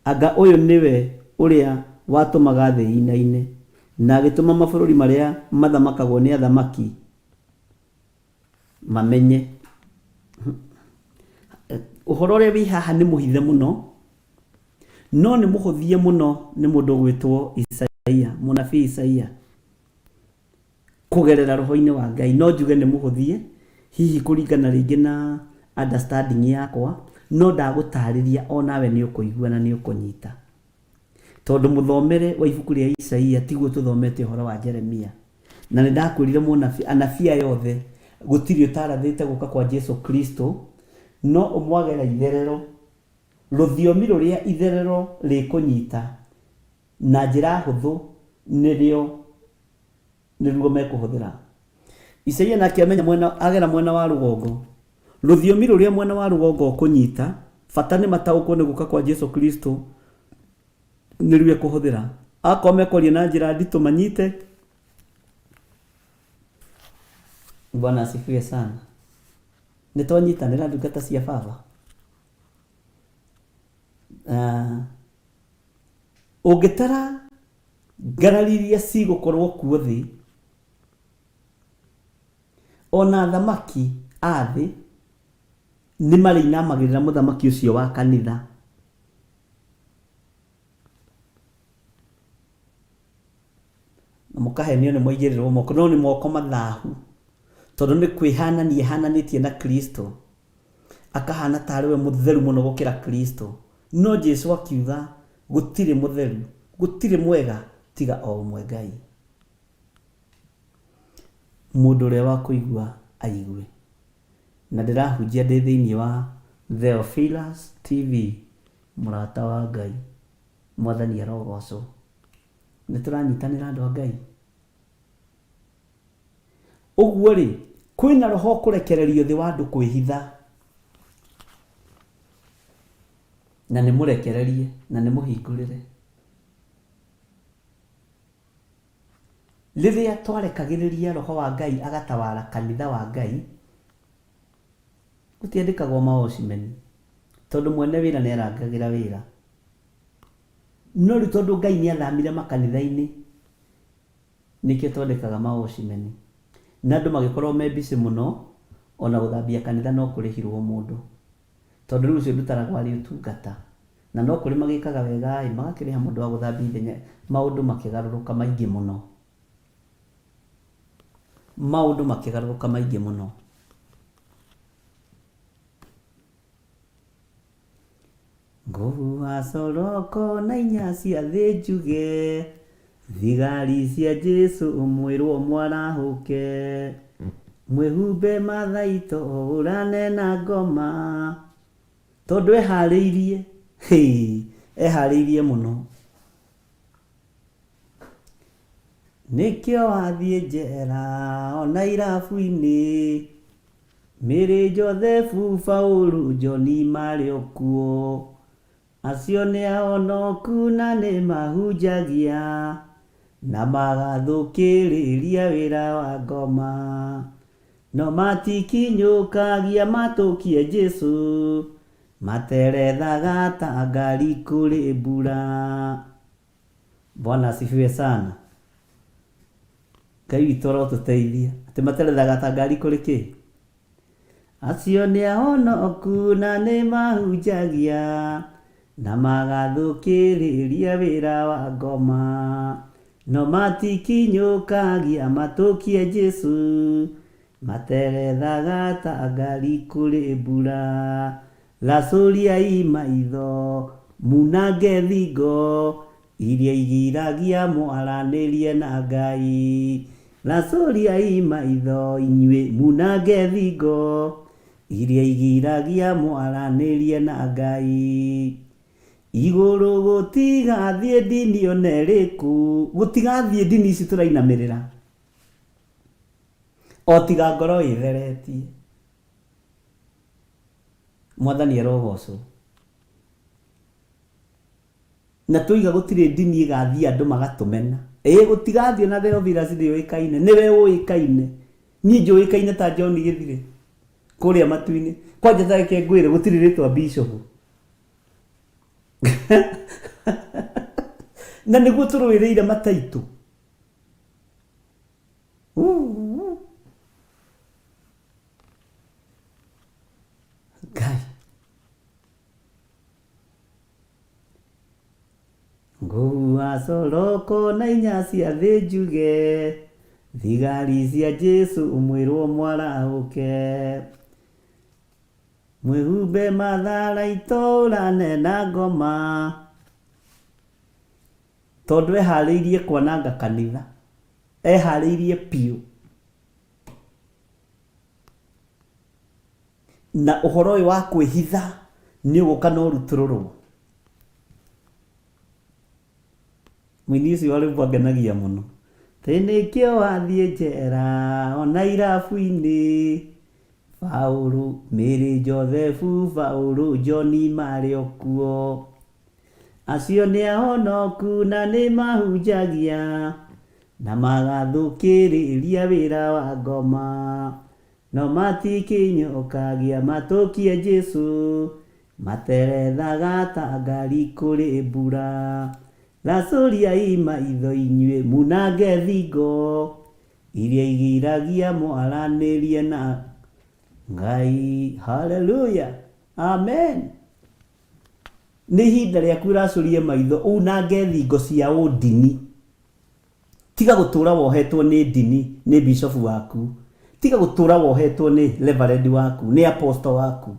anga ũyũ nĩwe ũrĩa watũmaga thĩ ina-inĩ na agĩtũma mabũrũri marĩa mathamakagwo nĩ athamaki mamenye. Ũhoro ũrĩa wĩ haha nĩ mũhithe mũno, no nĩ mũhũthie mũno nĩ mũndũ ũgwĩtwo Isaia, mũnabii Isaia, kugerera roho-inĩ wa Ngai. No njuge nĩ mũhũthie hihi kũringana rĩngĩ na understanding yakwa, no ndagũtarĩria o nawe nĩ ũkũigua na nĩ ũkũnyita. Tondũ mũthomere wa ibuku rĩa Isaia tiguo tũthomete ũhoro wa Jeremia. Na nĩ ndakwĩrire mũnabii, anabii yothe gũtirĩ ũtarathĩte gũka kwa Jesu Kristo, no ũmwagera itherero, rũthiomi rũrĩa itherero rĩkũnyita na njĩra hũthũ nĩruo mekũhũthĩra. Isaia nake amenya agera mwena wa rũgongo, rũthiomi rũrĩa mwena wa rũgongo ũkũnyita, bata nĩ mataũkwo nĩ gũka kwa Jesu Kristo nĩruo ekũhũthĩra. Akorwo mekwaria na njĩra nditũ manyite. Bwana asifiwe sana. Nĩtwanyitanĩra ndungata cia Baba. Ũngĩtara ngarari iria cigũkorwo kuo thĩ, ona thamaki a thĩ nĩ marĩinamagĩrĩra mũthamaki ũcio wa kanitha. Na mũkahenio nĩ moigĩrĩrwo moko, no nĩ moko mathahu, tondũ nĩ kwĩhanania hananĩtie na Kristo, akahana tarĩ we mũtheru mũno gũkĩra Kristo. No Jesu akiuga gũtirĩ mũtheru, gũtirĩ mwega tiga o ũmwe Ngai. Mũndũ ũrĩa wa kũigua aigue. Na ndĩrahunjia ndĩ thĩinĩ wa Theophilus TV, mũrata wa Ngai. Mwathani arogocwo. Nĩtũranyitanĩra andũ a Ngai. Ũguo rĩ, kwĩna roho kũrekererio thĩ wa andũ kwĩhitha. Na nĩ mũrekererie na nĩ mũhingũrĩre. Rĩrĩa twarekagĩrĩria roho wa Ngai agatawara kanitha wa Ngai, gũtiandĩkagwo maocimeni, tondũ mwene wĩra nĩ arangagĩra wĩra. no rĩu tondũ Ngai nĩ athamire makanitha-inĩ nĩkĩo twandĩkaga maocimeni, na andũ magĩkorwo me busy mũno, ona gũthambia kanitha no kũrĩhirwo mũndũ, tondũ rĩu ũcio ndutaragwo arĩ ũtungata, na no kũrĩ magĩkaga wega magakĩrĩha mũndũ wa gũthambia ithenya, maũndũ makĩgarũrũka maingĩ mũno, maũndũ makĩgarũrũka maingĩ mũno. Ngũhuha coroko na inya cia thĩ njuge, thigari cia Jesu mwĩrwo mwarahũke, mwĩhumbe mathaito ũrane na ngoma, tondũ eharĩirie, eharĩirie mũno. Nĩkĩo wathiĩ njera ona irabu-inĩ, Mary Joseph Paulu John marĩ okuo, acio nĩ ahonoku na nĩ mahunjagia na magathũkĩrĩria wĩra wa ngoma, no matikinyũkagia matũkie Jesu, materethaga ta ngari kũrĩ mbura. Bwana asifiwe sana. Ngai witũ arotũteithia, atĩ materethaga ta ngari kũrĩ kĩ? Acio nĩ ahonoku na nĩ mahunjagia na magathũkĩrĩria wĩra wa ngoma, no matikinyũkagia matũkie Jesu, materethaga ta ngari kũrĩ mbura. Racũriai maitho munange thingo, iria igiragia mwaranĩrie na Ngai. Racũriai maitho inyuĩ munange thingo, iria igiragia mwaranĩrie na Ngai. Igũrũ gũtigathiĩ ndini ona ĩrĩkũ, gũtigathiĩ ndini ici tũrainamĩrĩra, o tiga ngoro ĩtheretie. Mwathani arogocwo. Na tũiga gũtirĩ ndini ĩgathiĩ andũ magatũmena, gũtigathiĩ na Theophilus ndĩũĩkaine, nĩwe ũĩkaine, niĩ njũĩkaine ta John Gĩthire kũrĩa matu-inĩ, kwanja tareke ngwĩre gũtirĩ rĩtwa bishop. Na nĩguo tũrũĩrĩire mataitũ. Ngai. Ngũhuha coroko na inya cia thĩ njuge, thigari cia Jesu mwĩrwo mwarahũke, mwĩhumbe matharaito ũrane na ngoma, tondũ eharĩirie kwananga kanitha, eharĩirie piũ. Na ũhoro ũyũ wa kwĩhitha nĩ ũgũka na ũrutũrũrwo. Mũini ũcio wa rwĩmbo angenagia mũno, nĩkĩo wathiĩ njera ona irabu-inĩ, Paulu, Mary Joseph Paulu John marĩ okuo, acio nĩ ahonoku na nĩ mahunjagia na magathũkĩrĩria wĩra wa ngoma, no matikinyũkagia matũkie Jesu, materethaga ta ngari kũrĩ mbura. Racũriai maitho inyuĩ munange thingo, iria igiragia mwaranĩrie na Ngai. Haleluya, amen. Nĩ ihinda rĩaku racũrie maitho unange thingo cia ũndini. Tiga gũtũra wohetwo nĩ ndini nĩ bishop waku, tiga gũtũra wohetwo nĩ reverend waku, nĩ apostle waku,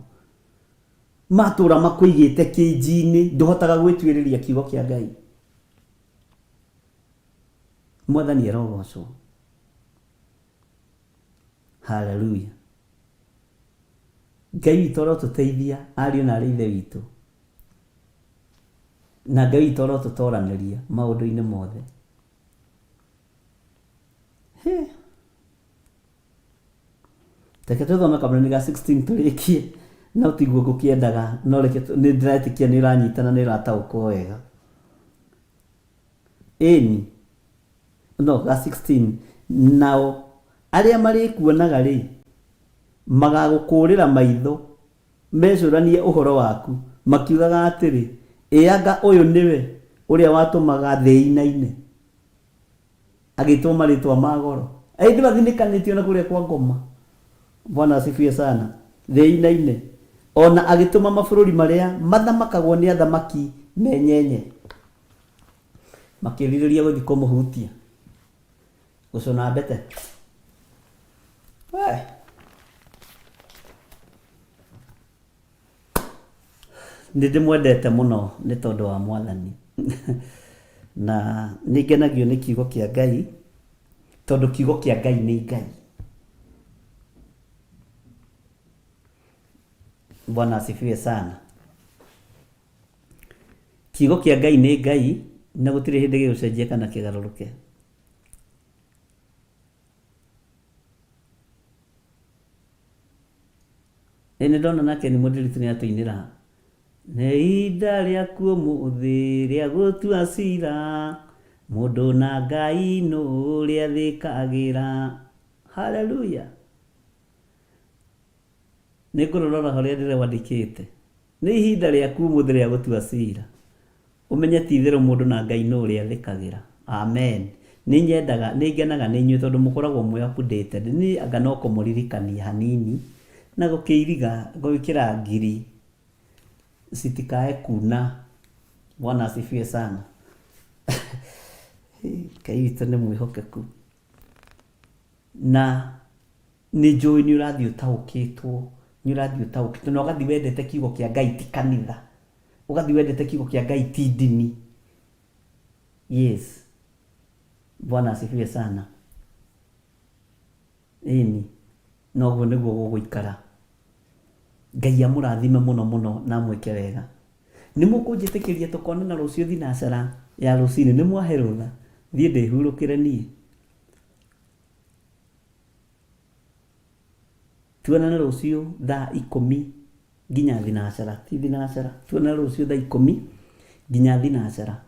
matũra makũigĩte kĩnji-inĩ ndũhotaga gwĩtuĩrĩria kiugo kĩa Ngai. Mwathani arogocwo. Haleluya. Ngai witũ arotũteithia, ariũ na arĩ ithe witũ, na Ngai witũ arotũtoranĩria maũndũ-inĩ mothe. Reke tũthome kamũrani ga 16 tũrĩkie, no tiguo ngũkĩendaga, no reke nĩ ndĩretĩkia nĩ ũranyitana nĩ ũrataũkwo wega. Ĩni no ga 16, nao arĩa marĩkuonaga rĩ magagũkũrĩra maitho mecũranie ũhoro waku, makiugaga atĩrĩ, ĩanga ũyũ nĩwe uria watumaga thĩinaine agĩtũma rĩtwa magoro aĩndĩ mathinikanĩtio na kũrĩa kwa ngoma. Bwana asifiwe sana. Thĩinaine ona agĩtũma mabũrũri marĩa mathamakagwo nĩ athamaki menyenye makĩrirĩria gũthiĩ kũmũhutia gũcũna mbete. Nĩ ndĩmwendete mũno nĩ tondũ wa Mwathani na nĩ ngenagio nĩ kiugo kĩa Ngai tondũ kiugo kĩa Ngai nĩ Ngai. Bwana asifiwe sana. Kiugo kĩa Ngai nĩ Ngai na gũtirĩ hĩndĩ gĩgũcenjia kana kĩgarũrũke. Nĩ ndona nake nĩ mũndiritu nĩ atũinĩra nĩ ihinda rĩaku ũmũthĩ rĩa gũtua cira mũndũ na Ngai nũũ rĩathĩkagĩra. Haleluya. Nĩ ngũrora harĩa ndĩrewandĩkĩte nĩ ihinda rĩaku ũmũthĩ rĩa gũtua cira ũmenye ti itherũ mũndũ na Ngai nũũ rĩathĩkagĩra. Amen. Nĩ ngenaga nĩ inyuĩ tondũ mũkoragwo mwĩ updated. Nĩ anga no kũmũririkania hanini na gũkĩiriga gwĩkĩra ngiri citikae kuna. Bwana asifiwe sana. Ngai witũ nĩ mwĩhokeku na nĩ njũĩ nĩ ũrathiĩ ũtaũkĩtwo na ũgathiĩ wendete kiugo kĩa Ngai ti kanitha, ũgathiĩ wendete kiugo kĩa Ngai ti ndini. Yes. Bwana asifiwe sana. Ĩni noguo nĩguo gũgũikara. Ngai amũrathime mũno mũno na mwĩke wega. Nĩ mũkũnjĩtĩkĩria tũkonana rũciũ thinacara ya rũcinĩ? Nĩ mwahe rũtha thiĩ ndĩhurũkĩre niĩ? Tuonane rũciũ thaa 10 nginya thinacara, ti thinacara. Tuonane rũciũ thaa 10 nginya thinacara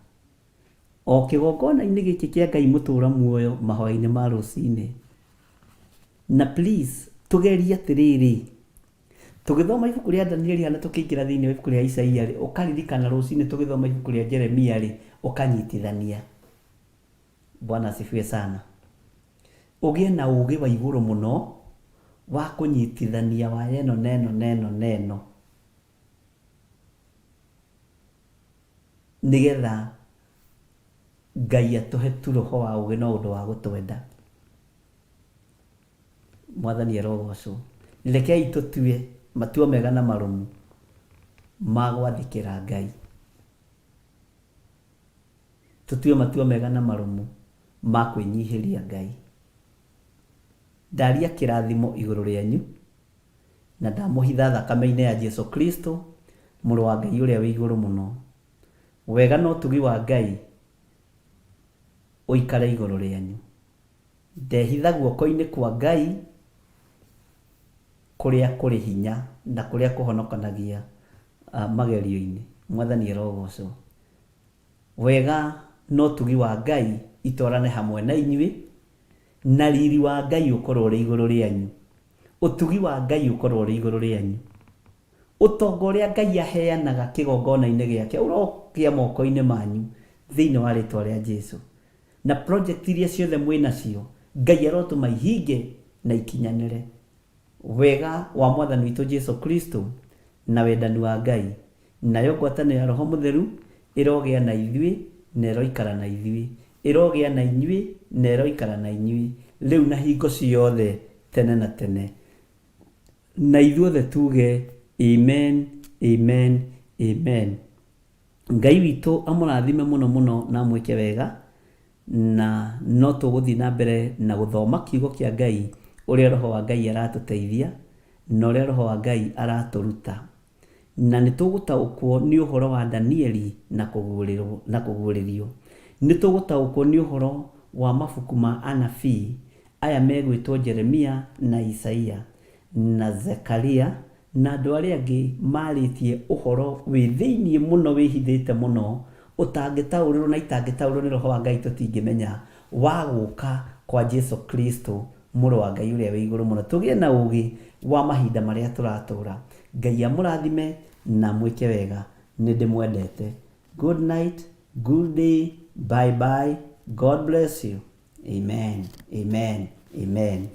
o kĩgongona-inĩ gĩkĩ kĩa Ngai mũtũra muoyo mahoya-inĩ ma rũcinĩ. Na please tugerie atĩrĩrĩ, tũgĩthoma ibuku rĩa Danieli na tũkĩingĩra thĩinĩ wa ibuku rĩa Isaia rĩ, ũkaririkana rũcinĩ tũgĩthoma ibuku rĩa Jeremia rĩ, ũkanyitithania. Bwana asifiwe sana. Ũgĩe na ũgĩ wa igũrũ mũno wa kũnyitithania wa neno nĩgetha Ngai atũhe tu roho wa ũgĩ na ũndũ wa gũtwenda. Mwathani arogocwo. Rekei tũtue matua mega na marũmu ma gwathĩkĩra Ngai. Tũtue matua mega na marũmu ma kwĩnyihĩria Ngai. Ndaria kĩrathimo igũrũ rĩanyu na ndamũhitha thakame-inĩ ya Jesu Kristo mũrũ wa Ngai ũrĩa wĩ igũrũ mũno. Wega na ũtugi wa Ngai ũikare igũrũ rĩanyu. Ndehitha guoko-inĩ kwa Ngai kũrĩa kũrĩ hinya na kũrĩa kũhonokanagia magerio-inĩ. Mwathani arogocwo. Wega no ũtugi wa Ngai itwarane hamwe na inyuĩ na riri wa Ngai ũkorwo ũrĩ igũrũ rĩanyu. Ũtugi wa Ngai ũkorwo ũrĩ igũrũ rĩanyu. Ũtonga ũrĩa Ngai aheanaga kĩgongona-inĩ gĩake ũrogĩa moko-inĩ manyu thĩinĩ wa rĩtwa rĩa Jesu. Na project iria ciothe mwĩnacio Ngai arotũma ihinge na ikinyanĩre. Wega wa Mwathani witũ Jesu Kristo na wendani wa Ngai nayo ngwatanĩro ya Roho Mũtheru ĩrogĩa na ithuĩ na ĩroikara na ithuĩ, ĩrogĩa na inyuĩ na ĩroikara na inyuĩ rĩu na hingo ciothe tene na tene. Na ithuothe tuge amen, amen, amen. Ngai witũ amũrathime mũno mũno na mwĩke wega, na no tũgũthiĩ na mbere na gũthoma kiugo kĩa Ngai ũrĩa Roho wa Ngai aratũteithia na ũrĩa Roho wa Ngai aratũruta. Na nĩ tũgũtaũkwo nĩ ũhoro wa Danieli na kũguũrĩrio. Nĩ tũgũtaũkwo nĩ ũhoro wa mabuku ma anabii aya megwĩtwo Jeremia na Isaia na Zekaria na andũ arĩa angĩ marĩtie ũhoro wĩ thĩinĩ mũno wĩhithĩte mũno ũtangĩtaũrĩrwo na itangĩtaũrĩrwo nĩ Roho wa Ngai tũtingĩmenya wa gũka kwa Jesu Kristo mũrũ wa Ngai ũrĩa wĩ igũrũ mũno. Tũgĩe na ũgĩ wa mahinda marĩa tũratũra. Ngai amũrathime na mwĩke wega. Nĩ ndĩmwendete. Good night Good day. Bye bye. God bless you. Amen. Amen. Amen.